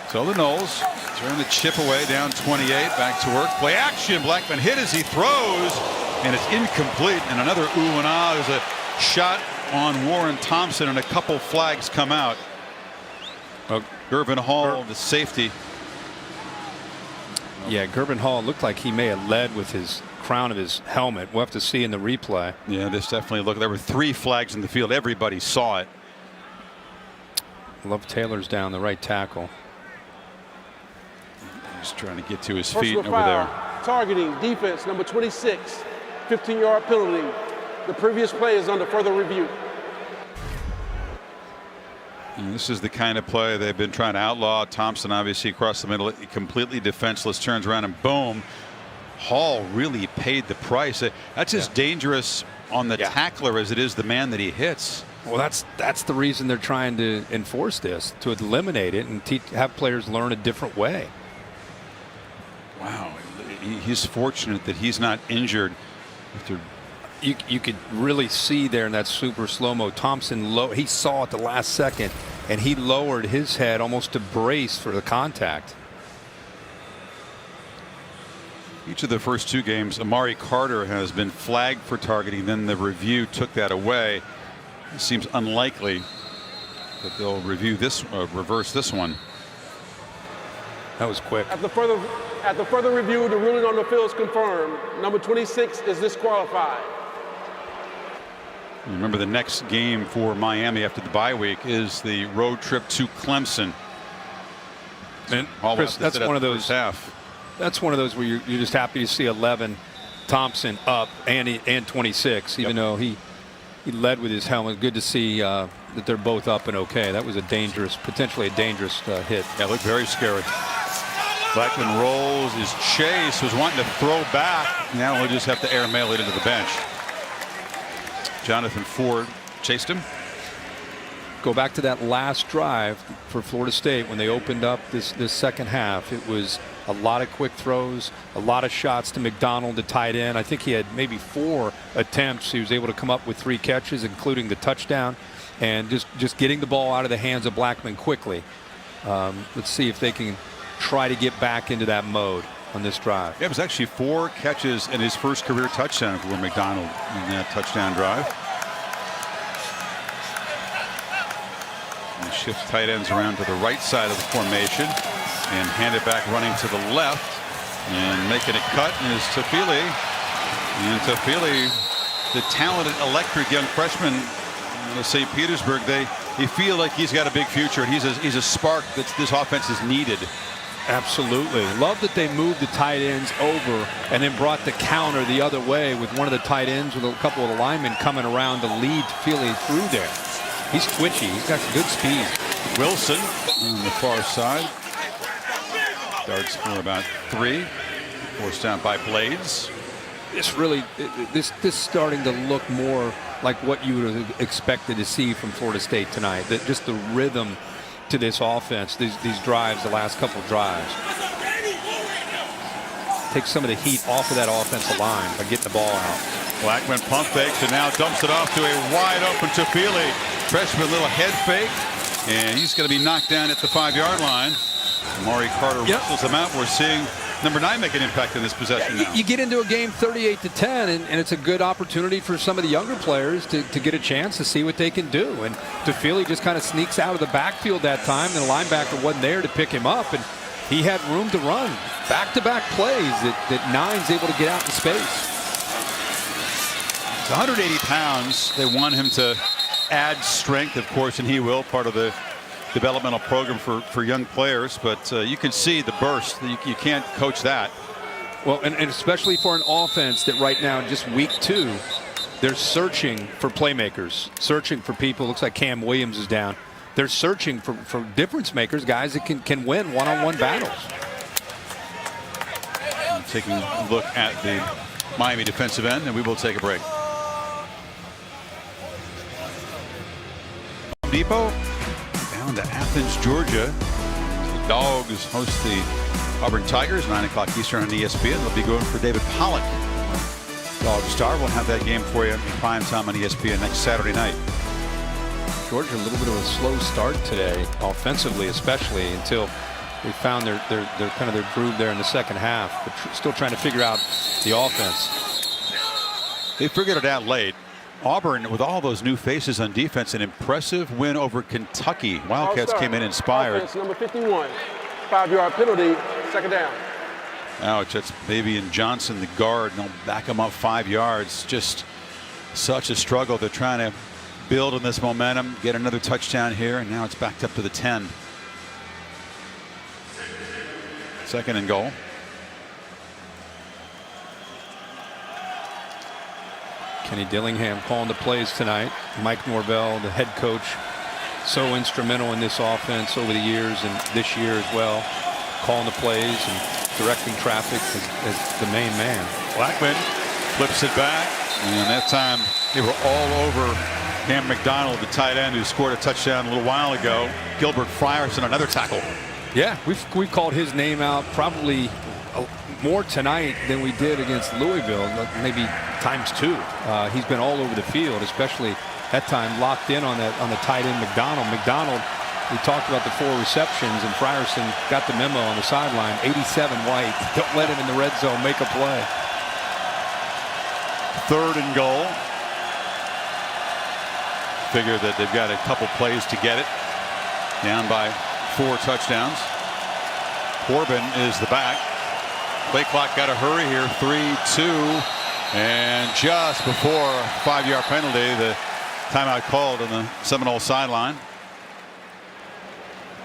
So the Knowles turn the chip away down 28, back to work. Play action. Blackman hit as he throws, and it's incomplete. And another ooh and ah. There's a shot on Warren Thompson, and a couple flags come out. Gervin Hall, the safety. Yeah, Gervin Hall looked like he may have led with his crown of his helmet. We'll have to see in the replay. Yeah, this definitely looked. There were 3 flags in the field. Everybody saw it. Love Taylor's down the right tackle. He's trying to get to his Personal feet over there. Targeting defense number 26, 15-yard penalty. The previous play is under further review. And this is the kind of play they've been trying to outlaw. Thompson obviously across the middle, completely defenseless, turns around and boom. Hall really paid the price. That's as dangerous on the tackler as it is the man that he hits. Well, that's the reason they're trying to enforce this, to eliminate it and have players learn a different way. Wow, he's fortunate that he's not injured. You could really see there in that super slow-mo. Thompson, he saw at the last second, and he lowered his head almost to brace for the contact. Each of the first 2 games, Amari Carter has been flagged for targeting. Then the review took that away. It seems unlikely that they'll reverse this one. That was quick. At the further review, the ruling on the field is confirmed. Number 26 is disqualified. Remember, the next game for Miami after the bye week is the road trip to Clemson. And Chris, that's one of those That's one of those where you're just happy to see 11 Thompson up and 26, even though he led with his helmet. Good to see that they're both up and okay. That was potentially a dangerous hit. Yeah, looked very scary. Blackman rolls. His chase was wanting to throw back. Now we'll just have to airmail it into the bench. Jonathan Ford chased him. Go back to that last drive for Florida State when they opened up this second half. It was a lot of quick throws, a lot of shots to McDonald, the tight end. I think he had maybe 4 attempts. He was able to come up with 3 catches, including the touchdown, and just getting the ball out of the hands of Blackman quickly. Let's see if they can try to get back into that mode on this drive. Yeah, it was actually 4 catches in his first career touchdown for McDonald in that touchdown drive. And shift tight ends around to the right side of the formation and hand it back running to the left, and making a cut is Tafili. And Tafili, the talented electric young freshman of St. Petersburg, they feel like he's got a big future, and he's a spark that this offense is needed. Absolutely. Love that they moved the tight ends over and then brought the counter the other way with one of the tight ends with a couple of the linemen coming around to lead Tafili through there. He's twitchy. He's got some good speed. Wilson on the far side. Darts for about 3. Forced down by Blades. This starting to look more like what you would have expected to see from Florida State tonight. Just the rhythm to this offense, these drives, the last couple of drives. Take some of the heat off of that offensive line by getting the ball out. Blackman pump fakes and now dumps it off to a wide open Tafili. Freshman little head fake, and he's going to be knocked down at the 5-yard line. Amari Carter whistles him out. We're seeing number 9 make an impact in this possession now. You get into a game 38-10, and it's a good opportunity for some of the younger players to get a chance to see what they can do. And Tafili just kind of sneaks out of the backfield that time, and the linebacker wasn't there to pick him up, and he had room to run. Back-to-back plays that 9's able to get out in space. He's 180 pounds. They want him to add strength, of course, and he will, part of the developmental program for young players, but you can see the burst. You can't coach that. Well, and especially for an offense that right now, just week 2, they're searching for playmakers, searching for people. Looks like Cam Williams is down. They're searching for difference makers, guys that can win one-on-one battles. Taking a look at the Miami defensive end, and we will take a break. Depot down to Athens, Georgia. The Dogs host the Auburn Tigers, 9 o'clock Eastern on ESPN. They'll be going for David Pollock. Dog Star will have that game for you in prime time on ESPN next Saturday night. Georgia a little bit of a slow start today, offensively especially, until they found their kind of their groove there in the second half, but still trying to figure out the offense. They figured it out late. Auburn, with all those new faces on defense, an impressive win over Kentucky. Wildcats came in inspired. Offense, number 51, 5-yard penalty, second down. Ouch, that's Bavian Johnson, the guard, and they'll back him up 5 yards. Just such a struggle. They're trying to build on this momentum, get another touchdown here, and now it's backed up to the 10. Second and goal. Kenny Dillingham calling the plays tonight. Mike Norvell, the head coach, so instrumental in this offense over the years and this year as well, calling the plays and directing traffic as the main man. Blackman flips it back, and that time they were all over Cam McDonald, the tight end who scored a touchdown a little while ago. Gilbert Frierson, another tackle. Yeah, we've called his name out probably more tonight than we did against Louisville, maybe ×2. He's been all over the field, especially that time locked in on the tight end McDonald. McDonald, we talked about the 4 receptions, and Frierson got the memo on the sideline. 87 white. Don't let him in the red zone make a play. Third and goal. Figure that they've got a couple plays to get it. Down by 4 touchdowns. Corbin is the back. Play clock got to hurry here. 3-2. And just before a 5-yard penalty, the timeout called on the Seminole sideline.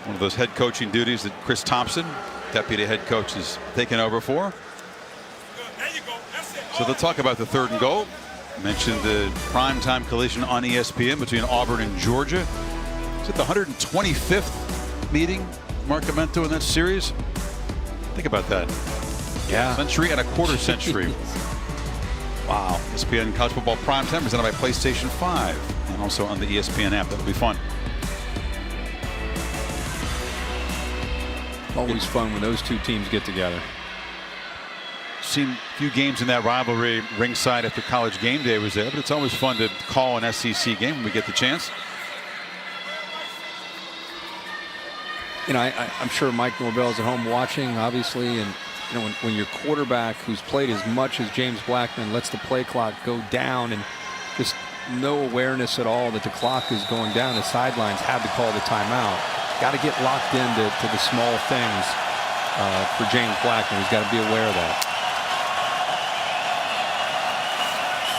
One of those head coaching duties that Chris Thompson deputy head coach is taking over for. So they'll talk about the 3rd and goal. Mentioned the primetime collision on ESPN between Auburn and Georgia. Is it the 125th meeting, Mark Amento, in that series? Think about that. Yeah. Century and a quarter century. Wow. ESPN College Football Primetime presented by PlayStation 5 and also on the ESPN app. That'll be fun. Always fun when those two teams get together. Seen a few games in that rivalry ringside after College Game Day was there, but it's always fun to call an SEC game when we get the chance. You know, I'm sure Mike Norvell's at home watching, obviously, and you know, when your quarterback, who's played as much as James Blackman, lets the play clock go down and just no awareness at all that the clock is going down, the sidelines had to call the timeout. Got to get locked into the small things for James Blackman. He's got to be aware of that.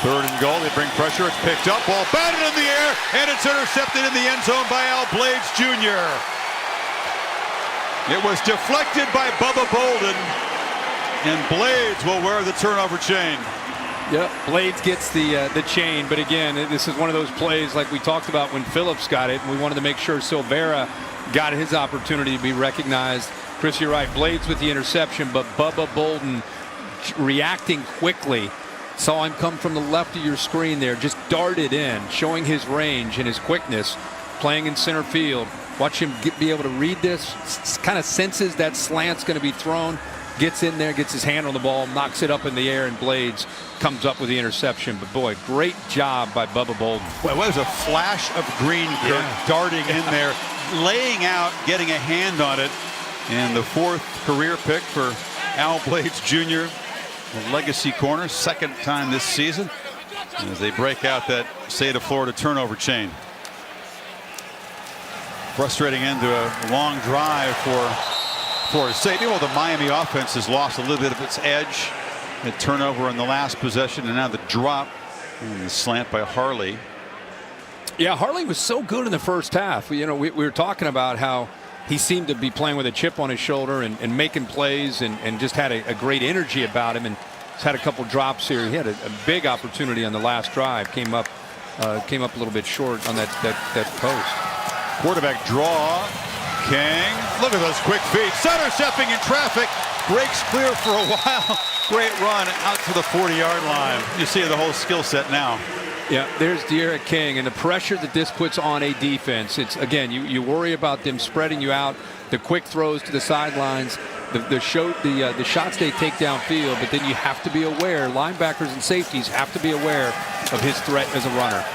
3rd and goal. They bring pressure. It's picked up. Ball batted in the air, and it's intercepted in the end zone by Al Blades Jr. It was deflected by Bubba Bolden, and Blades will wear the turnover chain. Yep, Blades gets the chain, but again, this is one of those plays like we talked about when Phillips got it, and we wanted to make sure Silvera got his opportunity to be recognized. Chris, you're right, Blades with the interception, but Bubba Bolden reacting quickly. Saw him come from the left of your screen there, just darted in, showing his range and his quickness, playing in center field. Watch him be able to read this, kind of senses that slant's going to be thrown, gets in there, gets his hand on the ball, knocks it up in the air, and Blades comes up with the interception. But boy, great job by Bubba Bolden. Well, it was a flash of green darting in there, laying out, getting a hand on it, and the 4th career pick for Al Blades Jr., the legacy corner, 2nd time this season, as they break out that state of Florida turnover chain. Frustrating end to a long drive for Florida State. Well, the Miami offense has lost a little bit of its edge. The turnover in the last possession, and now the drop and the slant by Harley. Yeah, Harley was so good in the first half. You know, we were talking about how he seemed to be playing with a chip on his shoulder and making plays and just had a great energy about him, and he's had a couple drops here. He had a big opportunity on the last drive. Came up a little bit short on that post. Quarterback draw. King. Look at those quick feet. Center stepping in traffic. Breaks clear for a while. Great run out to the 40-yard line. You see the whole skill set now. Yeah, there's De'Aaron King, and the pressure that this puts on a defense. It's, again, you worry about them spreading you out, the quick throws to the sidelines, the shots they take downfield, but then you have to be aware, linebackers and safeties have to be aware of his threat as a runner.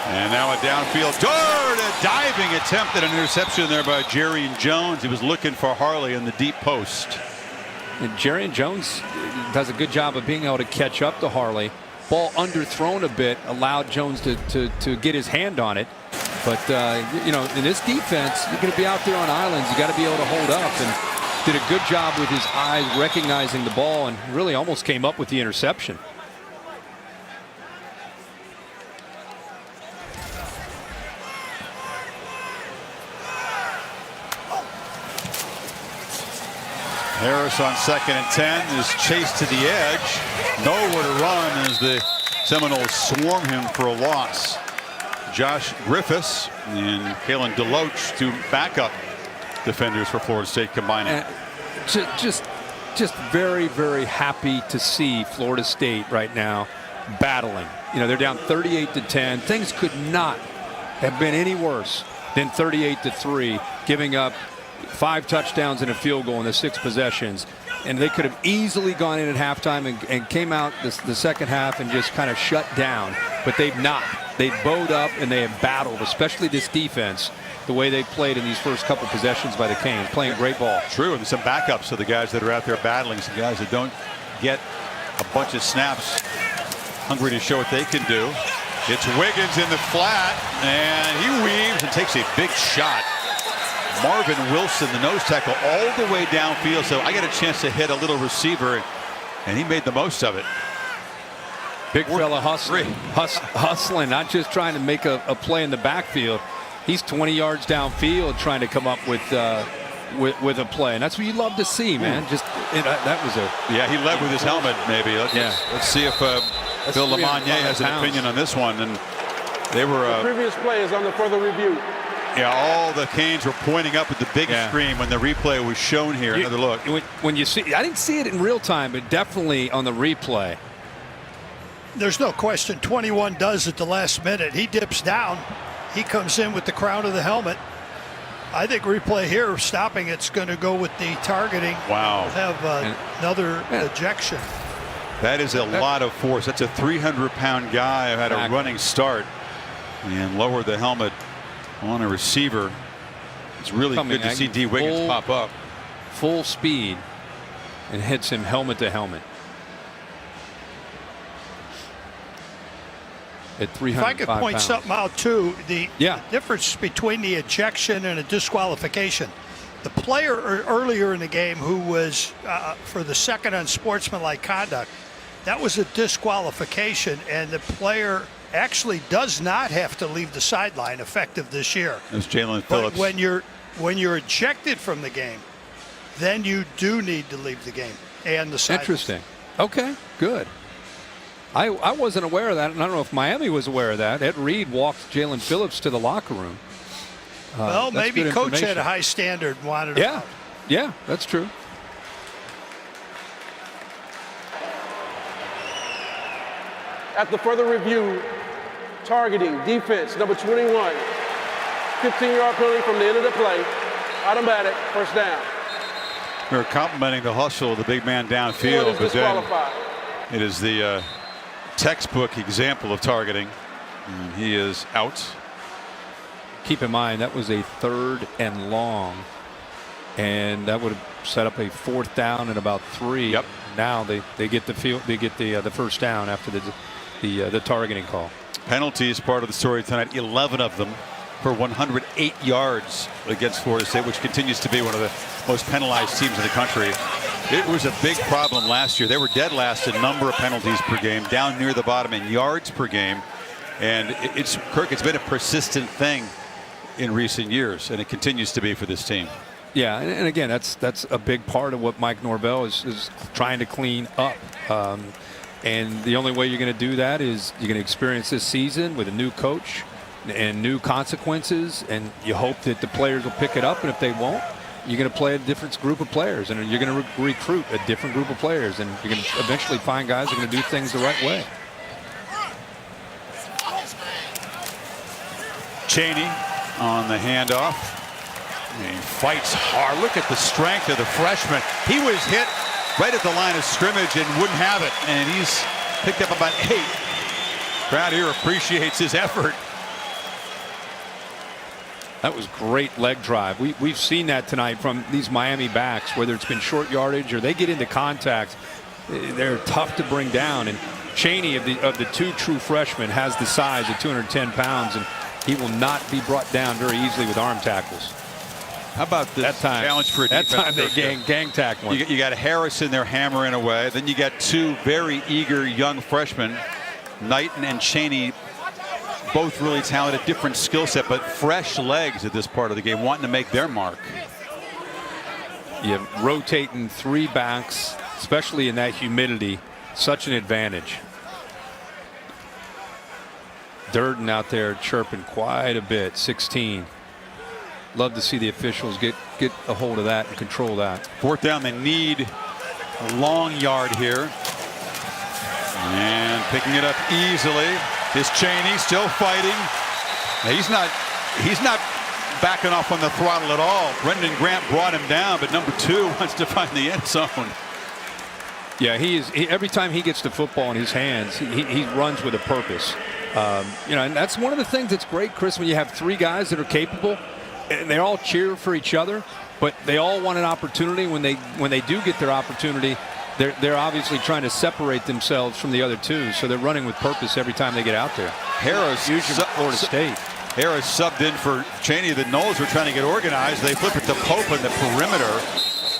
And now a downfield dart, a diving attempt at an interception there by Jerry Jones. He was looking for Harley in the deep post. And Jerry Jones does a good job of being able to catch up to Harley. Ball underthrown a bit, allowed Jones to get his hand on it. But, you know, in this defense, you're going to be out there on islands. You got to be able to hold up, and did a good job with his eyes recognizing the ball and really almost came up with the interception. Harris on 2nd and 10 is chased to the edge. Nowhere to run as the Seminoles swarm him for a loss. Josh Griffiths and Kalen DeLoach, two backup defenders for Florida State combining. Just very, very happy to see Florida State right now battling. You know, they're down 38-10. Things could not have been any worse than 38-3, giving up 5 touchdowns and a field goal in the 6 possessions, and they could have easily gone in at halftime and came out the second half and just kind of shut down, but they've not. They bowed up and they have battled, especially this defense, the way they played in these first couple possessions by the Canes, playing great ball. True, and some backups to the guys that are out there battling, some guys that don't get a bunch of snaps, hungry to show what they can do. It's Wiggins in the flat, and he weaves and takes a big shot. Marvin Wilson, the nose tackle, all the way downfield, so I got a chance to hit a little receiver, and he made the most of it. Big fella hustling, not just trying to make a play in the backfield. He's 20 yards downfield trying to come up with with a play, and that's what you love to see, man. Just that was a he led with his helmet. Maybe let's see if Bill LeMonnier has an opinion on this one. And they were the previous play is under further review. Yeah, all the Canes were pointing up at the big screen when the replay was shown here. Another look. When you see, I didn't see it in real time, but definitely on the replay. There's no question 21 does at the last minute. He dips down. He comes in with the crown of the helmet. I think replay here, stopping it's going to go with the targeting. Wow. We'll have another ejection. That is a lot of force. That's a 300-pound guy who had a running start and lowered the helmet on a receiver. It's really good to see D. Wiggins pop up. Full speed and hits him helmet to helmet. At 305 If I could point pounds. something out too, the difference between the ejection and a disqualification. The player earlier in the game who was for the second unsportsmanlike conduct, that was a disqualification, and the player actually does not have to leave the sideline effective this year. It was Jalen Phillips. But when you're ejected from the game, then you do need to leave the game and the sideline. Interesting. Okay, good. I wasn't aware of that, and I don't know if Miami was aware of that. Ed Reed walked Jalen Phillips to the locker room. Well, maybe coach had a high standard and wanted him out. Yeah, that's true. At the further review, targeting, defense, number 21. 15-yard penalty from the end of the play. Automatic, first down. We're complimenting the hustle of the big man downfield, but then it is the textbook example of targeting. And he is out. Keep in mind that was a 3rd and long, and that would have set up a 4th down and about 3. Yep. Now they get the field, they get the first down after the targeting call. Penalties part of the story tonight. 11 of them for 108 yards against Florida State, which continues to be one of the most penalized teams in the country. It was a big problem last year. They were dead last in number of penalties per game, down near the bottom in yards per game. And it's been a persistent thing in recent years, and it continues to be for this team. Yeah, and again, that's a big part of what Mike Norvell is trying to clean up. And the only way you're going to do that is you're going to experience this season with a new coach and new consequences, and you hope that the players will pick it up, and if they won't, you're going to play a different group of players, and you're going to recruit a different group of players, and you're going to eventually find guys who are going to do things the right way. Chaney on the handoff. He fights hard. Look at the strength of the freshman. He was hit right at the line of scrimmage and wouldn't have it, and he's picked up about 8. Crowd here appreciates his effort. That was great leg drive. We've seen that tonight from these Miami backs, whether it's been short yardage or they get into contact. They're tough to bring down, and Chaney of the 2 true freshmen has the size of 210 pounds, and he will not be brought down very easily with arm tackles. How about this challenge for a defense? That time they gang tacked one. You got Harris in there hammering away. Then you got 2 very eager young freshmen, Knighton and Chaney, both really talented, different skill set, but fresh legs at this part of the game, wanting to make their mark. Yeah, rotating 3 backs, especially in that humidity, such an advantage. Durden out there chirping quite a bit. 16. Love to see the officials get a hold of that and control that. 4th down, they need a long yard here. And picking it up easily is Chaney, still fighting. Now he's not backing off on the throttle at all. Brendan Grant brought him down, but number 2 wants to find the end zone. Yeah, every time he gets the football in his hands, he runs with a purpose. And that's one of the things that's great, Chris, when you have 3 guys that are capable, and they all cheer for each other, but they all want an opportunity. When they do get their opportunity, they're obviously trying to separate themselves from the other 2, so they're running with purpose every time they get out there. Harris, Florida State. Harris subbed in for Chaney. The Knowles were trying to get organized. They flip it to Pope in the perimeter.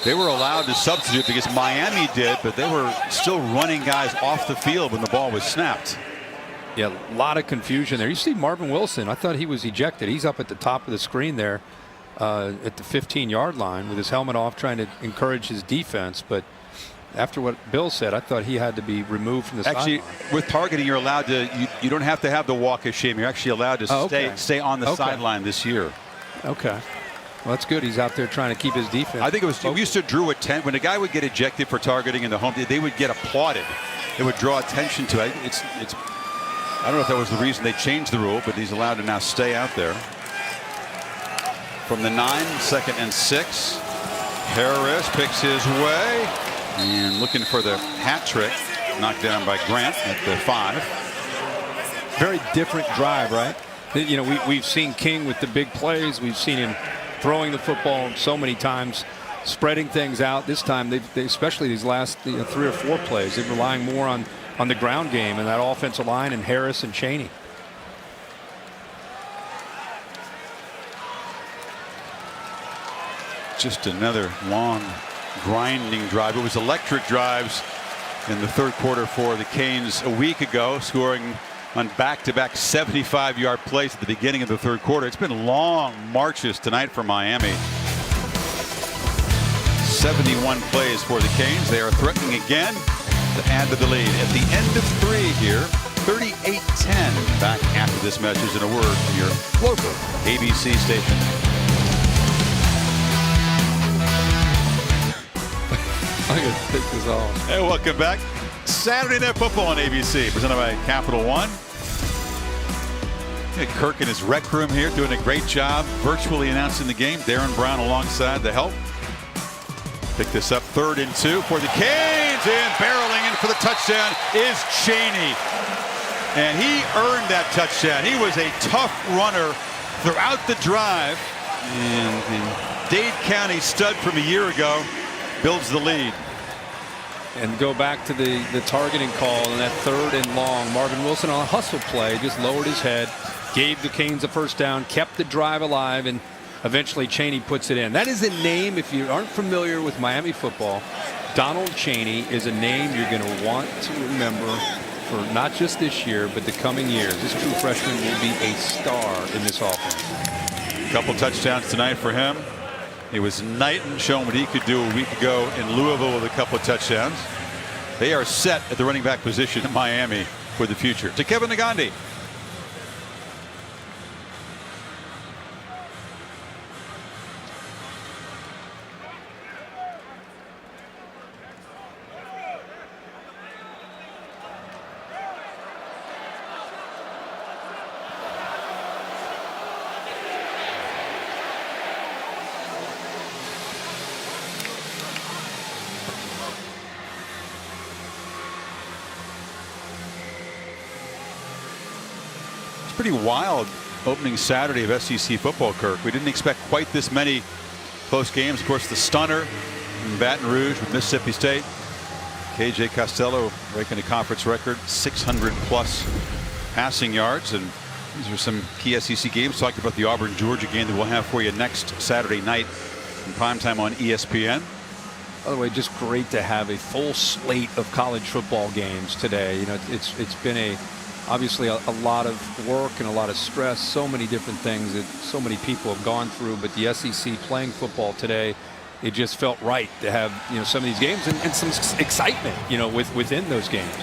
They were allowed to substitute because Miami did, but they were still running guys off the field when the ball was snapped. Yeah, a lot of confusion there. You see Marvin Wilson. I thought he was ejected. He's up at the top of the screen there. at the 15-yard line with his helmet off, trying to encourage his defense. But after what Bill said, I thought he had to be removed from the sideline. With targeting, you're allowed to. You don't have to have the walk of shame. You're actually allowed to stay on the sideline this year. Okay. Well, that's good. He's out there trying to keep his defense. I think it was. We used to drew attention when a guy would get ejected for targeting in the home. They would get applauded. It would draw attention to it. It's. I don't know if that was the reason they changed the rule, but he's allowed to now stay out there. From the 9, 2nd and 6. Harris picks his way and looking for the hat trick. Knocked down by Grant at the 5. Very different drive, right? You know, we've seen King with the big plays. We've seen him throwing the football so many times, spreading things out. This time, they especially these last 3 or 4 plays, they're relying more on the ground game and that offensive line and Harris and Chaney. Just another long, grinding drive. It was electric drives in the 3rd quarter for the Canes a week ago, scoring on back-to-back 75-yard plays at the beginning of the 3rd quarter. It's been long marches tonight for Miami. 71 plays for the Canes. They are threatening again to add to the lead. At the end of 3 here, 38-10. Back after this message and a word from your local ABC station. I'm going to take this off. Hey, welcome back. Saturday Night Football on ABC, presented by Capital One. Kirk in his rec room here doing a great job virtually announcing the game. Darren Brown alongside the help. Pick this up 3rd and 2 for the Canes, and barreling in for the touchdown is Chaney. And he earned that touchdown. He was a tough runner throughout the drive. And the Dade County stud from a year ago builds the lead. And go back to the targeting call in that 3rd and long. Marvin Wilson on a hustle play just lowered his head, gave the Canes a first down, kept the drive alive, and eventually Chaney puts it in. That is a name, if you aren't familiar with Miami football, Donald Chaney is a name you're going to want to remember for not just this year, but the coming years. This true freshman will be a star in this offense. A couple touchdowns tonight for him. It was Knighton showing what he could do a week ago in Louisville with a couple of touchdowns. They are set at the running back position in Miami for the future. To Kevin Nagandi. Pretty wild opening Saturday of SEC football, Kirk. We didn't expect quite this many close games. Of course, the stunner in Baton Rouge with Mississippi State. KJ Costello breaking a conference record, 600+ passing yards. And these are some key SEC games. Talked about the Auburn-Georgia game that we'll have for you next Saturday night in primetime on ESPN. By the way, just great to have a full slate of college football games today. You know, it's been obviously a lot of work and a lot of stress, so many different things that so many people have gone through, but the SEC playing football today, it just felt right to have, you know, some of these games and some excitement, you know, within those games.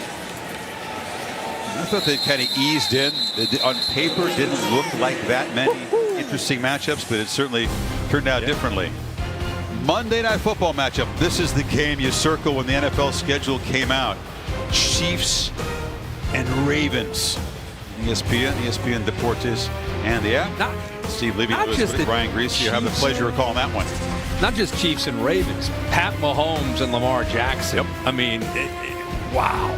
I thought they kind of eased in. On paper, didn't look like that many interesting matchups, but it certainly turned out differently. Monday Night Football matchup. This is the game you circle when the NFL schedule came out. Chiefs and Ravens. ESPN Deportes, and the app. Steve Levy, Brian Greasy. You have the pleasure of calling that one. Not just Chiefs and Ravens, Pat Mahomes and Lamar Jackson. Yep. I mean, wow.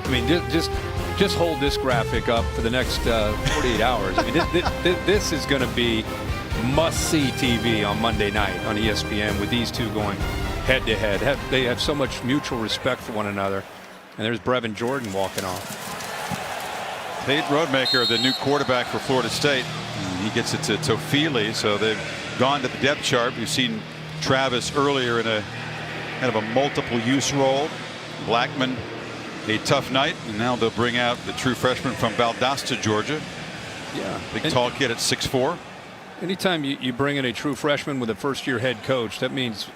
I mean, just hold this graphic up for the next 48 hours. I mean, this is going to be must-see TV on Monday night on ESPN with these two going head-to-head. They have so much mutual respect for one another. And there's Brevin Jordan walking off. Tate Rodemaker, the new quarterback for Florida State. He gets it to Tofili, so they've gone to the depth chart. We've seen Travis earlier in a kind of a multiple-use role. Blackman, a tough night, and now they'll bring out the true freshman from Valdosta, Georgia. Yeah. Big tall kid at 6'4". Anytime you bring in a true freshman with a first-year head coach, that means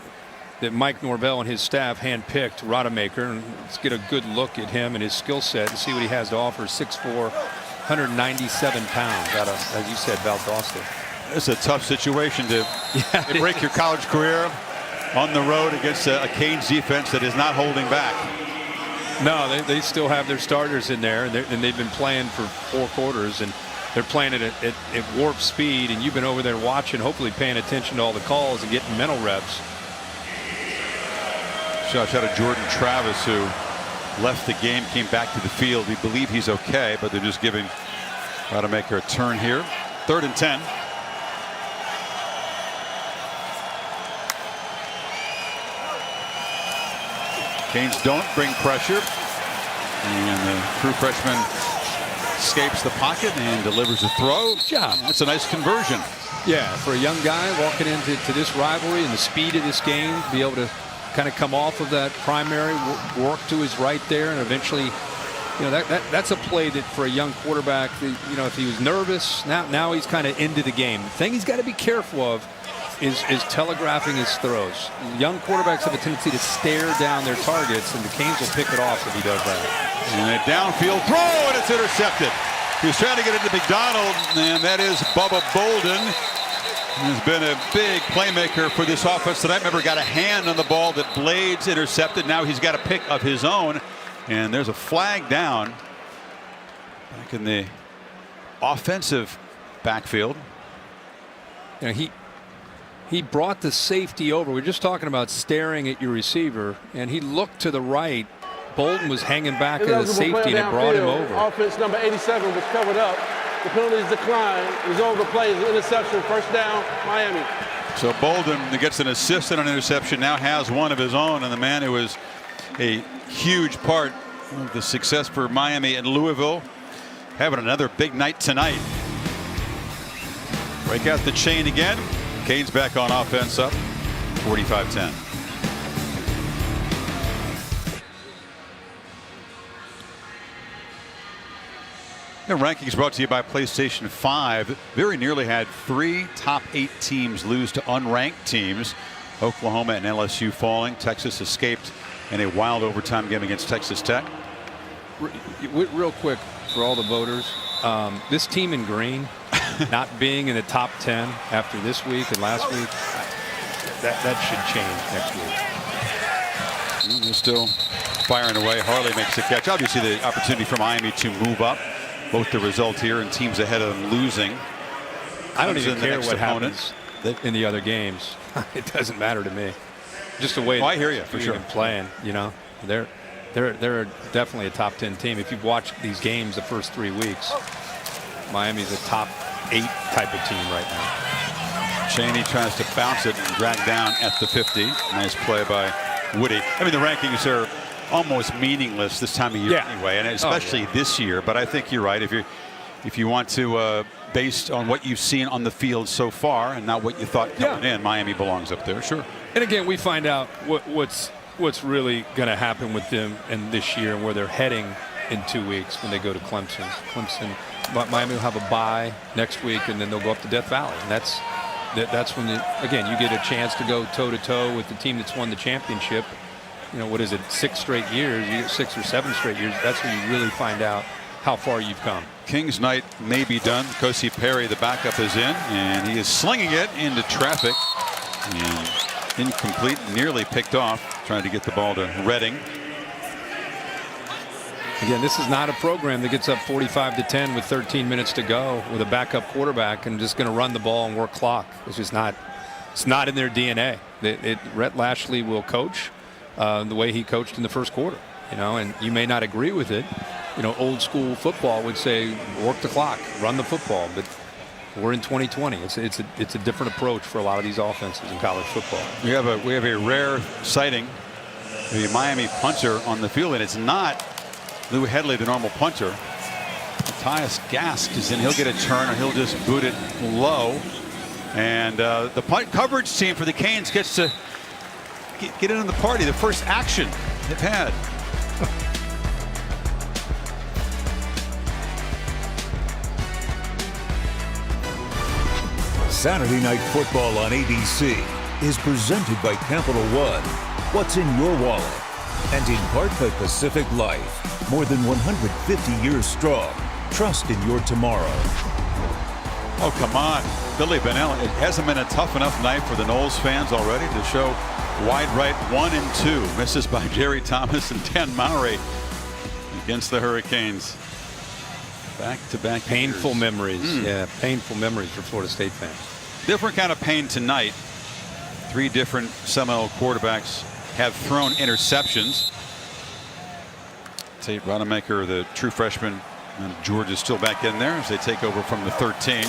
that Mike Norvell and his staff handpicked Rodemaker. And let's get a good look at him and his skill set and see what he has to offer. 6'4", 197 pounds out of, as you said, Valdosta. It's a tough situation to break your college career on the road against a Canes defense that is not holding back. No, they still have their starters in there, and they've been playing for 4 quarters, and they're playing it at warp speed. And you've been over there watching, hopefully paying attention to all the calls and getting mental reps. Shot out of Jordan Travis, who left the game, came back to the field. We believe he's okay, but they're just giving Rodemaker a turn here. 3rd and 10. Canes don't bring pressure, and the true freshman escapes the pocket and delivers a throw. Good job. That's a nice conversion. Yeah, for a young guy walking into this rivalry and the speed of this game, be able to kind of come off of that primary, work to his right there, and eventually, you know, that's a play that for a young quarterback, you know, if he was nervous, now he's kind of into the game. The thing he's got to be careful of is telegraphing his throws. Young quarterbacks have a tendency to stare down their targets, and the Canes will pick it off if he does that. And a downfield throw, and it's intercepted. He was trying to get into McDonald, and that is Bubba Bolden. He's been a big playmaker for this offense tonight. Remember, got a hand on the ball that Blades intercepted. Now he's got a pick of his own, and there's a flag down back in the offensive backfield. You know, he brought the safety over. We're just talking about staring at your receiver, and he looked to the right. Bolden was hanging back at the safety, and it brought him over. Offense number 87 was covered up. The penalties declined. It was over the play. An interception. First down, Miami. So Bolden gets an assist and an interception, now has one of his own, and the man who was a huge part of the success for Miami and Louisville having another big night tonight. Break out the chain again. Canes back on offense, up 45-10. Rankings brought to you by PlayStation 5. Very nearly had 3 top 8 teams lose to unranked teams. Oklahoma and LSU falling. Texas escaped in a wild overtime game against Texas Tech. Real quick for all the voters, this team in green not being in the top 10 after this week and last week, that should change next week. They're still firing away. Harley makes the catch. Obviously the opportunity for Miami to move up. Both the result here and teams ahead of them losing. I don't even care what happens in the other games. It doesn't matter to me. Just the way I hear you for sure. Playing, you know, they're definitely a top 10 team. If you've watched these games the first 3 weeks, Miami's a top 8 type of team right now. Chaney tries to bounce it and drag down at the 50. Nice play by Woody. I mean, the rankings are almost meaningless this time of year anyway, and especially this year. But I think you're right. If you want to, based on what you've seen on the field so far and not what you thought coming in, Miami belongs up there, sure. And again, we find out what's really going to happen with them in this year and where they're heading in 2 weeks when they go to Clemson. Miami will have a bye next week, and then they'll go up to Death Valley, and that's when again you get a chance to go toe to toe with the team that's won the championship. You know, what is it, 6 straight years, you get 6 or 7 straight years. That's when you really find out how far you've come. Kings night may be done. Kosi Perry, the backup, is in, and he is slinging it into traffic. And incomplete, nearly picked off, trying to get the ball to Redding. Again, this is not a program that gets up 45-10 with 13 minutes to go with a backup quarterback and just going to run the ball and work clock. It's just not. It's not in their DNA. Rhett Lashley will coach the way he coached in the first quarter, you know, and you may not agree with it. You know, old school football would say work the clock, run the football, but we're in 2020. It's a different approach for a lot of these offenses in college football. We have a rare sighting, the Miami punter on the field, and it's not Lou Headley, the normal punter. Matthias Gask is in. He'll get a turn, or he'll just boot it low, and the punt coverage team for the Canes gets to get in the party, the first action they've had. Saturday Night Football on ABC is presented by Capital One. What's in your wallet? And in part by Pacific Life. More than 150 years strong. Trust in your tomorrow. Oh, come on. Billy Bennell. It hasn't been a tough enough night for the Knowles fans already to show wide right 1 and 2. Misses by Jerry Thomas and Dan Mowry against the Hurricanes. Back-to-back painful years. memories. Yeah, painful memories for Florida State fans. Different kind of pain tonight. 3 different Seminole quarterbacks have thrown interceptions. Tate Rodemaker, the true freshman, and George is still back in there as they take over from the 13.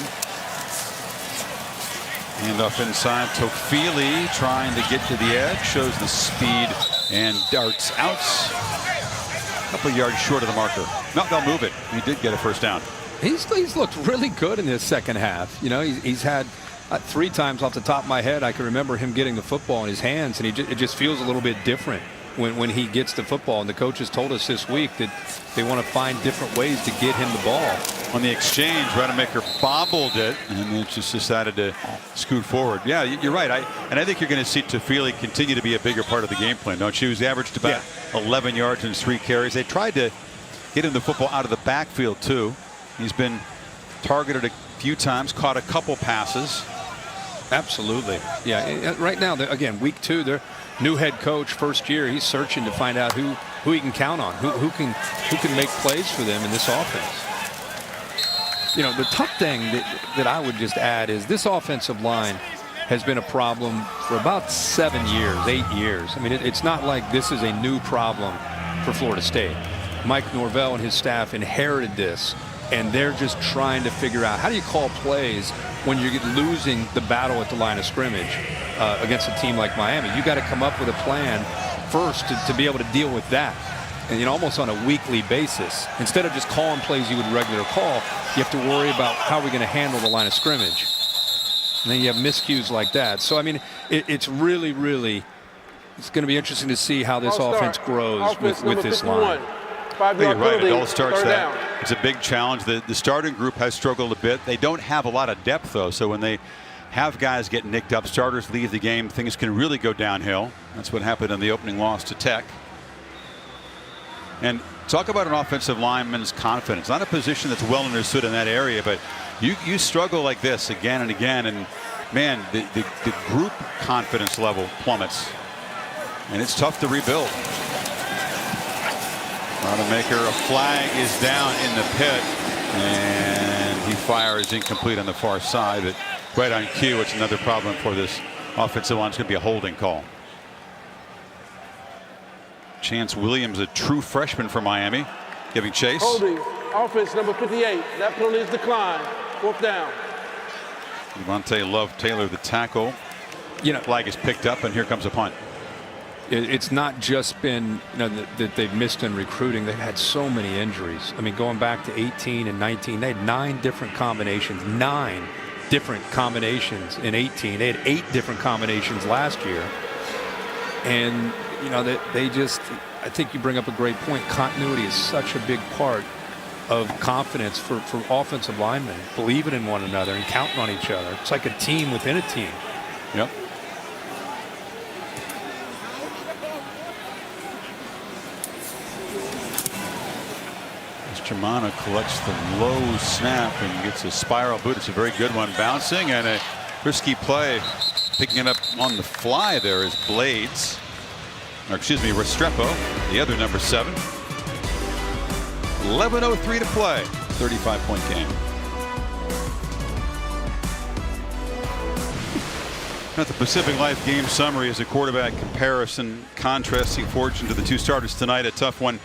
Hand off inside. Tofili trying to get to the edge. Shows the speed and darts out. A couple of yards short of the marker. No, they'll move it. He did get a first down. He's looked really good in this second half. You know, he's had 3 times off the top of my head I can remember him getting the football in his hands, and it just feels a little bit different when he gets the football. And the coaches told us this week that they want to find different ways to get him the ball. On the exchange, Rodemaker bobbled it and then just decided to scoot forward. Yeah, you're right. I think you're going to see Tofili continue to be a bigger part of the game plan, don't you? He's averaged about 11 yards and 3 carries. They tried to get him the football out of the backfield too. He's been targeted a few times, caught a couple passes. Absolutely. Yeah, right now, again, week 2, their new head coach, first year, he's searching to find out who he can count on, who can make plays for them in this offense. You know, the tough thing that I would just add is this offensive line has been a problem for about 7 years, 8 years. I mean, it's not like this is a new problem for Florida State. Mike Norvell and his staff inherited this, and they're just trying to figure out how do you call plays when you're losing the battle at the line of scrimmage against a team like Miami. You got to come up with a plan first to be able to deal with that. And, you know, almost on a weekly basis. Instead of just calling plays you would regular call, you have to worry about how we're going to handle the line of scrimmage. And then you have miscues like that. So, I mean, it's really, really, it's going to be interesting to see how this offense grows with this line. I think you're right. It all starts that. It's a big challenge. The starting group has struggled a bit. They don't have a lot of depth, though. So when they have guys get nicked up, starters leave the game, things can really go downhill. That's what happened in the opening loss to Tech. And talk about an offensive lineman's confidence. Not a position that's well understood in that area, but you struggle like this again and again, and man, the group confidence level plummets, and it's tough to rebuild. Rodemaker, a flag is down in the pit, and he fires incomplete on the far side, but right on cue. It's another problem for this offensive line. It's going to be a holding call. Chance Williams, a true freshman for Miami, giving chase. Holding, offense number 58. That penalty is declined. 4th down. Devontae Love Taylor, the tackle. You know, flag is picked up, and here comes a punt. It's not just been, you know, that they've missed in recruiting. They've had so many injuries. I mean, going back to 18 and 19, they had 9 different combinations. 9 different combinations in 18. They had 8 different combinations last year. And you know, they just, I think you bring up a great point. Continuity is such a big part of confidence for offensive linemen, believing in one another and counting on each other. It's like a team within a team. Yep. As Germano collects the low snap and gets a spiral boot. It's a very good one, bouncing, and a risky play. Picking it up on the fly there is Blades. Or excuse me, Restrepo, the other number 7. 11:03 to play. 35-point game. At the Pacific Life game summary is a quarterback comparison, contrasting fortune to the 2 starters tonight. A tough one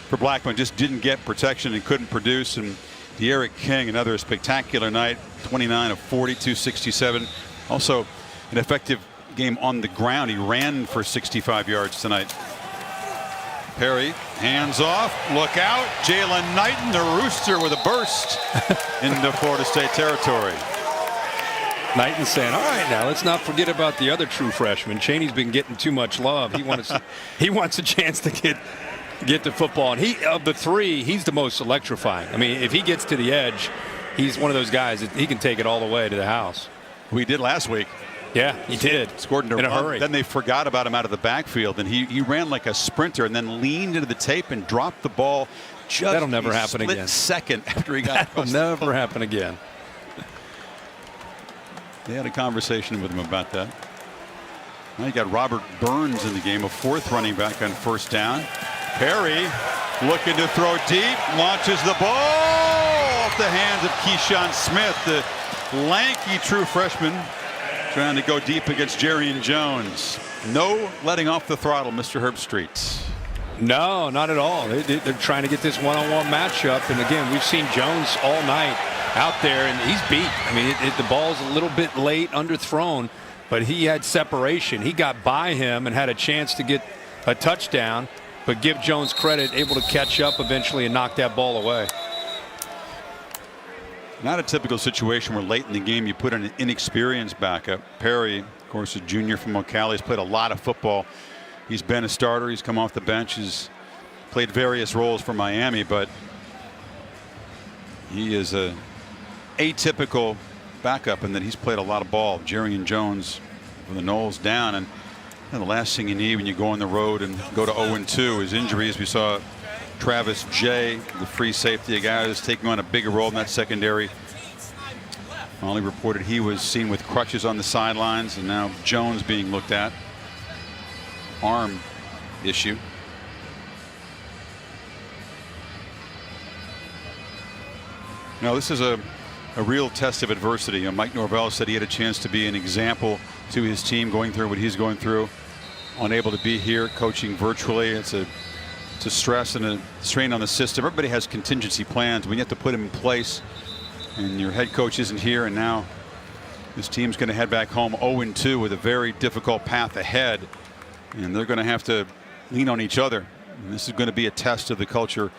for Blackman. Just didn't get protection and couldn't produce. And De'Eric King, another spectacular night. 29 of 40, 267. Also an effective game on the ground. He ran for 65 yards tonight. Perry, hands off, look out. Jalen Knighton, the Rooster, with a burst into Florida State territory. Knighton saying, all right, now let's not forget about the other true freshman. Chaney's been getting too much love. He wants a chance to get the football. And of the 3, he's the most electrifying. I mean, if he gets to the edge, he's one of those guys that he can take it all the way to the house. We did last week. Yeah, he did. Scored in a hurry. Then they forgot about him out of the backfield, and he ran like a sprinter and then leaned into the tape and dropped the ball just That'll never happen split again. second after he got That'll never happen again. They had a conversation with him about that. Now you got Robert Burns in the game, a fourth running back on first down. Perry looking to throw deep, launches the ball off the hands of Keyshawn Smith, the lanky true freshman, trying to go deep against Jerrion Jones. No letting off the throttle, Mr. Herbstreit. No, not at all. They're trying to get this one-on-one matchup. And again, we've seen Jones all night out there, and he's beat. I mean, the ball's a little bit late, underthrown, but he had separation. He got by him and had a chance to get a touchdown, but give Jones credit, able to catch up eventually and knock that ball away. Not a typical situation where late in the game you put an inexperienced backup. Perry, of course, a junior from Ocala, has played a lot of football. He's been a starter. He's come off the bench. He's played various roles for Miami, but he is a atypical backup in that he's played a lot of ball. Jerrion Jones for the Noles down, and the last thing you need when you go on the road and go to 0-2 is injuries. We saw Travis Jay, the free safety, a guy who's taking on a bigger role in that secondary. Molly reported he was seen with crutches on the sidelines, and now Jones being looked at. Arm issue. Now this is a real test of adversity. Mike Norvell said he had a chance to be an example to his team going through what he's going through. Unable to be here, coaching virtually. It's a stress and a strain on the system. Everybody has contingency plans. We have to put them in place. And your head coach isn't here, and now this team's going to head back home 0-2 with a very difficult path ahead. And they're going to have to lean on each other. And this is going to be a test of the culture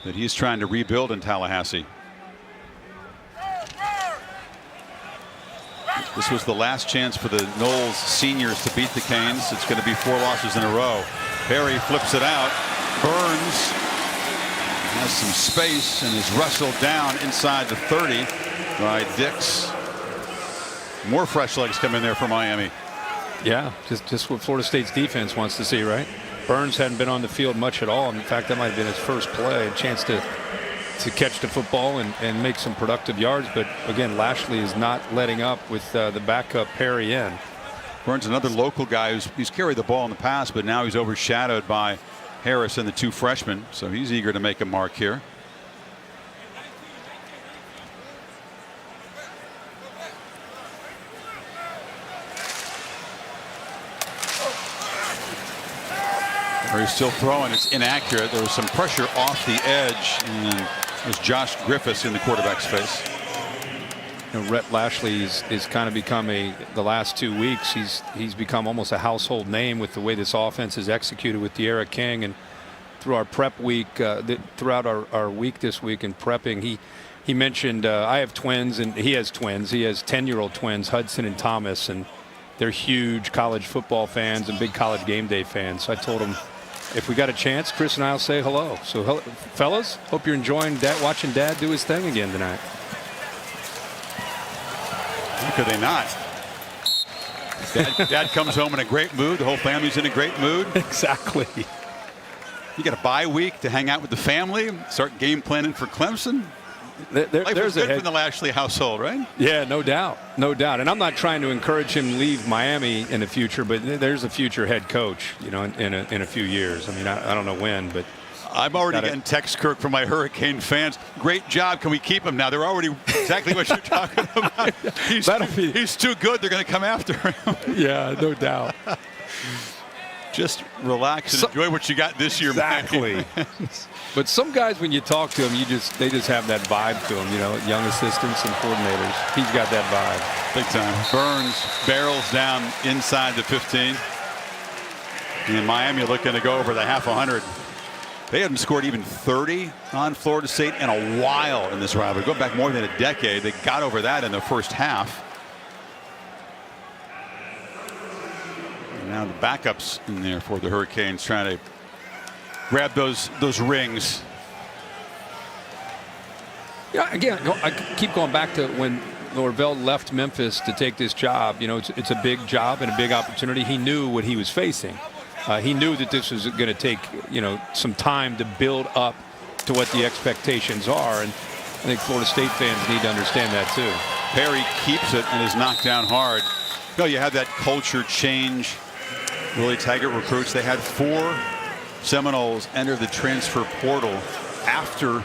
that he's trying to rebuild in Tallahassee. This was the last chance for the Noles seniors to beat the Canes. It's going to be 4 losses in a row. Perry flips it out. Burns has some space and is wrestled down inside the 30 by Dix. More fresh legs come in there for Miami. Yeah, just what Florida State's defense wants to see, right? Burns hadn't been on the field much at all. In fact, that might have been his first play, a chance to catch the football and make some productive yards. But again, Lashley is not letting up with the backup Perry in. Burns, another local guy who's carried the ball in the past, but now he's overshadowed by Harris and the 2 freshmen. So he's eager to make a mark here. He's still throwing. It's inaccurate. There was some pressure off the edge, and it was Josh Griffiths in the quarterback's face. You know, Rhett Lashley is kind of become the last 2 weeks he's become almost a household name with the way this offense is executed with De'Ara King. And through our prep week, throughout our week this week in prepping, he mentioned I have twins and he has twins. He has 10-year-old twins, Hudson and Thomas, and they're huge college football fans and big college game day fans. So I told him, if we got a chance, Chris and I'll say hello. So fellas, hope you're enjoying watching Dad do his thing again tonight. How could they not? Dad comes home in a great mood. The whole family's in a great mood. Exactly. You got a bye week to hang out with the family, start game planning for Clemson. There's good from the Lashley household, right? Yeah, no doubt, no doubt. And I'm not trying to encourage him to leave Miami in the future, but there's a future head coach, you know, in a few years. I mean, I don't know when, but I'm already getting text, Kirk, from my Hurricane fans. Great job. Can we keep him now? They're already exactly what you're talking about. He's too good. They're going to come after him. Yeah, no doubt. Just relax and enjoy what you got this year. Exactly. But some guys, when you talk to them, they just have that vibe to them. You know, young assistants and coordinators. He's got that vibe. Big time. Burns barrels down inside the 15. And Miami looking to go over the half 100. They haven't scored even 30 on Florida State in a while in this rivalry. Go back more than a decade. They got over that in the first half. And now the backups in there for the Hurricanes trying to grab those rings. Yeah, again, I keep going back to when Norvell left Memphis to take this job, it's a big job and a big opportunity. He knew what he was facing. He knew that this was going to take, some time to build up to what the expectations are. And I think Florida State fans need to understand that too. Perry keeps it and is knocked down hard. You have that culture change. Willie Taggart recruits. They had 4 Seminoles enter the transfer portal after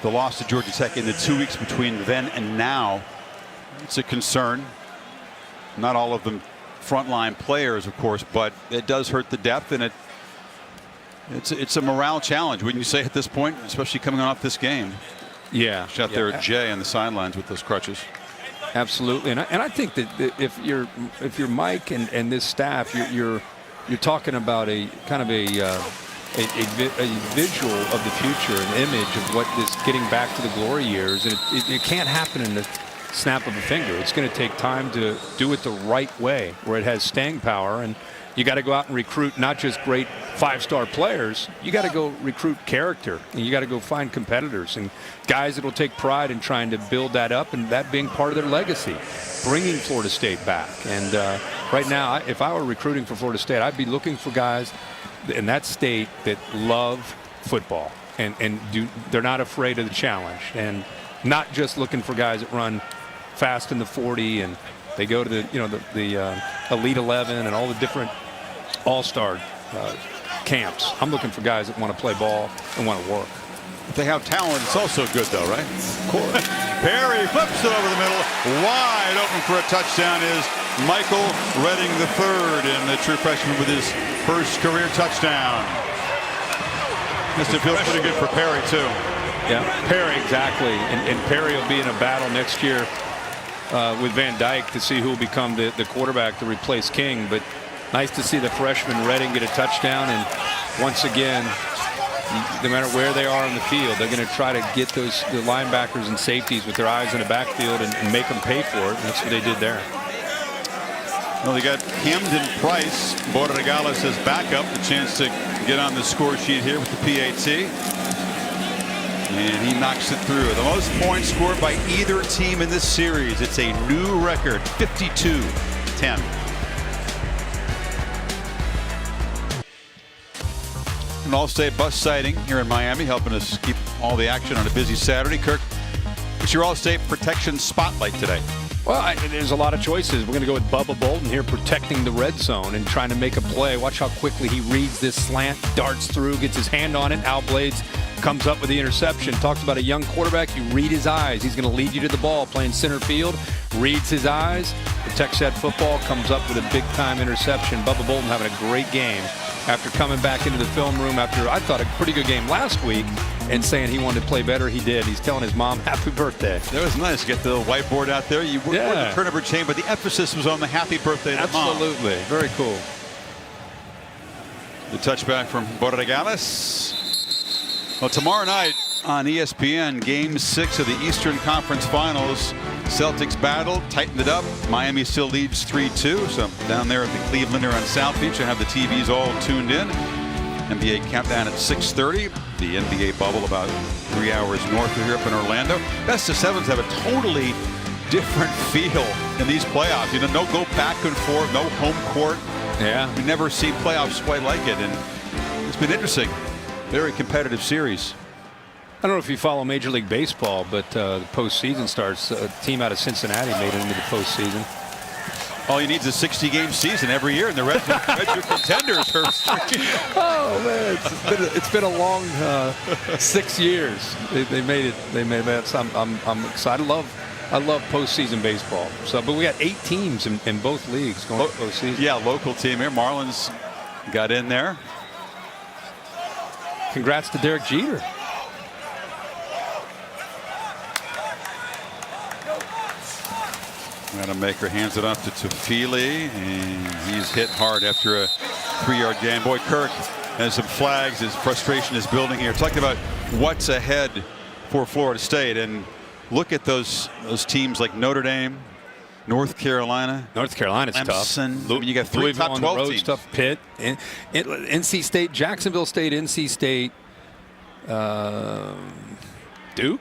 the loss to Georgia Tech in the 2 weeks between then and now. It's a concern. Not all of them frontline players, of course, but it does hurt the depth, and it's a morale challenge, wouldn't you say, at this point, especially coming off this game? Yeah. Out there at Jay on the sidelines with those crutches. Absolutely, and I think that if you're Mike and this staff, you're talking about a kind of a visual of the future, an image of what this getting back to the glory years, and it can't happen in the snap of a finger. It's going to take time to do it the right way, where it has staying power, and you got to go out and recruit not just great 5-star players. You got to go recruit character, and you got to go find competitors and guys that will take pride in trying to build that up, and that being part of their legacy, bringing Florida State back. And right now, if I were recruiting for Florida State, I'd be looking for guys in that state that love football and they're not afraid of the challenge, and not just looking for guys that run fast in the 40 and they go to the Elite 11 and all the different all-star camps. I'm looking for guys that want to play ball and want to work. If they have talent, it's also good, though, right? Of course. Perry flips it over the middle. Wide open for a touchdown is Michael Redding III, and the true freshman with his first career touchdown. This feels pretty good for Perry, too. Yeah, Perry, exactly. And Perry will be in a battle next year with Van Dyke to see who will become the quarterback to replace King. But nice to see the freshman Redding get a touchdown. And once again, no matter where they are on the field, they're going to try to get the linebackers and safeties with their eyes in the backfield and make them pay for it. And that's what they did there. Well, they got Camden Price, Borregales as backup, the chance to get on the score sheet here with the PAT. And he knocks it through. The most points scored by either team in this series. It's a new record, 52-10. An All-State bus sighting here in Miami, helping us keep all the action on a busy Saturday. Kirk, what's your All-State protection spotlight today? Well, there's a lot of choices. We're going to go with Bubba Bolden here, protecting the red zone and trying to make a play. Watch how quickly he reads this slant, darts through, gets his hand on it. Al Blades comes up with the interception. Talks about a young quarterback. You read his eyes. He's going to lead you to the ball, playing center field. Reads his eyes, protects that football, comes up with a big-time interception. Bubba Bolden having a great game after coming back into the film room after, I thought, a pretty good game last week, and saying he wanted to play better. He did. He's telling his mom happy birthday. That was nice. Get the whiteboard out there. You worked the turnover chain, but the emphasis was on the happy birthday to Absolutely. Mom. Very cool. The touchback from Borregales. Well, tomorrow night on ESPN, Game 6 of the Eastern Conference Finals. Celtics battle, tightened it up. Miami still leads 3-2. So down there at the Clevelander on South Beach, I have the TVs all tuned in. NBA countdown at 6:30. The NBA bubble about 3 hours north of here up in Orlando. Best of sevens have a totally different feel in these playoffs. No go back and forth, no home court. Yeah. We never see playoffs quite like it, and it's been interesting. Very competitive series. I don't know if you follow Major League Baseball, but the postseason starts. A team out of Cincinnati made it into the postseason. All you need is a 60-game season every year, and the Reds are contenders. Oh man, it's been a long 6 years. They made it. They made it. So I'm excited. I love postseason baseball. So, but we got 8 teams in both leagues going to postseason. Yeah, local team here. Marlins got in there. Congrats to Derek Jeter. Maker hands it off to Tofili, and he's hit hard after a 3-yard gain. Boy, Kirk has some flags. His frustration is building here. Talking about what's ahead for Florida State, and look at those teams like Notre Dame, North Carolina. North Carolina's Clemson. tough. I mean, you got 3 top 12 teams. Tough. Pitt, NC State, Jacksonville State, NC State, Duke.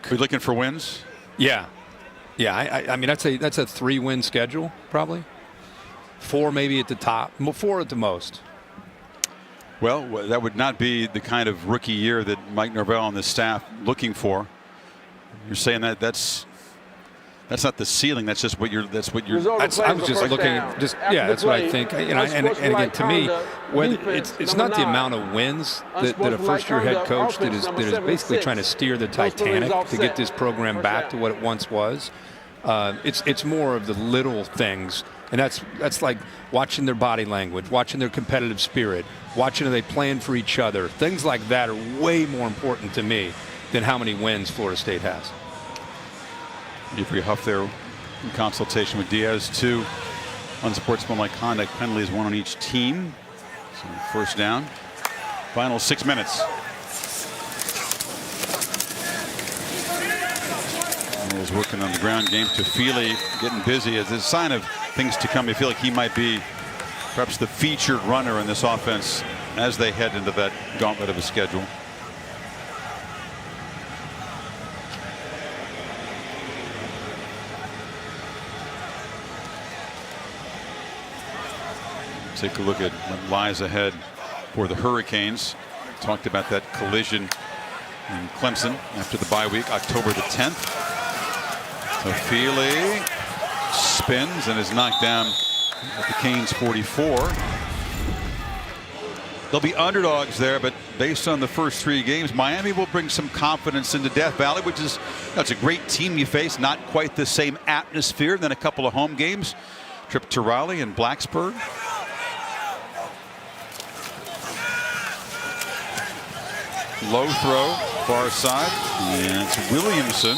Are we looking for wins? Yeah. Yeah, I mean, that's a 3-win schedule, probably. 4 maybe at the top, 4 at the most. Well, that would not be the kind of rookie year that Mike Norvell and the staff looking for. You're saying that that's not the ceiling. That's just what you're. I was just looking. That's what I think. You know, and again, to me, it's not the amount of wins that a first-year head coach that is basically trying to steer the Titanic to get this program back to what it once was. It's more of the little things, and that's like watching their body language, watching their competitive spirit, watching are they playing for each other. Things like that are way more important to me than how many wins Florida State has. Avery Huff there in consultation with Diaz. 2 unsportsmanlike conduct penalties, 1 on each team. So first down. Final 6 minutes. Is working on the ground game. Tofili getting busy as a sign of things to come. I feel like he might be perhaps the featured runner in this offense as they head into that gauntlet of a schedule. Take a look at what lies ahead for the Hurricanes. Talked about that collision in Clemson after the bye week, October the 10th. Tofili spins and is knocked down at the Canes 44. They'll be underdogs there, but based on the first 3 games, Miami will bring some confidence into Death Valley, which is that's a great team you face. Not quite the same atmosphere than a couple of home games. Trip to Raleigh and Blacksburg. Low throw, far side, and it's Williamson.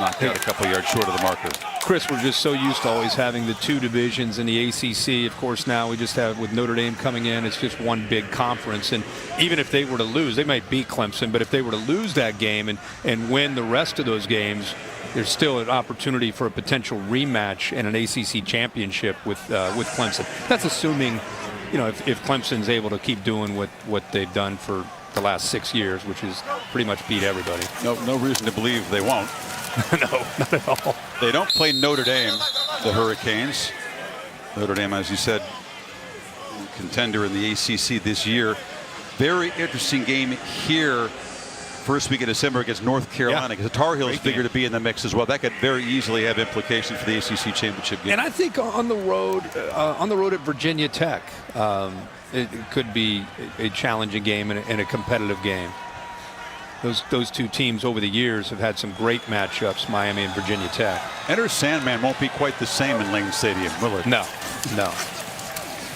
Knocked out a couple yards short of the marker. Chris, we're just so used to always having the 2 divisions in the ACC. Of course, now we just have, with Notre Dame coming in, it's just one big conference. And even if they were to lose, they might beat Clemson, but if they were to lose that game and win the rest of those games, there's still an opportunity for a potential rematch and an ACC championship with Clemson. That's assuming, you know, if Clemson's able to keep doing what they've done for the last 6 years, which is pretty much beat everybody. No reason to believe they won't. No, not at all. They don't play Notre Dame, the Hurricanes. Notre Dame, as you said, contender in the ACC this year. Very interesting game here. First week of December against North Carolina, because the Tar Heels figure to be in the mix as well. That could very easily have implications for the ACC championship game. And I think on the road at Virginia Tech, it could be a challenging game and a competitive game. Those 2 teams over the years have had some great matchups, Miami and Virginia Tech. Enter Sandman won't be quite the same in Lane Stadium, will it? No.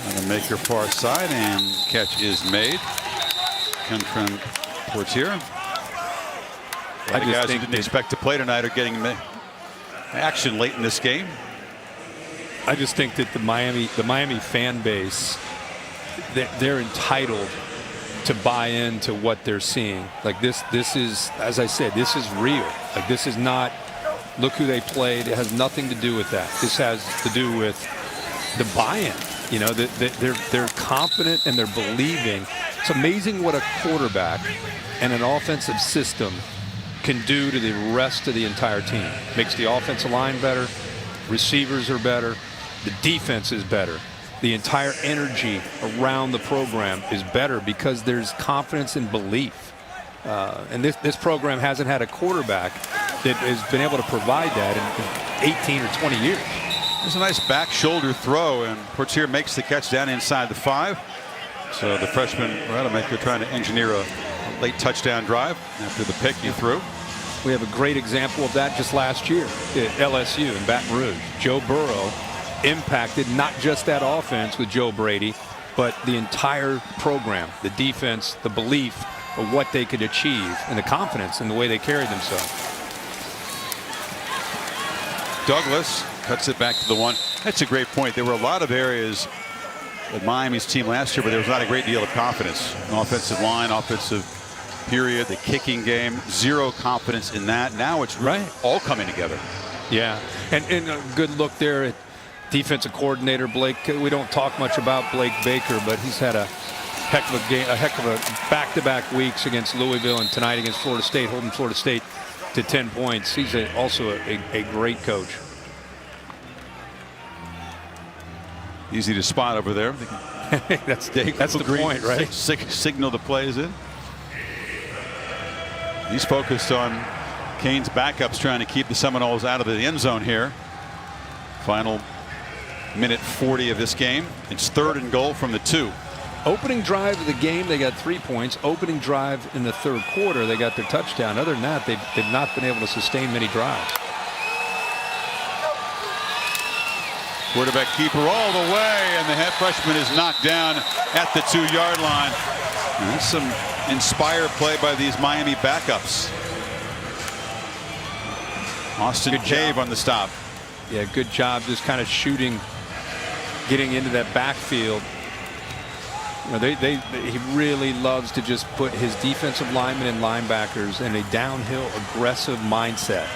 And a maker far side, and catch is made. Kentron Portier. The guys who didn't expect to play tonight are getting action late in this game. I just think that the Miami fan base, they're entitled to buy into what they're seeing. Like this is, as I said, this is real. Like this is not, look who they played. It has nothing to do with that. This has to do with the buy-in. You know, they're confident and they're believing. It's amazing what a quarterback and an offensive system can do to the rest of the entire team. Makes the offensive line better, receivers are better, the defense is better. The entire energy around the program is better because there's confidence and belief. And this program hasn't had a quarterback that has been able to provide that in 18 or 20 years. There's a nice back shoulder throw, and Portier makes the catch down inside the 5. So the freshman Rademacher trying to engineer a late touchdown drive after the pick he threw. We have a great example of that just last year at LSU in Baton Rouge. Joe Burrow impacted not just that offense with Joe Brady, but the entire program, the defense, the belief of what they could achieve, and the confidence in the way they carried themselves. Douglas cuts it back to the 1. That's a great point. There were a lot of areas at Miami's team last year, but there was not a great deal of confidence. An offensive line, offensive period, the kicking game, zero confidence in that. Now it's all coming together. Yeah, and a good look there at defensive coordinator Blake. We don't talk much about Blake Baker, but he's had a heck of a game, a heck of a back-to-back weeks against Louisville and tonight against Florida State, holding Florida State to 10 points. He's also a great coach. Easy to spot over there. that's the point, right? Signal the plays in. He's focused on Kane's backups, trying to keep the Seminoles out of the end zone here. Final minute 40 of this game. It's 3rd and goal from the 2. Opening drive of the game, they got 3 points. Opening drive in the 3rd quarter, they got their touchdown. Other than that, they've not been able to sustain many drives. Quarterback keeper all the way, and the head freshman is knocked down at the 2-yard line. And that's some inspired play by these Miami backups. Austin Cave on the stop. Yeah, good job just kind of shooting, getting into that backfield. You know, he really loves to just put his defensive linemen and linebackers in a downhill aggressive mindset,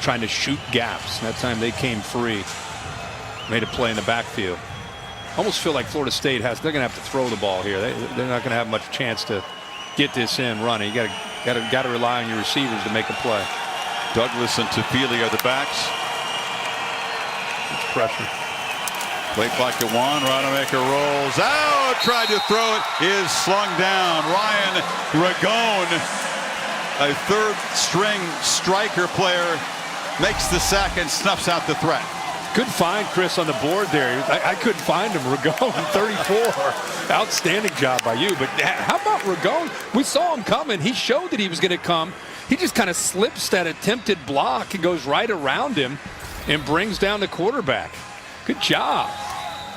trying to shoot gaps. And that time they came free. Made a play in the backfield. Almost feel like Florida State they're going to have to throw the ball here. They're not going to have much chance to get this in running. You got to rely on your receivers to make a play. Douglas and Tafili are the backs. It's pressure. Play clock at 1. Rodemaker rolls out. Tried to throw it. Is slung down. Ryan Ragone, a 3rd-string striker player, makes the sack and snuffs out the threat. Good find, Chris, on the board there. I couldn't find him. Ragone, 34. Outstanding job by you. But how about Ragone? We saw him coming. He showed that he was going to come. He just kind of slips that attempted block and goes right around him and brings down the quarterback. Good job.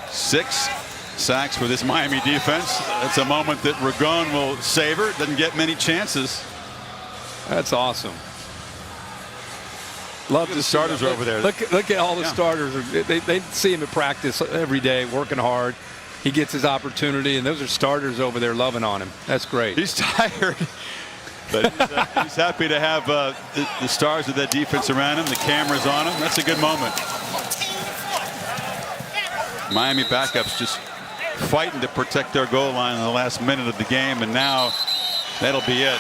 6 sacks for this Miami defense. That's a moment that Ragone will savor. Doesn't get many chances. That's awesome. Love the starters over there. Look at all the starters. They see him at practice every day, working hard. He gets his opportunity, and those are starters over there loving on him. That's great. He's tired, but he's happy to have the stars of that defense around him, the cameras on him. That's a good moment. Miami backups just fighting to protect their goal line in the last minute of the game, and now that'll be it.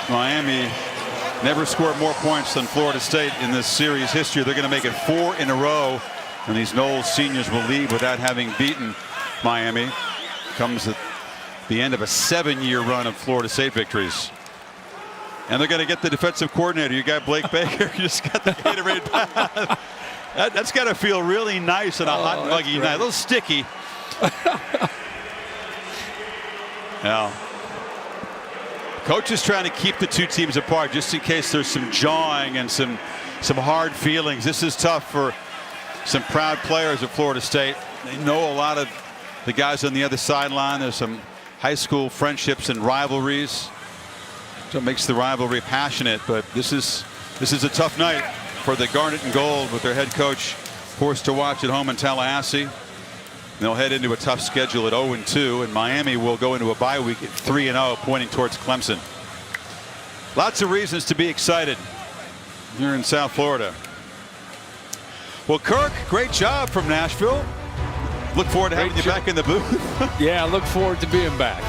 Miami never scored more points than Florida State in this series history. They're going to make it 4 in a row, and these Knowles seniors will leave without having beaten Miami. Comes at the end of a 7-year run of Florida State victories. And they're going to get the defensive coordinator. You got Blake Baker. You just got the Gatorade bath. That's got to feel really nice on a hot and muggy night. A little sticky. Now, coach is trying to keep the 2 teams apart just in case there's some jawing and some hard feelings. This is tough for some proud players at Florida State. They know a lot of the guys on the other sideline. There's some high school friendships and rivalries. So it makes the rivalry passionate, but this is a tough night for the Garnet and Gold with their head coach forced to watch at home in Tallahassee. They'll head into a tough schedule at 0-2, and Miami will go into a bye week at 3-0, pointing towards Clemson. Lots of reasons to be excited here in South Florida. Well, Kirk, great job from Nashville. Look forward to having you back in the booth. Yeah, look forward to being back.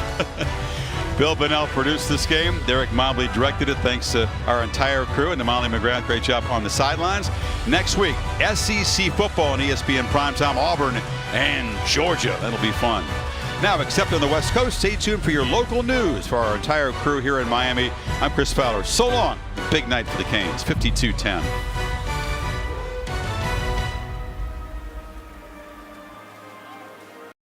Bill Bonnell produced this game. Derek Mobley directed it. Thanks to our entire crew and to Molly McGrath. Great job on the sidelines. Next week, SEC football on ESPN Primetime, Auburn and Georgia. That'll be fun. Now, except on the West Coast, stay tuned for your local news. For our entire crew here in Miami, I'm Chris Fowler. So long. Big night for the Canes, 52-10.